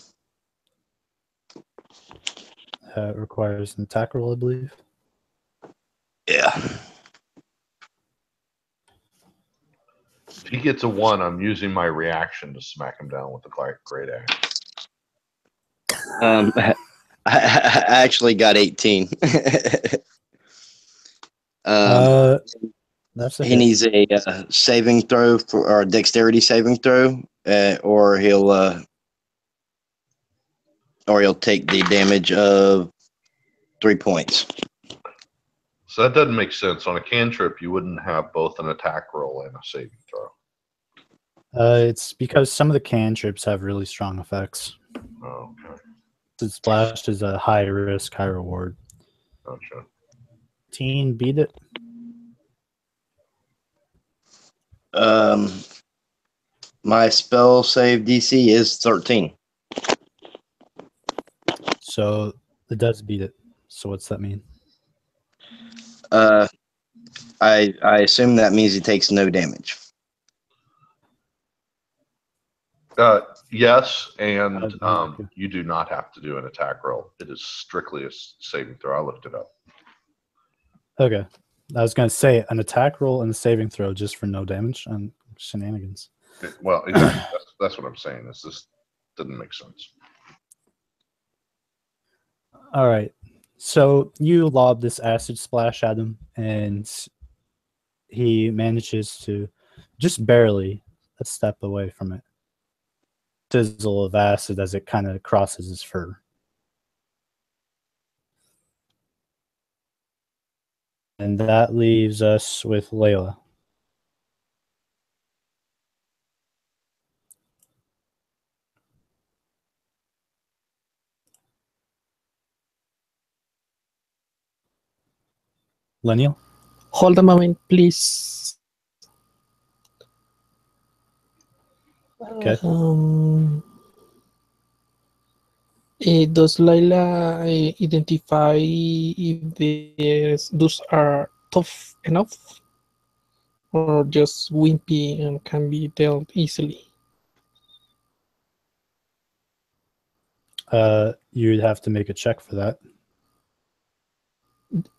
It requires an attack roll, I believe. Yeah. If he gets a 1, I'm using my reaction to smack him down with the great axe. I actually got 18. That's a he hit. needs a saving throw or a dexterity saving throw, or he'll take the damage of 3 points. So that doesn't make sense. On a cantrip, you wouldn't have both an attack roll and a saving throw. It's because some of the cantrips have really strong effects. Oh, okay. The splash is a high risk, high reward. Gotcha. Teen beat it. My spell save DC is 13. So it does beat it. So what's that mean? I assume that means he takes no damage. Yes, and Okay. you do not have to do an attack roll. It is strictly a saving throw. I looked it up. Okay. I was going to say an attack roll and a saving throw just for no damage and shenanigans. Well, exactly. That's what I'm saying. Is this doesn't make sense. All right. So you lob this acid splash at him, and he manages to just barely a step away from it. Sizzle of acid as it kind of crosses his fur. And that leaves us with Layla. Leniel? Hold a moment, please. Okay. Does Laila identify if those are tough enough or just wimpy and can be dealt easily? You'd have to make a check for that.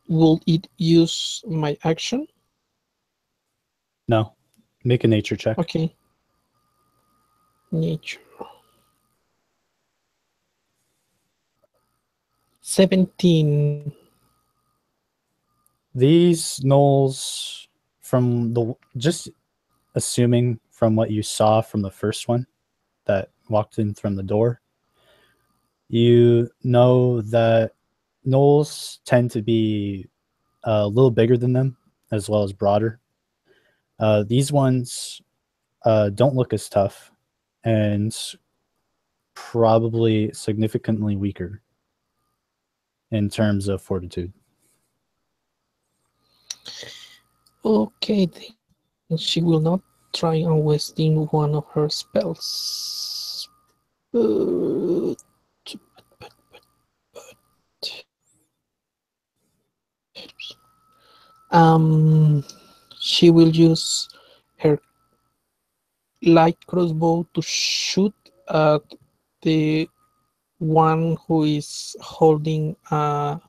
Will it use my action? No. Make a nature check. Okay. Nature. 17. These gnolls, from the just assuming from what you saw from the first one that walked in from the door, you know that gnolls tend to be a little bigger than them as well as broader. These ones don't look as tough and probably significantly weaker in terms of fortitude. Okay, then she will not try on wasting one of her spells. She will use her light crossbow to shoot at the one who is holding oh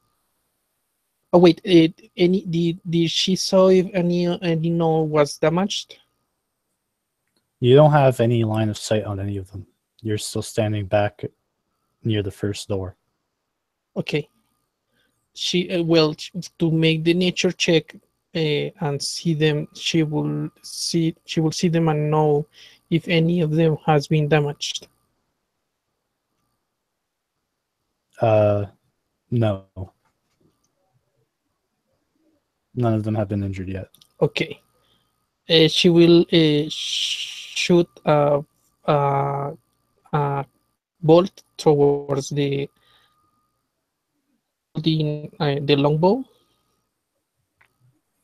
wait, did she saw if any knoll was damaged? You don't have any line of sight on any of them. You're still standing back near the first door. Okay. She well, to make the nature check and see them, she will see them and know if any of them has been damaged. No. None of them have been injured yet. Okay. She will shoot a bolt towards the longbow.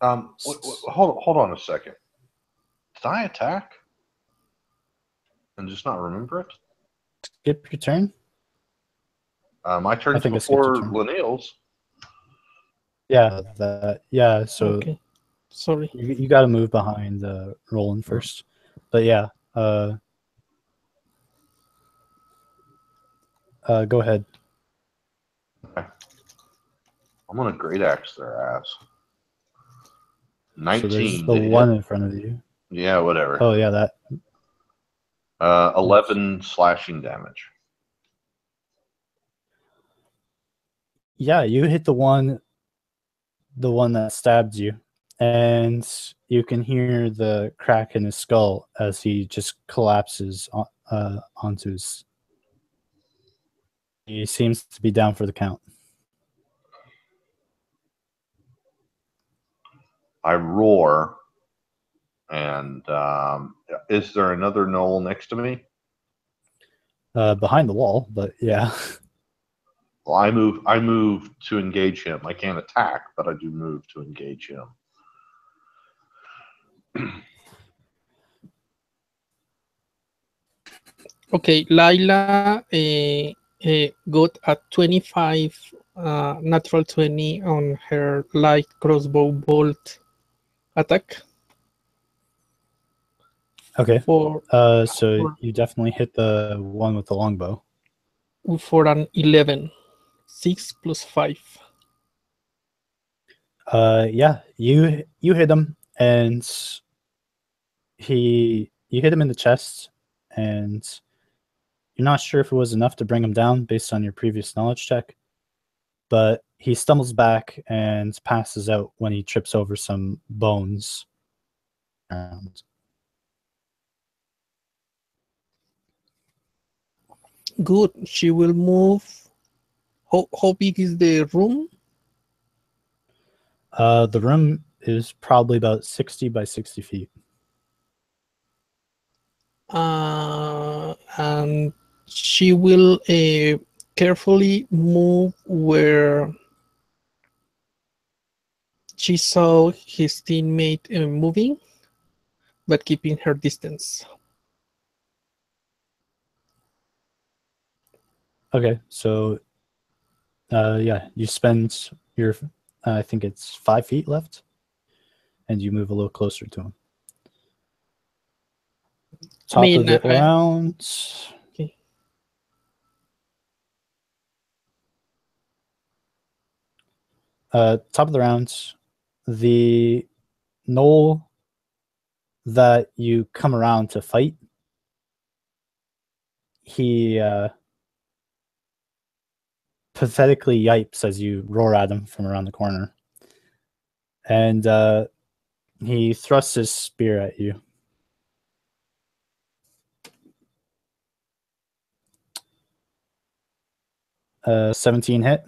Hold on a second. Did I attack and just not remember it? Skip your turn? My turn's think I skipped your before turn. Linnell's. Yeah, so Okay. Sorry. you got to move behind Roland first. But yeah, go ahead. Okay. I'm gonna great axe their ass. So 19. there's the to hit. one in front of you. Yeah, whatever. Oh yeah, that. 11 slashing damage. Yeah, you hit the one that stabbed you, and you can hear the crack in his skull as he just collapses onto his. He seems to be down for the count. I roar And is there another knoll next to me? Behind the wall, but yeah. Well, I move to engage him. I can't attack, but I do move to engage him. Okay, Laila got a 25 natural 20 on her light crossbow bolt attack. Okay. For So you definitely hit the one with the longbow. for an 11. 6 plus 5. Yeah, you hit him, and you hit him in the chest, and you're not sure if it was enough to bring him down based on your previous knowledge check, but he stumbles back and passes out when he trips over some bones. Good. She will move. How big is the room? The room is probably about 60 by 60 feet. And she will carefully move where she saw his teammate moving, but keeping her distance. Okay, so yeah, you spend your, I think it's 5 feet left, and you move a little closer to him. Top of the round. Okay. Top of the round, the knoll that you come around to fight, he pathetically yipes as you roar at him from around the corner. And he thrusts his spear at you. Uh, 17 hit.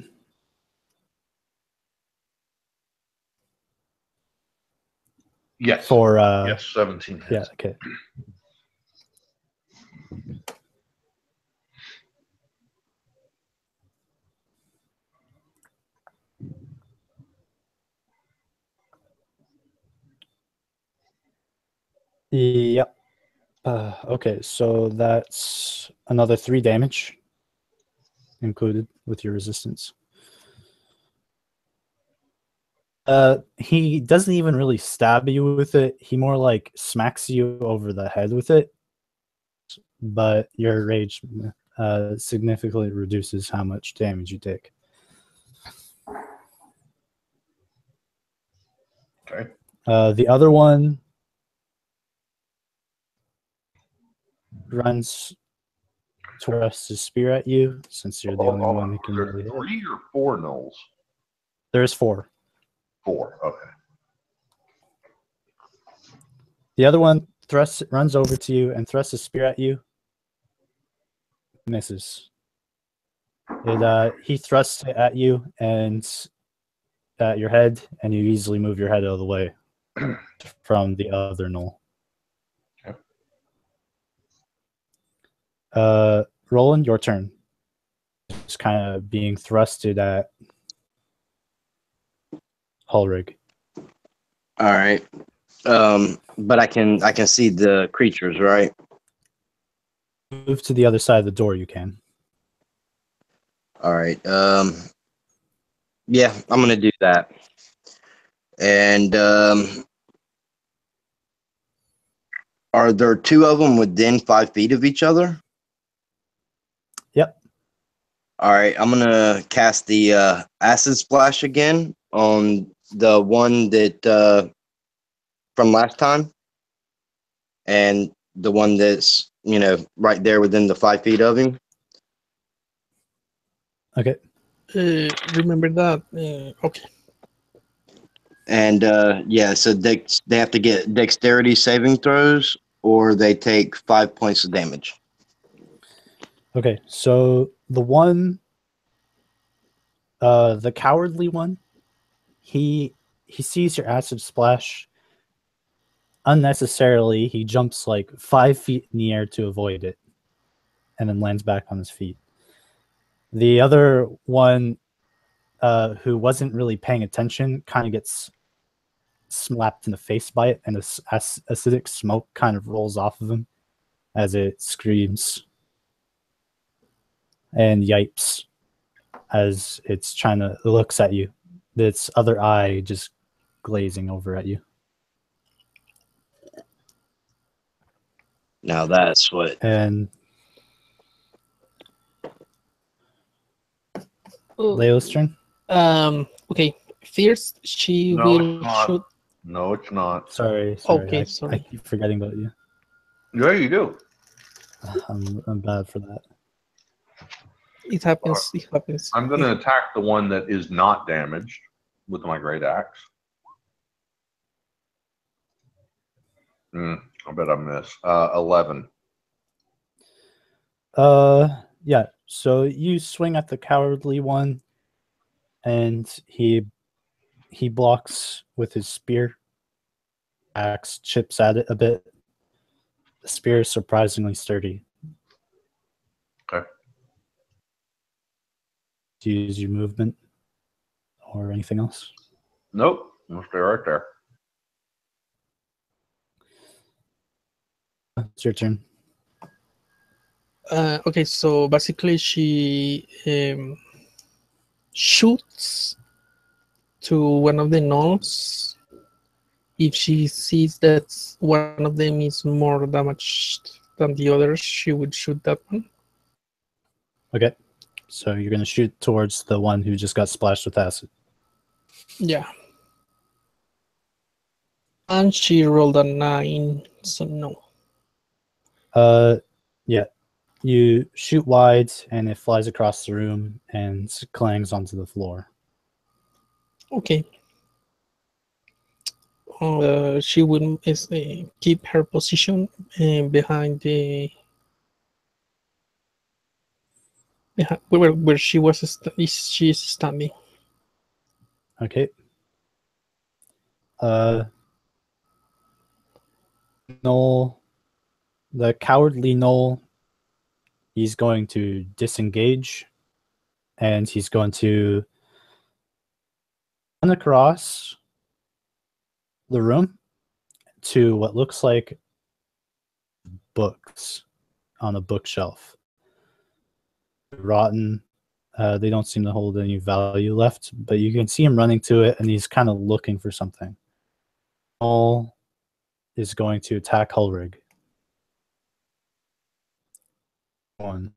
Yes. For yes, 17 hits. Yeah, okay. Yep. Okay, so that's another 3 damage included with your resistance. He doesn't even really stab you with it. He more like smacks you over the head with it. But your rage significantly reduces how much damage you take. Okay. The other one runs to thrust his spear at you, since you're the only one who can There really hit. 3 or 4 knolls? There's 4. 4. Okay. The other one runs over to you and thrusts his spear at you. Misses. He thrusts it at you and at your head, and you easily move your head out of the way from the other knoll. Okay. Roland, your turn. Just kind of being thrusted at Hulrig. All right. But I can see the creatures, right? Move to the other side of the door. You can. All right. Yeah, I'm gonna do that. And are there 2 of them within 5 feet of each other? Yep. All right. I'm gonna cast the acid splash again on the one that from last time, and the one that's right there within the 5 feet of him. Okay. Remember that. Okay. And yeah, so they have to get dexterity saving throws, or they take 5 points of damage. Okay. So the one, the cowardly one, he sees your acid splash. unnecessarily, he jumps like 5 feet in the air to avoid it, and then lands back on his feet. The other one, who wasn't really paying attention, kind of gets slapped in the face by it, and this acidic smoke kind of rolls off of him as it screams and yipes as it looks at you. Its other eye just glazing over at you. Now that's what. And Oh, Leo's turn. okay. First, she No, will it's not. shoot. No, it's not. Sorry. Okay, I sorry. keep forgetting about you. Yeah, you do. I'm bad for that. It happens. It happens. I'm going to attack the one that is not damaged with my great axe. I bet I miss. 11. Yeah. So you swing at the cowardly one, and he blocks with his spear. Axe chips at it a bit. The spear is surprisingly sturdy. Okay. Do you use your movement or anything else? Nope. I'll stay right there. It's your turn. Okay, so basically she shoots to one of the gnolls. If she sees that one of them is more damaged than the others, she would shoot that one. Okay. So you're going to shoot towards the one who just got splashed with acid. Yeah. And she rolled a 9, so no. Yeah. You shoot wide, and it flies across the room and clangs onto the floor. Okay. She will keep her position behind the where she was she's standing. Okay. Knoll, the cowardly Knoll, he's going to disengage, and he's going to run across the room to what looks like books on a bookshelf. Rotten. They don't seem to hold any value left, but you can see him running to it, and he's kind of looking for something. Knoll is going to attack Hulrig. 1.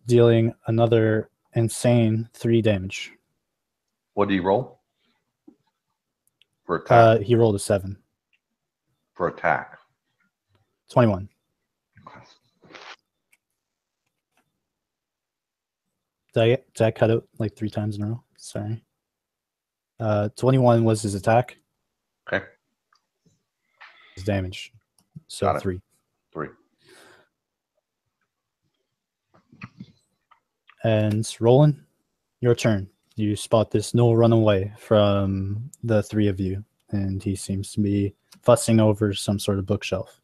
Dealing another insane 3 damage. What do you roll? For attack. He rolled a 7. For attack. 21. Did I cut out like 3 times in a row? Sorry. 21 was his attack. Okay. His damage. So Got it. 3. 3. And Roland, your turn. You spot this Knoll run away from the 3 of you, and he seems to be fussing over some sort of bookshelf.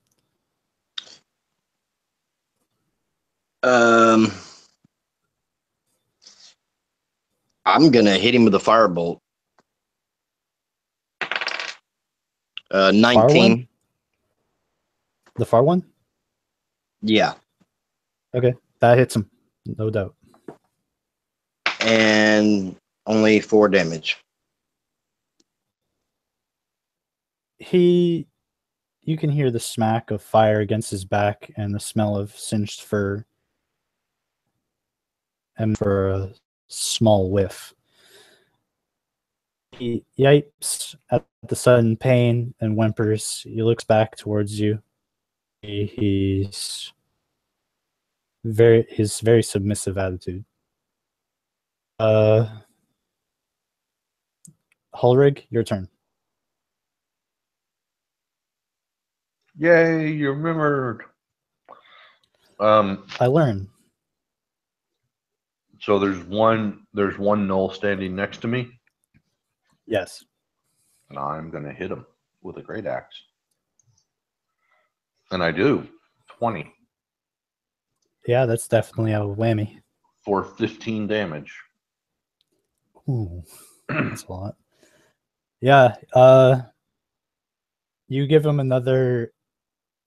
I'm gonna hit him with a firebolt. 19. The far one? Yeah. Okay, that hits him, no doubt. And only 4 damage. You can hear the smack of fire against his back and the smell of singed fur. And for a small whiff, he yipes at the sudden pain and whimpers. He looks back towards you. His very submissive attitude. Hulrig, your turn. Yay, you remembered. I learn. So there's one Knoll standing next to me. Yes. And I'm going to hit him with a great axe. And I do. 20 Yeah, that's definitely a whammy. for 15 damage. Ooh, that's a lot. Yeah. You give him another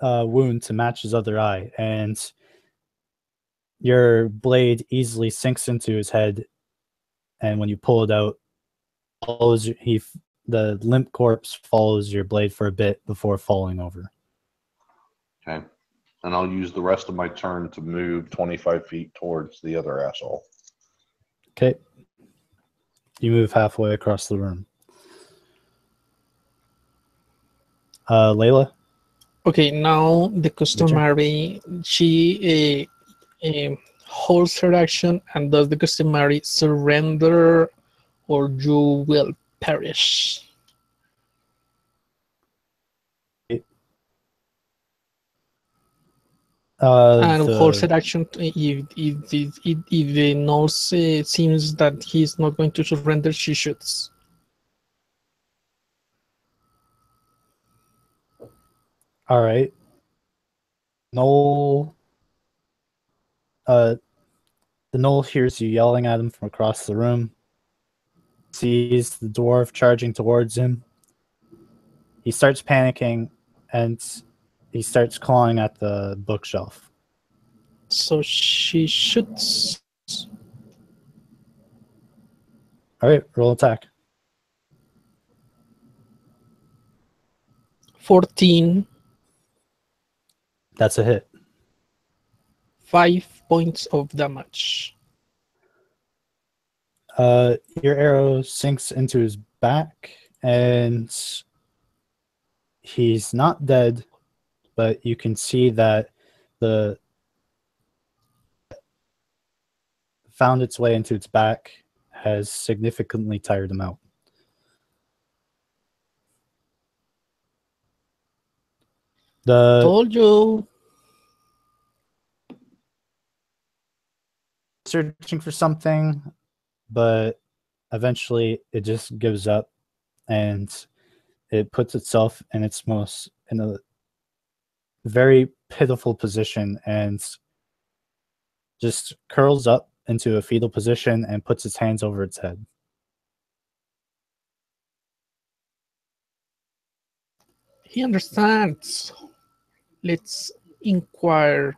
wound to match his other eye, and your blade easily sinks into his head. And when you pull it out, the limp corpse follows your blade for a bit before falling over. Okay. And I'll use the rest of my turn to move 25 feet towards the other asshole. Okay. You move halfway across the room. Layla? Okay, now the customary, she holds her action and does the customary surrender or you will perish. And holds her action if the nose seems that he's not going to surrender, she shoots. All right. Noel. The Noel hears you yelling at him from across the room. Sees the dwarf charging towards him. He starts panicking, and he starts clawing at the bookshelf. So she shoots. All right, roll attack. 14. That's a hit. 5 points of damage. Your arrow sinks into his back, and he's not dead, but you can see that the found its way into its back has significantly tired him out. Told you. Searching for something, but eventually it just gives up, and it puts itself in a very pitiful position and just curls up into a fetal position and puts its hands over its head. He understands. Let's inquire.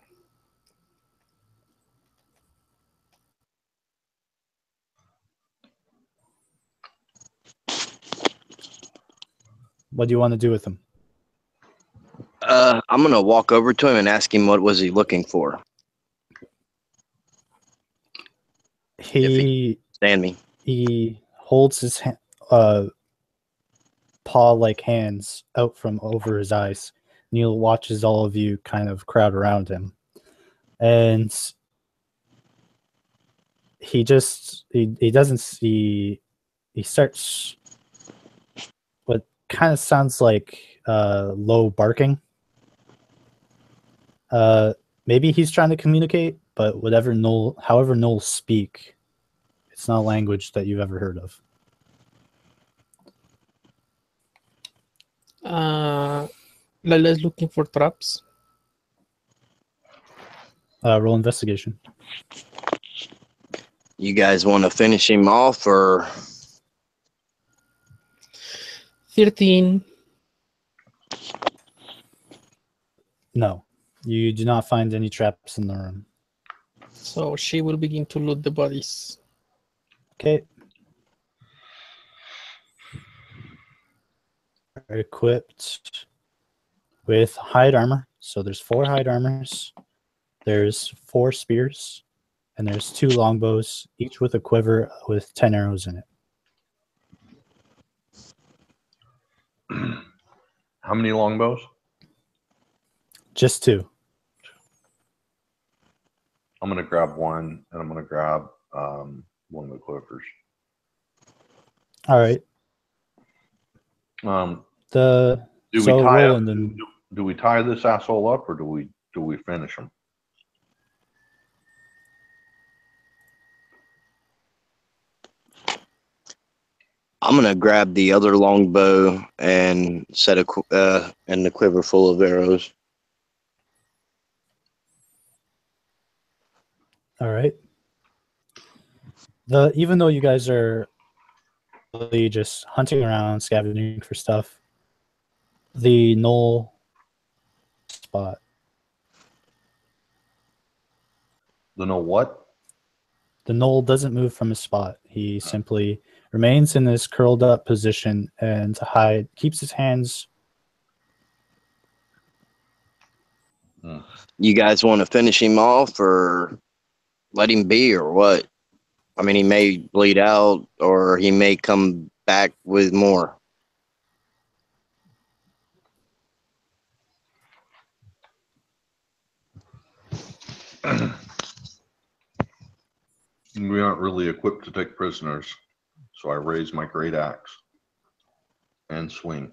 What do you want to do with him? I'm gonna walk over to him and ask him what was he looking for. He Stand me. he holds his paw-like hands out from over his eyes. Neil watches all of you kind of crowd around him, and he doesn't see. He starts what kind of sounds like low barking. Maybe he's trying to communicate, but however Knolls speak, it's not a language that you've ever heard of. Lala's looking for traps. Roll investigation. You guys want to finish him off, or 13. No, you do not find any traps in the room. So she will begin to loot the bodies. Okay. Are equipped with hide armor. So there's 4 hide armors. There's 4 spears. And there's 2 longbows, each with a quiver with 10 arrows in it. How many longbows? Just 2. I'm going to grab one, and I'm going to grab one of the quivers. All right. Do we tie this asshole up, or do we finish him? I'm gonna grab the other longbow and set and the quiver full of arrows. All right. Even though you guys are really just hunting around, scavenging for stuff, the knoll spot. The know what? The knoll doesn't move from his spot. He simply remains in this curled up position and keeps his hands. You guys want to finish him off or let him be or what? I mean, he may bleed out or he may come back with more. We aren't really equipped to take prisoners, so I raise my great axe and swing.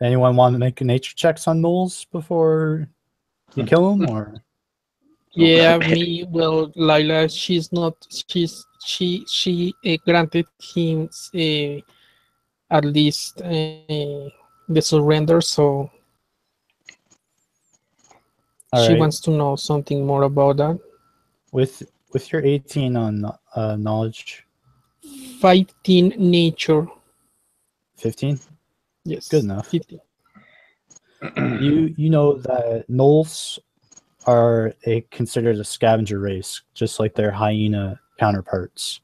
Anyone want to make nature checks on gnolls before you kill them, or? Yeah, me. Well, Lila, she's not. She granted him at least the surrender, so All she right. wants to know something more about that. With your 18 on knowledge, 15 nature. 15, Yes, good enough. 15. You know that gnolls are considered a scavenger race, just like their hyena counterparts.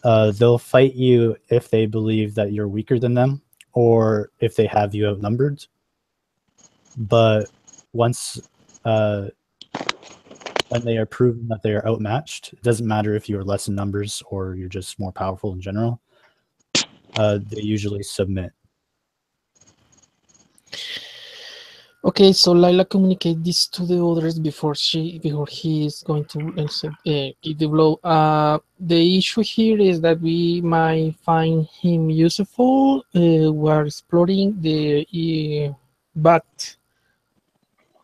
They'll fight you if they believe that you're weaker than them, or if they have you outnumbered. But once when they are proven that they are outmatched, it doesn't matter if you are less in numbers or you're just more powerful in general. They usually submit. Okay, so Lila communicate this to the others before he is going to give the blow. The issue here is that we might find him useful. We're exploring but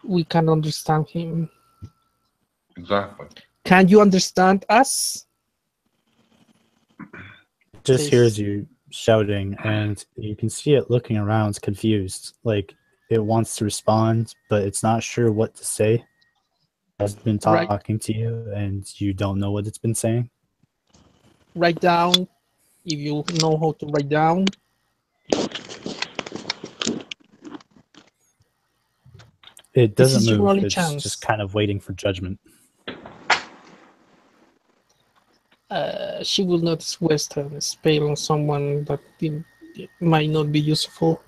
we can understand him. Exactly. Can you understand us? Just Says- hears you shouting, and you can see it looking around, confused. Like it wants to respond, but it's not sure what to say. It has been Right. talking to you, and you don't know what it's been saying. Write down if you know how to write down. It This doesn't is your move. only It's chance. just kind of waiting for judgment. She will not waste a spell on someone that might not be useful.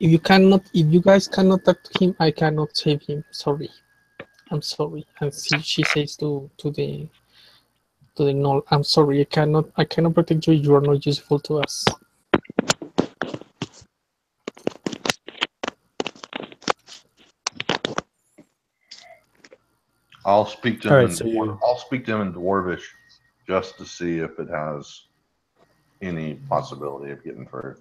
If you guys cannot talk to him, I cannot save him. Sorry, I'm sorry. And she says to the gnoll, I'm sorry, I cannot protect you. You are not useful to us. I'll speak to him. All right, so I'll speak to him in Dwarvish just to see if it has any possibility of getting through.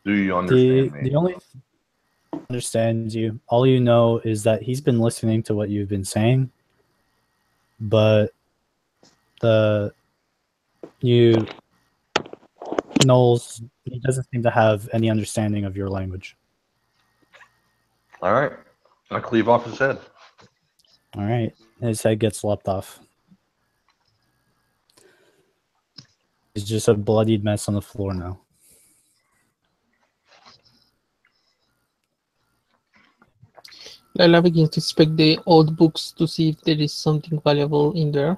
Do you understand me? the only understands you. All you know is that he's been listening to what you've been saying, but Knowles, he doesn't seem to have any understanding of your language. All right. I cleave off his head. All right, his head gets lopped off. It's just a bloodied mess on the floor now. Lila begins to inspect the old books to see if there is something valuable in there.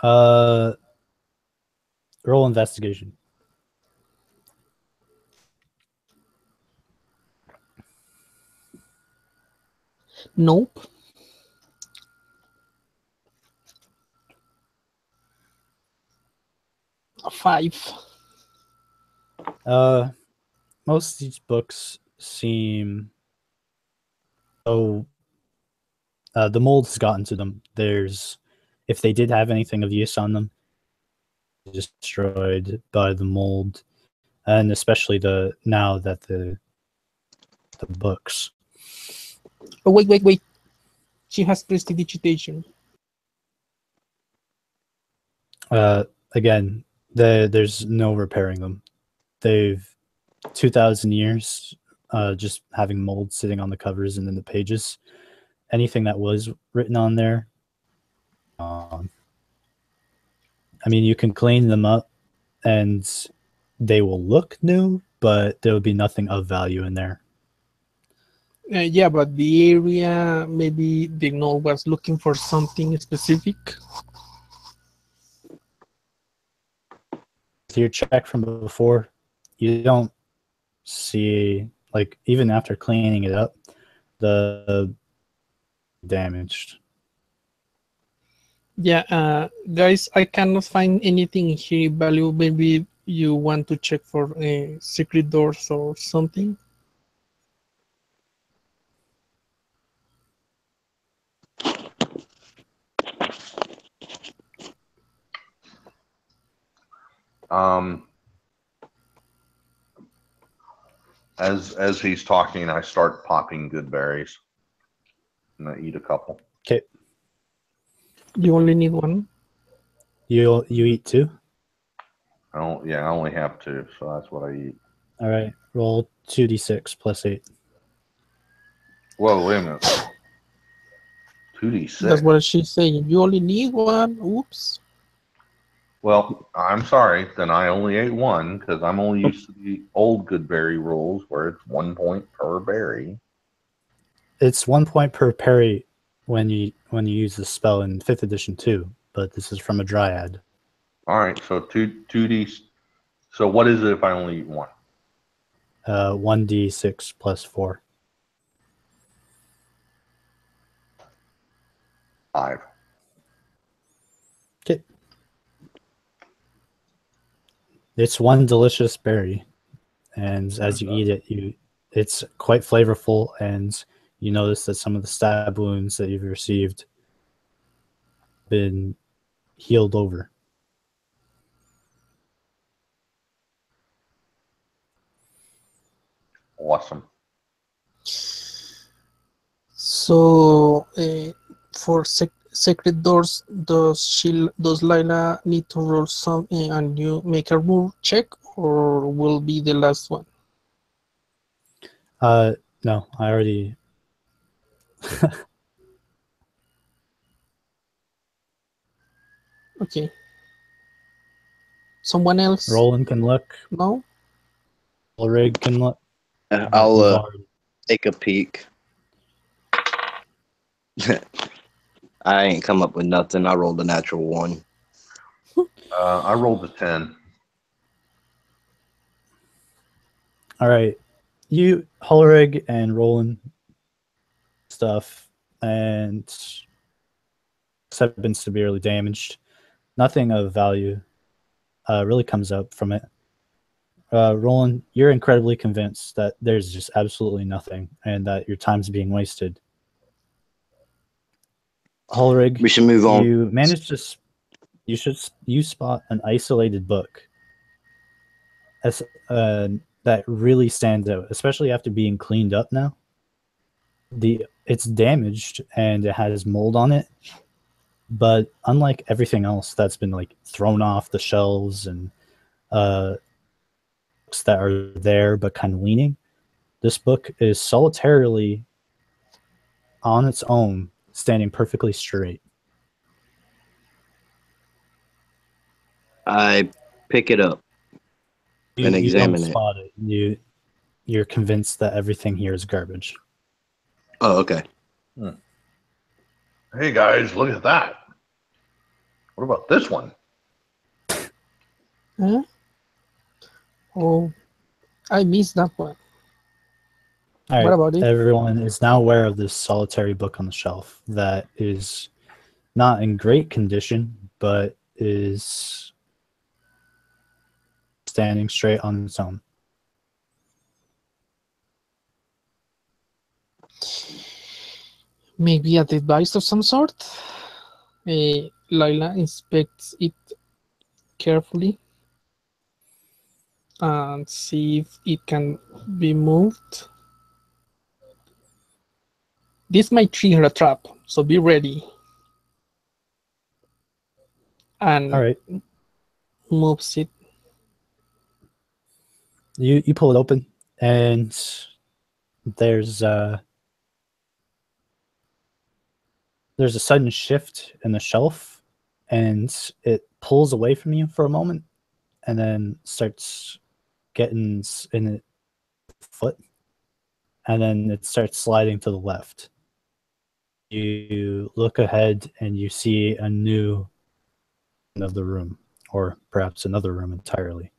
Roll investigation. Nope. A 5. Most of these books seem the mold has gotten to them. If they did have anything of use on them, destroyed by the mold, and especially the books. Oh, wait. She has prestidigitation. Again, there's no repairing them. They've 2,000 years just having mold sitting on the covers and in the pages. Anything that was written on there, I mean, you can clean them up and they will look new, but there will be nothing of value in there. Yeah, but the area, maybe the gnoll was looking for something specific. With your check from before, you don't see, like, even after cleaning it up, the damaged. Yeah, guys, I cannot find anything here valuable. Maybe you want to check for secret doors or something. As he's talking, I start popping good berries, and I eat a couple. Okay, You only need one. you eat two. I don't. Yeah, I only have two, so that's what I eat. All right, roll 2d6 plus 8. Whoa, wait a minute. 2d6. That's what she's saying. You only need one. Oops. Well, I'm sorry. Then I only ate one because I'm only used to the old good berry rules where it's 1 point per berry. It's 1 point per parry when you use the spell in 5th edition too, but this is from a dryad. All right, so 2d. So what is it if I only eat one? 1d6 plus 4. 5. Okay. It's one delicious berry, and as you eat it, it's quite flavorful, and you notice that some of the stab wounds that you've received have been healed over. Awesome. So, for secret doors, does Lila need to roll some and you make a move check, or will be the last one? No, I already. Okay. Someone else? Roland can look. No? Ulrig can look. I'll You've already- take a peek. I ain't come up with nothing. I rolled a natural 1. I rolled a 10. All right, you Ulrig and Roland stuff, and have been severely damaged. Nothing of value really comes up from it. Roland, you're incredibly convinced that there's just absolutely nothing and that your time's being wasted. Ulrig, We should move on. you managed to you spot an isolated book as that really stands out, especially after being cleaned up now. It's damaged and it has mold on it, but unlike everything else that's been like thrown off the shelves and books that are there but kind of leaning, this book is solitarily on its own, standing perfectly straight. I pick it up and You examine don't it. spot it. You're convinced that everything here is garbage. Oh, okay. Hey guys, look at that. What about this one? Huh? Oh, I missed that one. All right, What about it? everyone is now aware of this solitary book on the shelf that is not in great condition, but is standing straight on its own. Maybe a device of some sort? Lila inspects it carefully and see if it can be moved. This might trigger a trap, So be ready. And All right. moves it. You pull it open, and there's a sudden shift in the shelf, and it pulls away from you for a moment, and then starts getting in a foot, and then it starts sliding to the left. You look ahead, and you see a new end of the room, or perhaps another room entirely.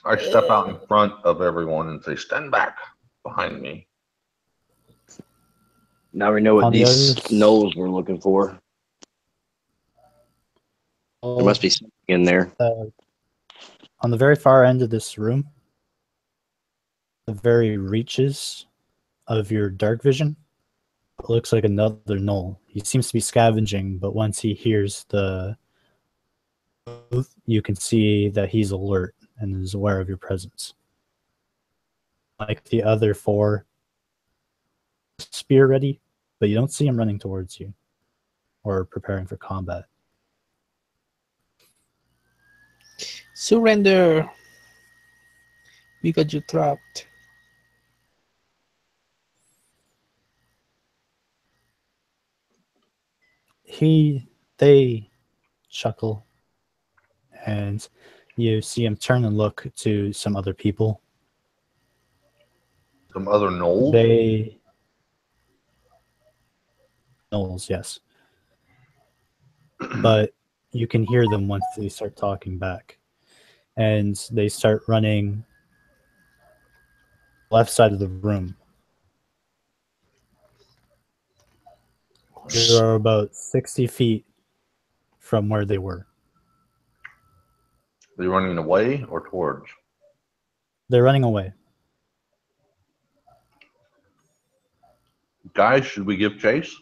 I step out in front of everyone and say, "Stand back behind me." Now we know what On the these others- knolls we're looking for. There must be something in there. On the very far end of this room, the very reaches of your dark vision, it looks like another knoll. He seems to be scavenging, but once he hears the move, you can see that he's alert and is aware of your presence. Like the other four, spear ready, but you don't see him running towards you or preparing for combat. Surrender. We got you trapped. They chuckle, and you see him turn and look to some other people. Some other gnolls. Knolls, yes. But you can hear them once they start talking back. And they start running left side of the room. You are about 60 feet from where they were. Are they running away or towards? They're running away. Guys, should we give chase?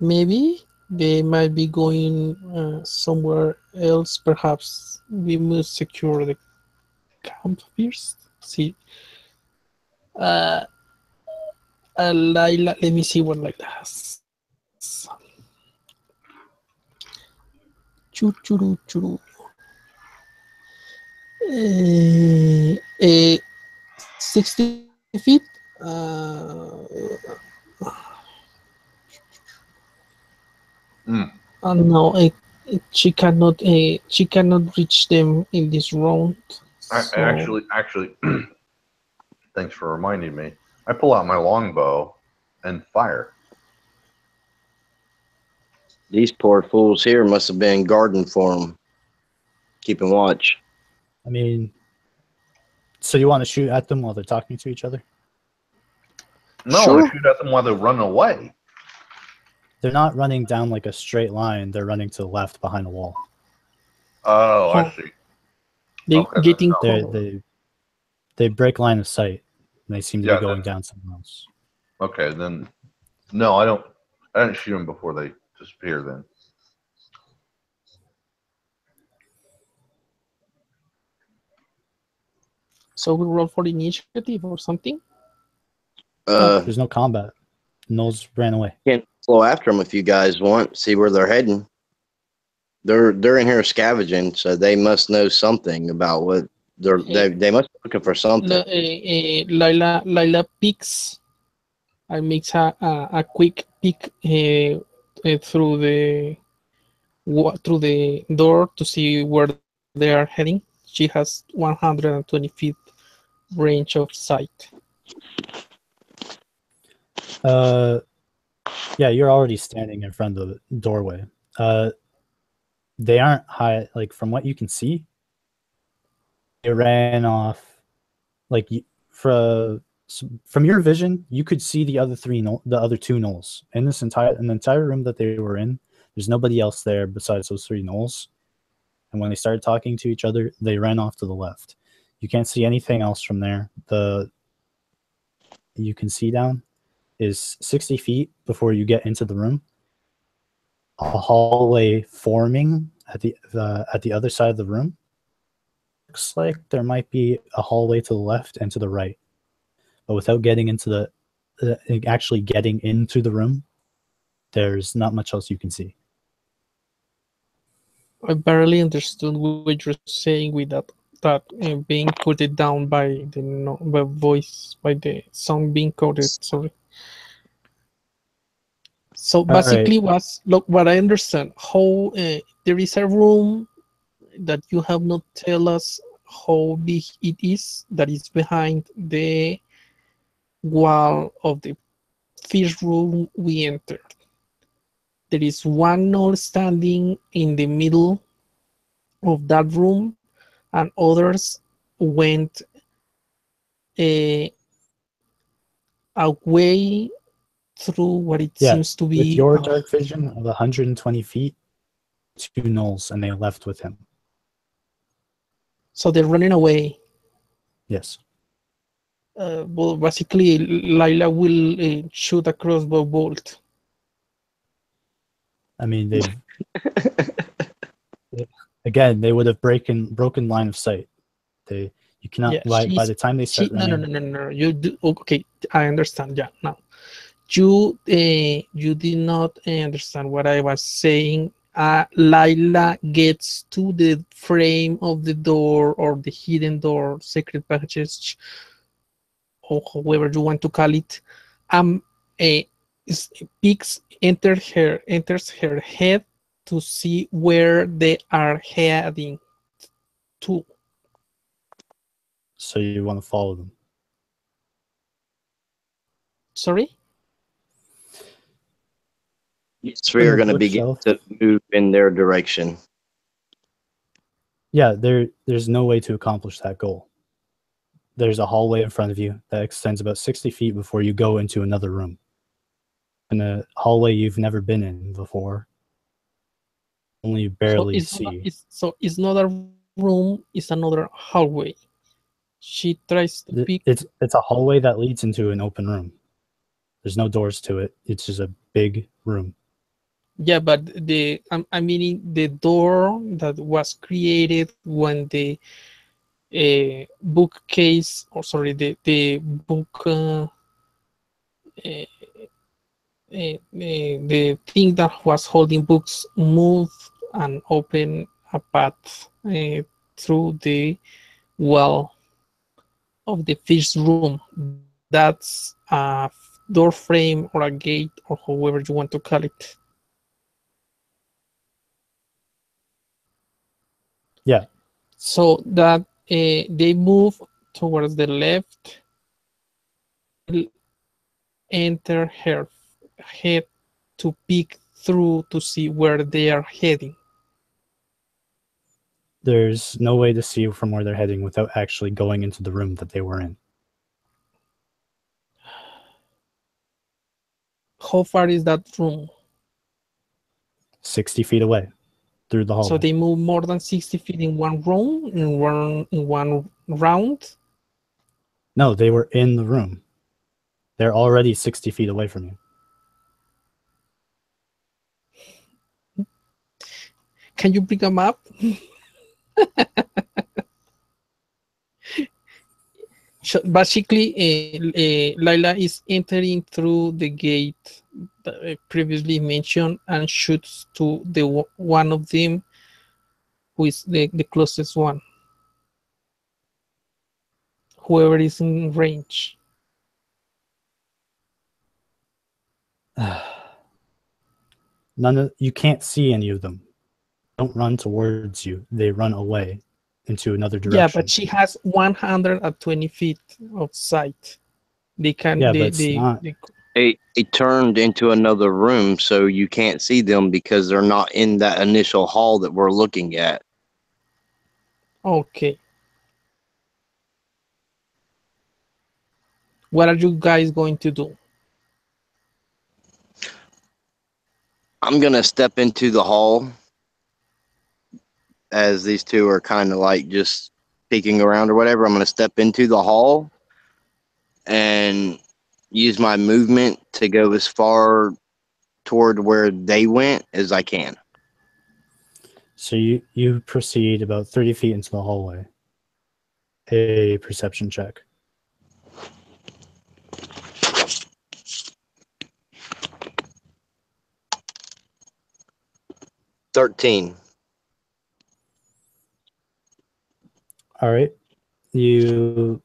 Maybe they might be going somewhere else. Perhaps we must secure the camp first. See, Laila, let me see what Laila has. Churu churu. 60 feet. No, she cannot reach them in this round. Actually, thanks for reminding me. I pull out my longbow and fire. These poor fools here must have been guarding for them, keeping watch. I mean, so you want to shoot at them while they're talking to each other? No, Sure. I shoot at them while they run away. They're not running down like a straight line. They're running to the left behind a wall. Oh, I see. They Okay, getting then cover. They break line of sight. And they seem to Yeah, be going then- down somewhere else. Okay, then. No, I didn't shoot them before they disappear. Then. So we roll for initiative or something. No, there's no combat. Knowles ran away. Can't flow after them if you guys want. See where they're heading. They're in here scavenging, so they must know something about what they must be looking for something. Laila peeks and makes a quick peek through the door to see where they are heading. She has 120 feet range of sight. Yeah, you're already standing in front of the doorway. They aren't high, like from what you can see. They ran off, like from your vision, you could see the other two gnolls in the entire room that they were in. There's nobody else there besides those three gnolls. And when they started talking to each other, they ran off to the left. You can't see anything else from there. You can see down is 60 feet before you get into the room. A hallway forming at the other side of the room, looks like there might be a hallway to the left and to the right, but without getting into actually getting into the room, there's not much else you can see. I barely understood what you're saying with that being coded down by the voice, by the sound being coded. Sorry. So right. basically, look what I understand. How there is a room that you have not tell us how big it is. That is behind the wall of the first room we entered. There is one knoll standing in the middle of that room, and others went away through what it Yeah, seems to with be. your dark vision of 120 feet, 2 gnolls, and they left with him. So they're running away. Yes. Well, basically, Lila will shoot a crossbow bolt. I mean, again, they would have broken line of sight. You cannot, Yeah, by the time they start running. No. You do okay. I understand. Yeah, now you did not understand what I was saying. Lila gets to the frame of the door or the hidden door, secret passage, or however you want to call it. A peeks enters her head to see where they are heading to. So you want to follow them. Sorry? Yes, we are going to Wood begin shelf. to move in their direction. Yeah, there's no way to accomplish that goal. There's a hallway in front of you that extends about 60 feet before you go into another room. In a hallway you've never been in before. Only barely see. It's not a room, it's another hallway. She tries to pick. It's a hallway that leads into an open room. There's no doors to it. It's just a big room. Yeah, but I'm meaning the door that was created when the bookcase, or sorry, the book, the thing that was holding books moved and opened a path through the wall of the first room. That's a door frame or a gate or however you want to call it. Yeah. So that they move towards the left, enter her head to peek through to see where they are heading. There's no way to see from where they're heading without actually going into the room that they were in. How far is that room? 60 feet away through the hallway. So they move more than 60 feet in one room, in one round? No, they were in the room. They're already 60 feet away from you. Can you bring a map? Basically, Lila is entering through the gate previously mentioned and shoots to the one of them who is the closest one. Whoever is in range. You can't see any of them. Don't run towards you. They run away into another direction. Yeah, but she has 120 feet of sight. They can. Yeah, but it's not. They turned into another room, so you can't see them because they're not in that initial hall that we're looking at. Okay. What are you guys going to do? I'm going to step into the hall as these two are kind of like just peeking around or whatever. I'm going to step into the hall and use my movement to go as far toward where they went as I can. So you proceed about 30 feet into the hallway. a perception check. $13. All right. You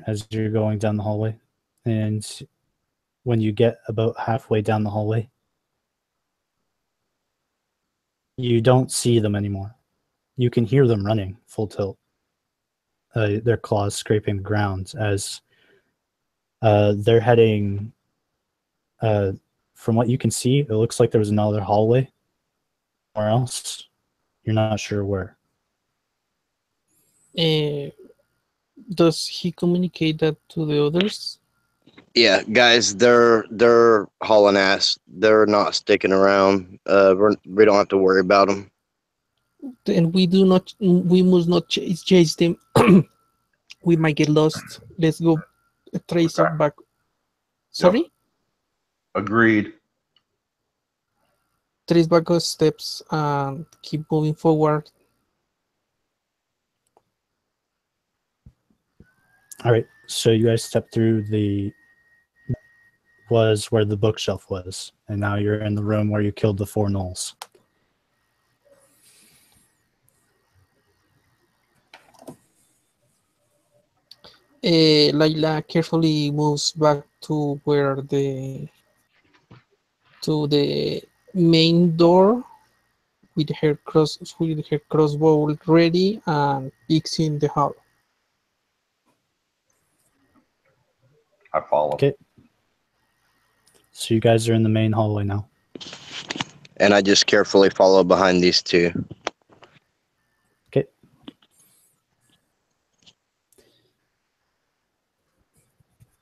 as you're going down the hallway, and when you get about halfway down the hallway, you don't see them anymore. You can hear them running full tilt, their claws scraping the ground as they're heading. From what you can see, it looks like there was another hallway somewhere else. You're not sure where. Does he communicate that to the others? Yeah, guys, they're hauling ass. They're not sticking around. We don't have to worry about them. And we must not chase them. We might get lost. Let's go trace Okay. back. Sorry? Agreed. Trace back our steps and keep moving forward. All right, so you guys step through was where the bookshelf was, and now you're in the room where you killed the 4 gnolls. Layla carefully moves back to the main door with her crossbow ready and peeks in the hall. I follow. Okay. So you guys are in the main hallway now. And I just carefully follow behind these two. Okay.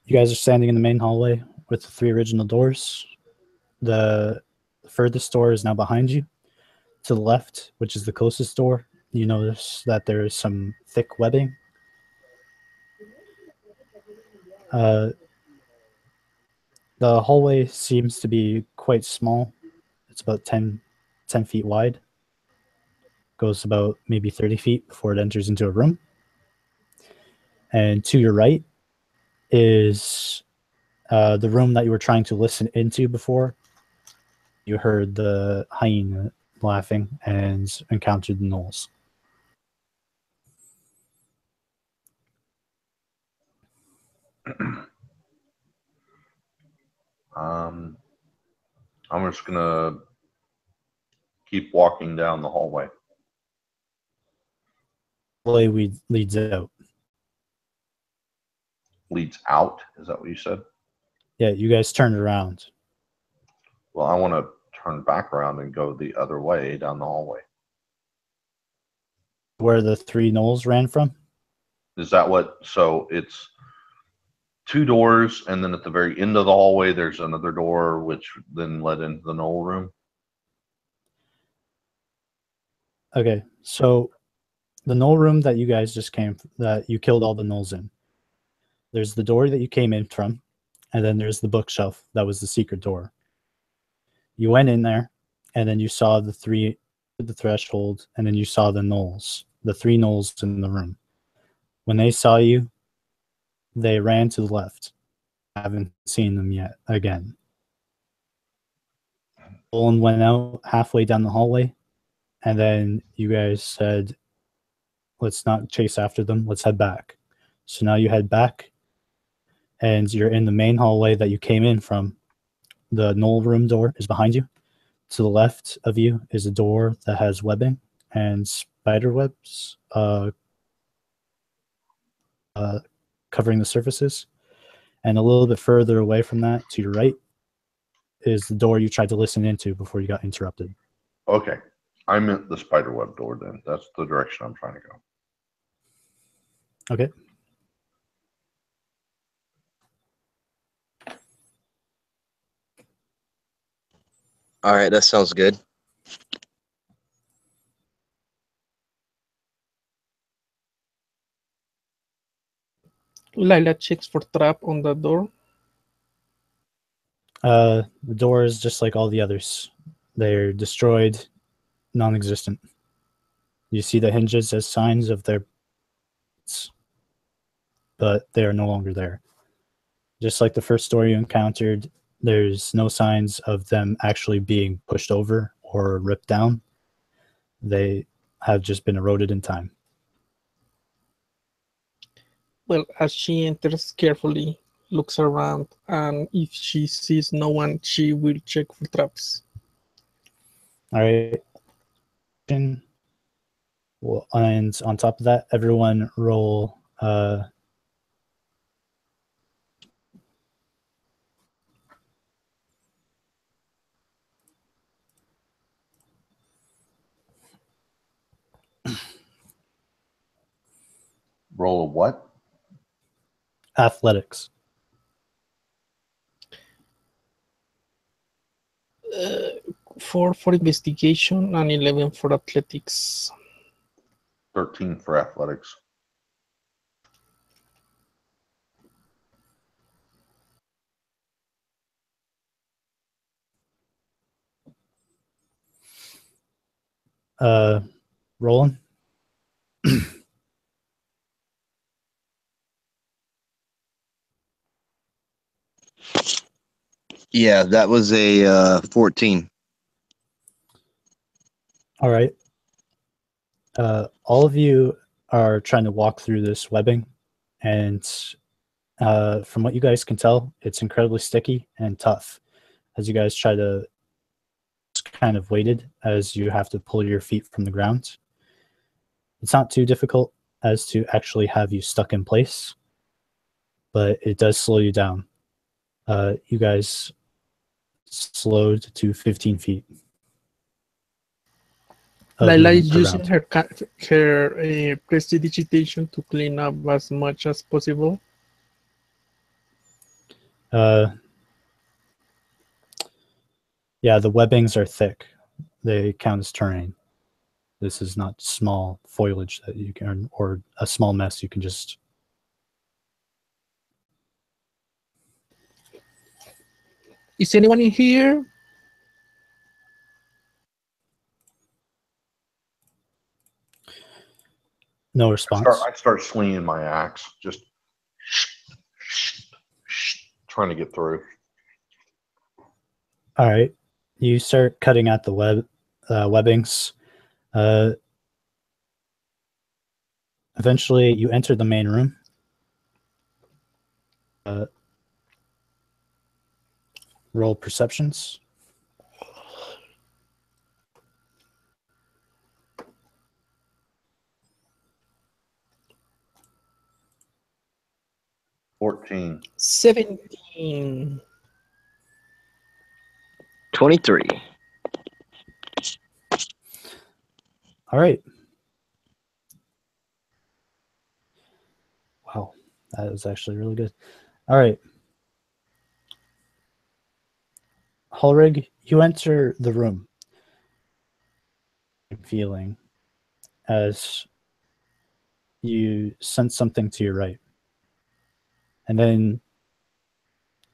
You guys are standing in the main hallway with the 3 original doors. The furthest door is now behind you. To the left, which is the closest door, you notice that there is some thick webbing. The hallway seems to be quite small. It's about 10 feet wide. Goes about maybe 30 feet before it enters into a room. And to your right is the room that you were trying to listen into before. You heard the hyena laughing and encountered the gnolls. I'm just gonna keep walking down the hallway. Hallway leads out. Leads out? Is that what you said? Yeah, you guys turned around. Well, I want to turn back around and go the other way down the hallway. Where the 3 gnolls ran from? Is that what? So it's 2 doors, and then at the very end of the hallway, there's another door, which then led into the gnoll room. Okay, so the gnoll room that you guys just that you killed all the gnolls in. There's the door that you came in from, and then there's the bookshelf that was the secret door. You went in there, and then you saw the 3 at the threshold, and then you saw the gnolls, the 3 gnolls in the room. When they saw you, they ran to the left. I haven't seen them yet again. Olin went out halfway down the hallway, and then you guys said, let's not chase after them, let's head back. So now you head back, and you're in the main hallway that you came in from. The gnoll room door is behind you. To the left of you is a door that has webbing and spider webs covering the surfaces. And a little bit further away from that, to your right, is the door you tried to listen into before you got interrupted. Okay. I meant the spiderweb door then. That's the direction I'm trying to go. Okay. All right, that sounds good. Layla checks for trap on the door. The door is just like all the others. They're destroyed, non-existent. You see the hinges as signs of their, but they are no longer there. Just like the first door you encountered, there's no signs of them actually being pushed over or ripped down. They have just been eroded in time. Well, as she enters carefully, looks around, and if she sees no one, she will check for traps. All right. Well, and on top of that, everyone roll Roll a what? athletics. 4 for investigation and 11 for athletics. 13 for athletics. Roland. Yeah, that was a 14. All right. All of you are trying to walk through this webbing, and from what you guys can tell, it's incredibly sticky and tough. As you guys try to, it's kind of weighted as you have to pull your feet from the ground. It's not too difficult as to actually have you stuck in place, but it does slow you down. You guys slowed to 15 feet. Laila is using her prestidigitation to clean up as much as possible. Yeah, the webbings are thick. They count as terrain. This is not small foliage that you can, or a small mess you can just. Is anyone in here? No response. I start swinging my axe, just trying to get through. All right, you start cutting at the webbings. Eventually, you enter the main room. Roll perceptions. $14. 17. 23. All right. Wow, that was actually really good. All right. Hulrig, you enter the room feeling as you sense something to your right. And then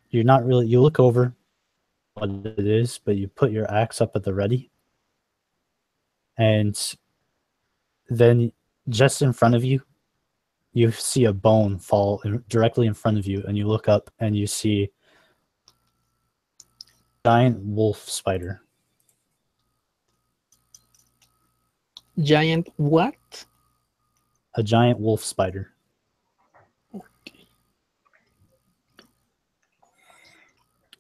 you look over what it is, but you put your axe up at the ready. And then just in front of you, you see a bone fall directly in front of you, and you look up and you see a giant wolf spider. Giant what? A giant wolf spider. Okay.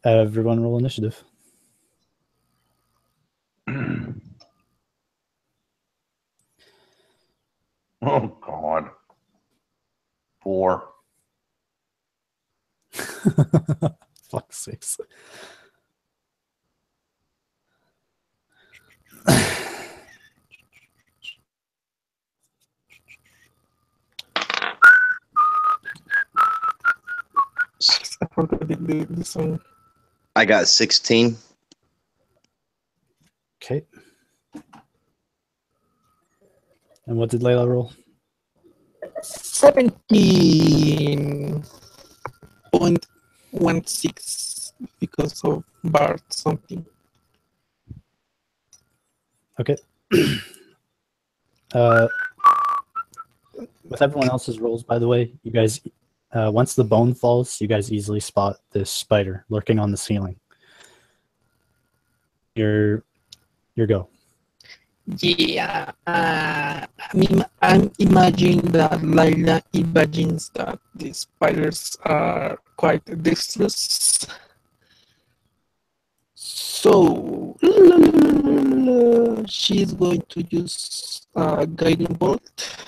Everyone roll initiative. Oh, God. 4. Fuck's sakes. I forgot the song. I got 16. Okay. And what did Layla roll? 17.16 because of Bart something. Okay. With everyone else's rolls, by the way, you guys, once the bone falls, you guys easily spot this spider lurking on the ceiling. Your go. Yeah, I'm imagining that Laila imagines that the spiders are quite dexterous. So she's going to use a guiding bolt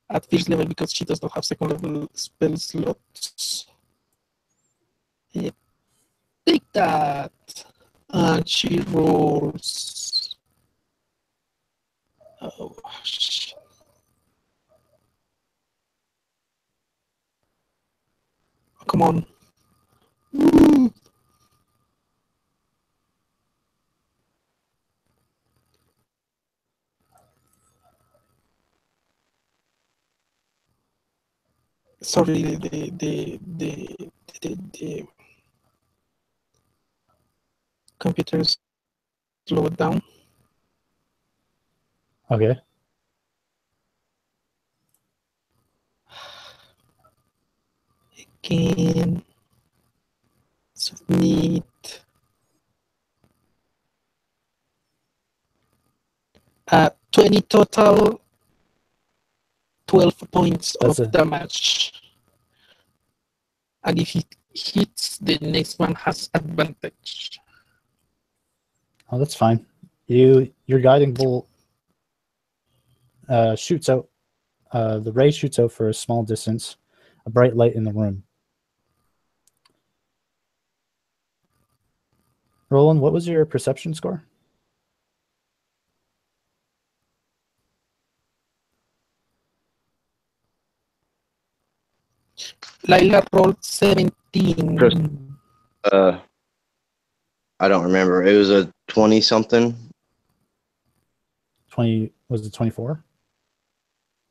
at first level because she does not have second level spell slots. Take that. And she rolls. Oh, shit. Come on. Woo. Sorry, the computer slowed down. Okay. Again. Submit. 20 total, 12 points That's of it. damage. And if it hits, the next one has advantage. Oh, that's fine. Your guiding bolt shoots out. The ray shoots out for a small distance, a bright light in the room. Roland, what was your perception score? Laila rolled 17. I don't remember. It was a 20 something. 20, was it 24?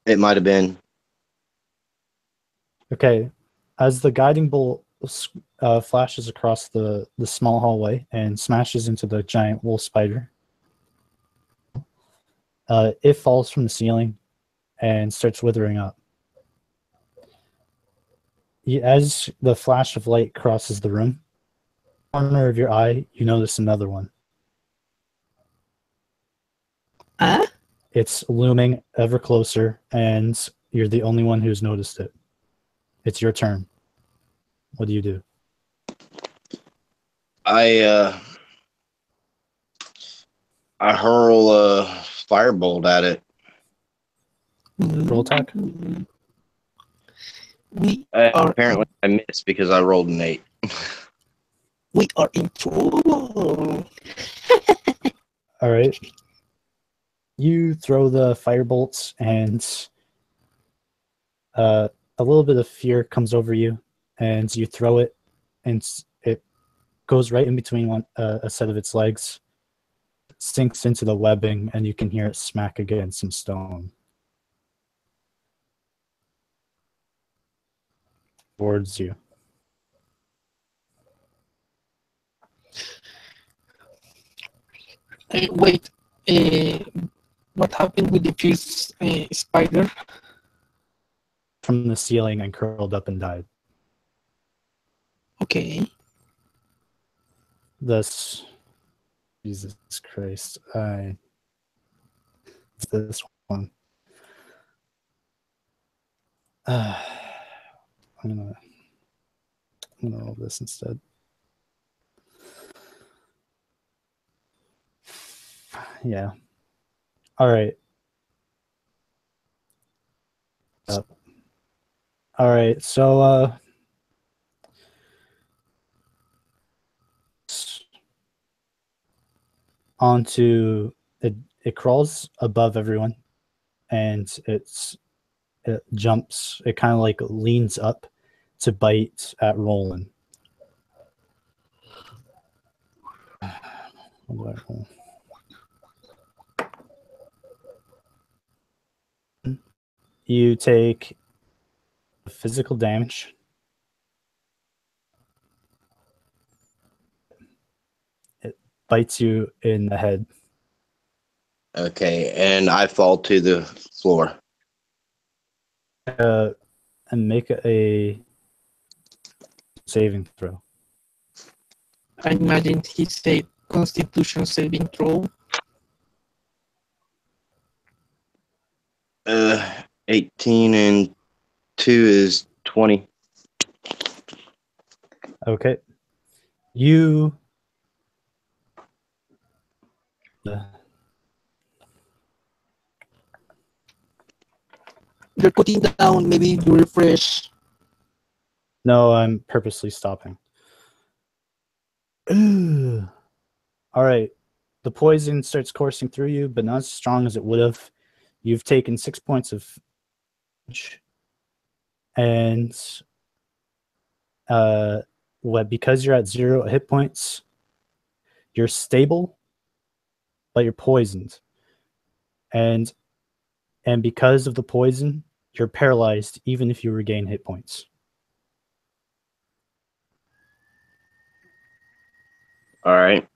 It might have been. Okay. As the guiding bolt flashes across the small hallway and smashes into the giant wolf spider, it falls from the ceiling and starts withering up. As the flash of light crosses the room, corner of your eye, you notice another one. Huh? It's looming ever closer, and you're the only one who's noticed it. It's your turn. What do you do? I hurl a firebolt at it. Roll attack? We are Apparently, I missed because I rolled an 8. we are in trouble. All right. You throw the firebolts, and a little bit of fear comes over you, and you throw it, and it goes right in between a set of its legs, sinks into the webbing, and you can hear it smack against some stone. Towards you. Wait, what happened with the first spider? From the ceiling and curled up and died. Okay. This, Jesus Christ, it's this one. I'm gonna roll this instead. Yeah. All right. All right. So onto it. It crawls above everyone, and it jumps. It kind of like leans up to bite at Roland. What do I roll? You take physical damage. It bites you in the head Okay, and I fall to the floor. And make a saving throw. I imagine he said Constitution saving throw. 18 and 2 is 20. Okay. You. You're putting down, maybe you refresh. No, I'm purposely stopping. All right. The poison starts coursing through you, but not as strong as it would have. You've taken 6 points of damage. And because you're at 0 hit points, you're stable, but you're poisoned. And because of the poison, you're paralyzed even if you regain hit points. All right.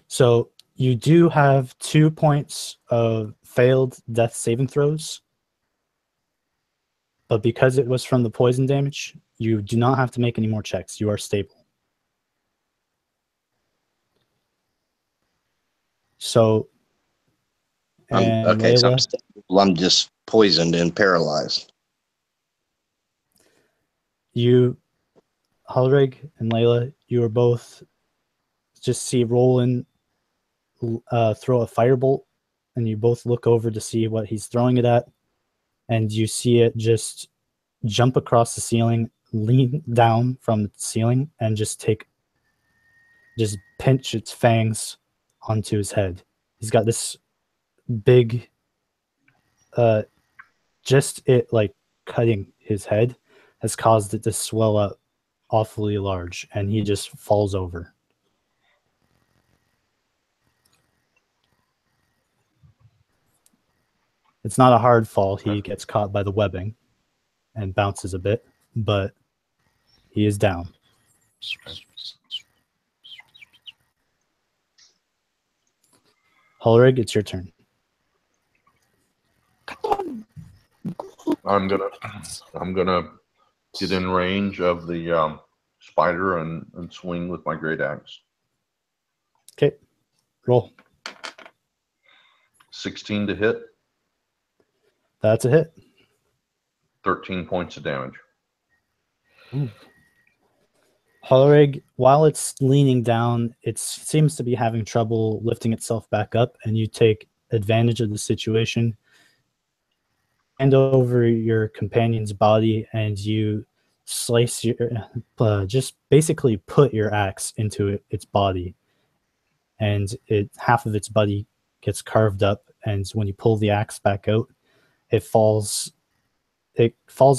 So you do have 2 points of failed death saving throws. But because it was from the poison damage, you do not have to make any more checks. You are stable. So, and okay, so Layla, I'm just poisoned and paralyzed. you, Halrig and Layla, you are both just see Roland throw a firebolt, and you both look over to see what he's throwing it at, and you see it just jump across the ceiling, lean down from the ceiling, and just pinch its fangs onto his head. He's got this big, just it like cutting his head has caused it to swell up awfully large, and he just falls over. It's not a hard fall. He gets caught by the webbing and bounces a bit, but he is down. Hulrig, it's your turn. I'm gonna get in range of the spider and swing with my great axe. Okay, roll. 16 to hit, That's a hit. 13 points of damage. Hulrig, while it's leaning down, it seems to be having trouble lifting itself back up, and you take advantage of the situation. Hand over your companion's body, and you slice your, just basically put your axe into its body, and half of its body gets carved up, and when you pull the axe back out, it falls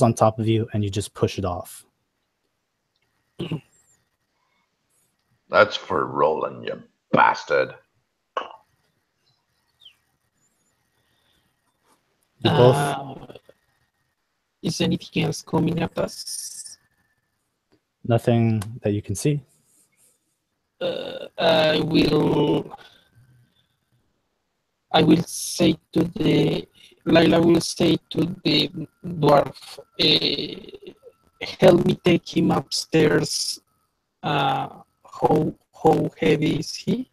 on top of you, and you just push it off. That's for Roland, you bastard. You both Is anything else coming at us? nothing that you can see. I will say to Lila will say to the dwarf, help me take him upstairs. How heavy is he?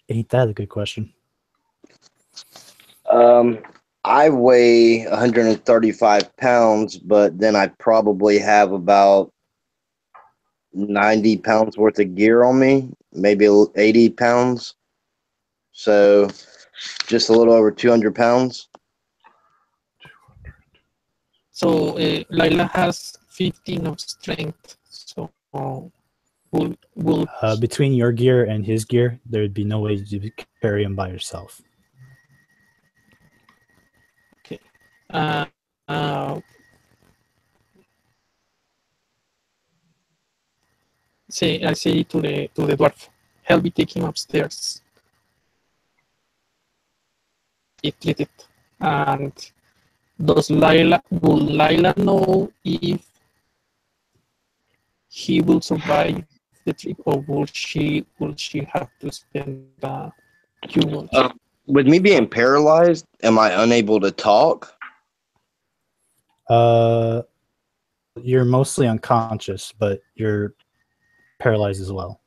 Ain't that a good question? I weigh 135 pounds, but then I probably have about 90 pounds worth of gear on me, maybe 80 pounds. So just a little over 200 pounds. So Lila has 15 of strength. So we'll between your gear and his gear, there would be no way to carry him by yourself. okay. I say to the dwarf, help me take him upstairs. Get it. And will Lila know if he will survive the trip, or will she have to spend cure wounds? With me being paralyzed, am I unable to talk? You're mostly unconscious, but you're paralyzed as well.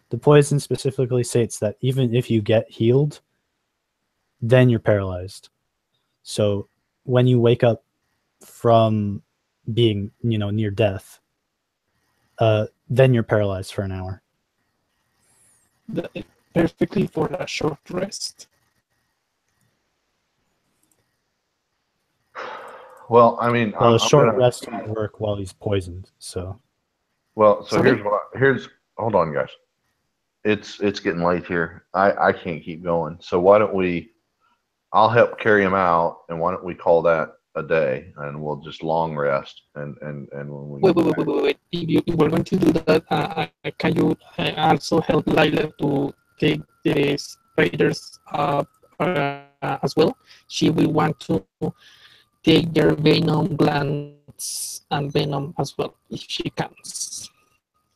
The poison specifically states that even if you get healed, then you're paralyzed. So when you wake up from being, near death, then you're paralyzed for an hour. Perfectly for a short rest. Well, I mean, Well, a I'm short gonna. rest won't work while he's poisoned. So Well, so Sorry? here's. Hold on, guys. It's getting late here. I can't keep going. So why don't we? I'll help carry him out, and why don't we call that a day, and we'll just long rest, and when we Wait, get wait, wait, back. wait, wait. If you were going to do that, can you also help Lila to take the spiders up as well? She will want to take their venom glands and venom as well, if she can.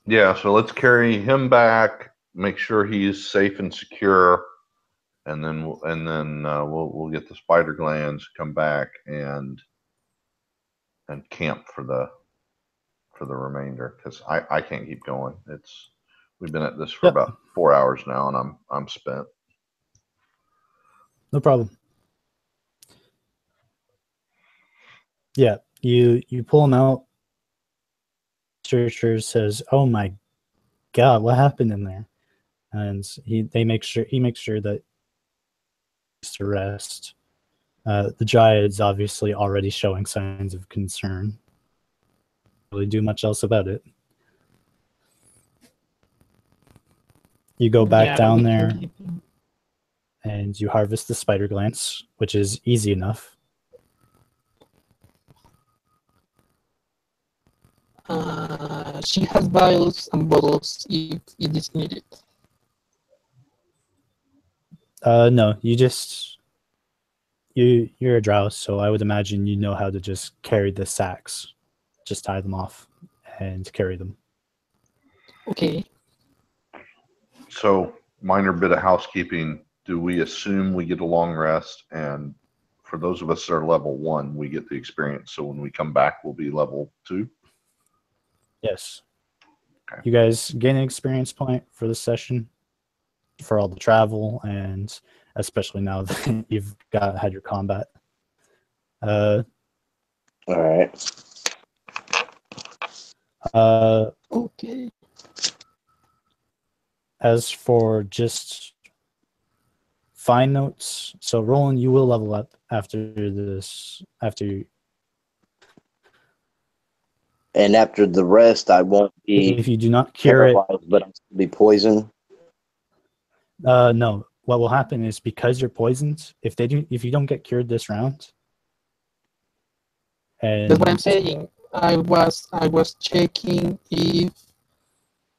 Yeah, so let's carry him back, make sure he's safe and secure, and then we'll get the spider glands, come back and camp for the remainder, because I can't keep going. We've been at this for Yep. about 4 hours now, and I'm spent. no problem. Yeah, you pull him out. Researcher says, "Oh my God, what happened in there?" And he makes sure that he's to rest. The Dryad's obviously already showing signs of concern. Can't really do much else about it. You go back down there and you harvest the spider glands, which is easy enough. She has vials and bottles if it is needed. No, you're a drow, so I would imagine you know how to just carry the sacks, just tie them off and carry them. Okay. So, minor bit of housekeeping. Do we assume we get a long rest? And for those of us that are level 1, we get the experience. So when we come back, we'll be level 2. Yes. Okay. You guys gain an experience point for this session for all the travel, and especially now that you've had your combat. All right. Okay. As for just fine notes, so Roland, you will level up after this. And after the rest, I won't If be you do not cure it, paralyzed, but I'll still be poisoned. no. What will happen is, because you're poisoned, if you don't get cured this round, and That's what I'm saying. I was checking if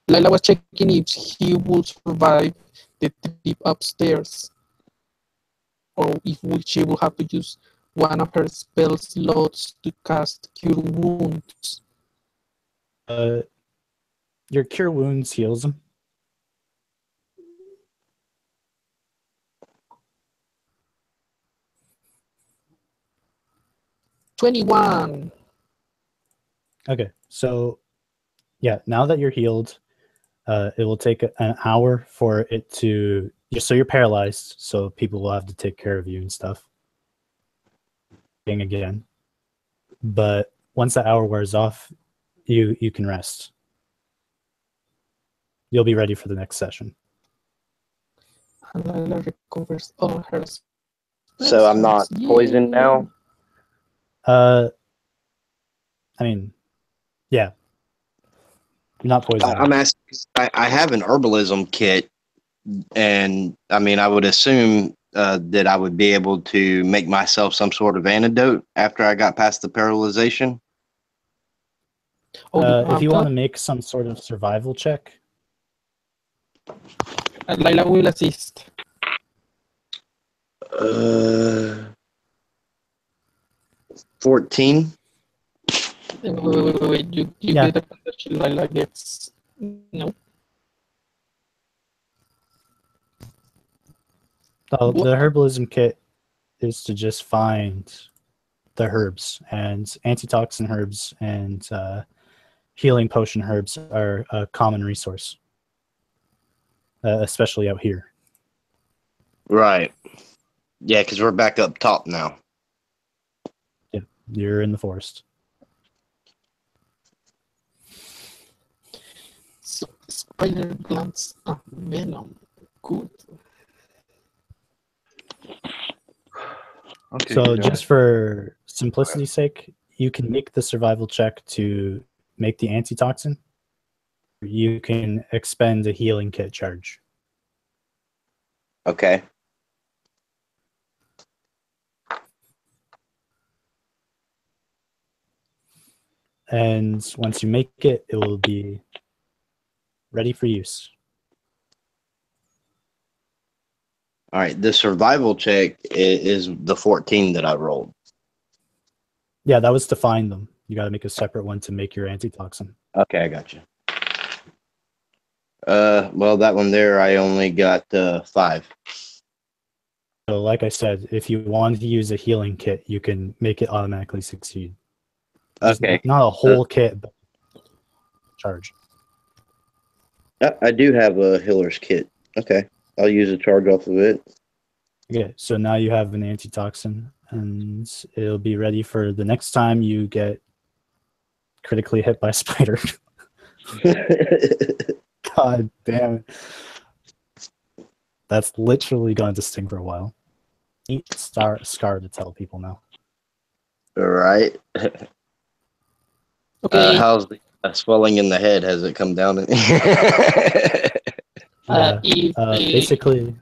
Lila was checking if he would survive the trip upstairs, or if she will have to use one of her spell slots to cast Cure Wounds. your cure wounds heals them. $21. Okay, so yeah, now that you're healed, it will take an hour for it to. So you're paralyzed, so people will have to take care of you and stuff. Again, but once that hour wears off, you can rest. You'll be ready for the next session. And Lila recovers all her spell So I'm not slots. poisoned Yay. now? I mean, yeah, you're not poisoned. I'm asking. I have an herbalism kit, and I mean, I would assume that I would be able to make myself some sort of antidote after I got past the paralyzation. If you want to make some sort of survival check, Lila will assist. 14. Wait. You Yeah. get a advantage. Lila gets No. Oh, What? the herbalism kit is to just find the herbs, and antitoxin herbs and healing potion herbs are a common resource, especially out here. Right. Yeah, because we're back up top now. Yeah, you're in the forest. So, spider glands of venom. Good. Okay. So yeah. just for simplicity's sake, you can make the survival check to make the antitoxin. You can expend a healing kit charge. Okay. And once you make it, it will be ready for use. All right. The survival check is the 14 that I rolled. Yeah, that was to find them. You got to make a separate one to make your antitoxin. Okay, I got you. Well, that one there, I only got 5. So like I said, if you wanted to use a healing kit, you can make it automatically succeed. Just Okay. not a whole kit, but charge. I do have a healer's kit. Okay. I'll use a charge off of it. Okay, so now you have an antitoxin, and it'll be ready for the next time you get critically hit by a spider. God damn it. That's literally going to sting for a while. Neat scar to tell people now. All right. Okay. How's the swelling in the head? Has it come down? If Basically,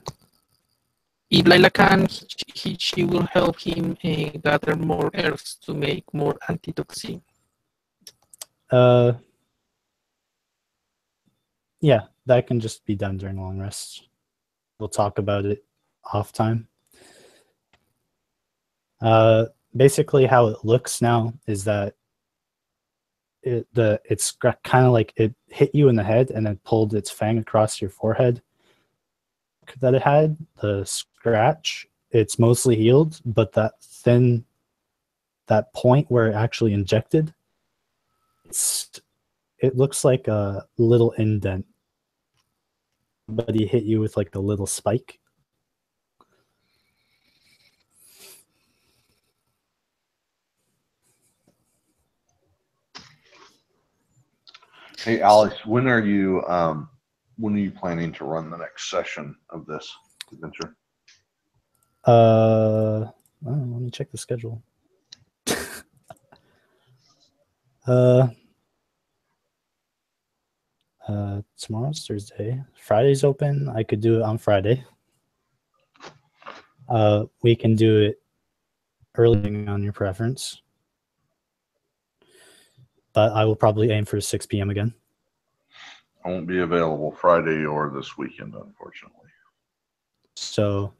if Lila can, she will help him gather more herbs to make more antitoxin. yeah, that can just be done during long rests. We'll talk about it off time. Basically, how it looks now is that it's kind of like it hit you in the head and then pulled its fang across your forehead. That it had the scratch, it's mostly healed, but that point where it actually injected, it looks like a little indent. But he hit you with like a little spike. Hey, Alex, when are you planning to run the next session of this adventure? Let me check the schedule. Tomorrow's Thursday. Friday's open. I could do it on Friday. We can do it early on your preference. But I will probably aim for 6 p.m. again. I won't be available Friday or this weekend, unfortunately. So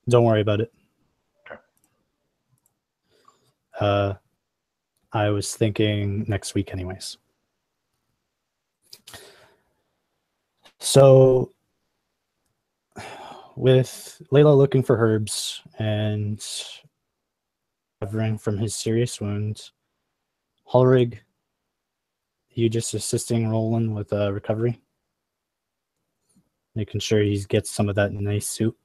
don't worry about it. Okay. I was thinking next week anyways. So with Layla looking for herbs and recovering from his serious wounds, Hulrig, you just assisting Roland with recovery? Making sure he gets some of that nice soup?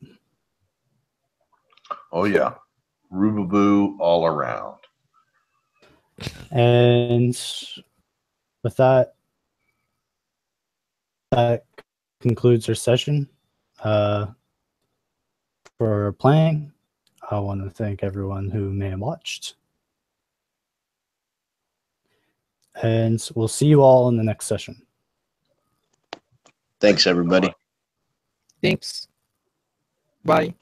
Oh, yeah. Rubaboo all around. And with that, that concludes our session. For playing, I want to thank everyone who may have watched. And we'll see you all in the next session. Thanks, everybody. Thanks. Bye.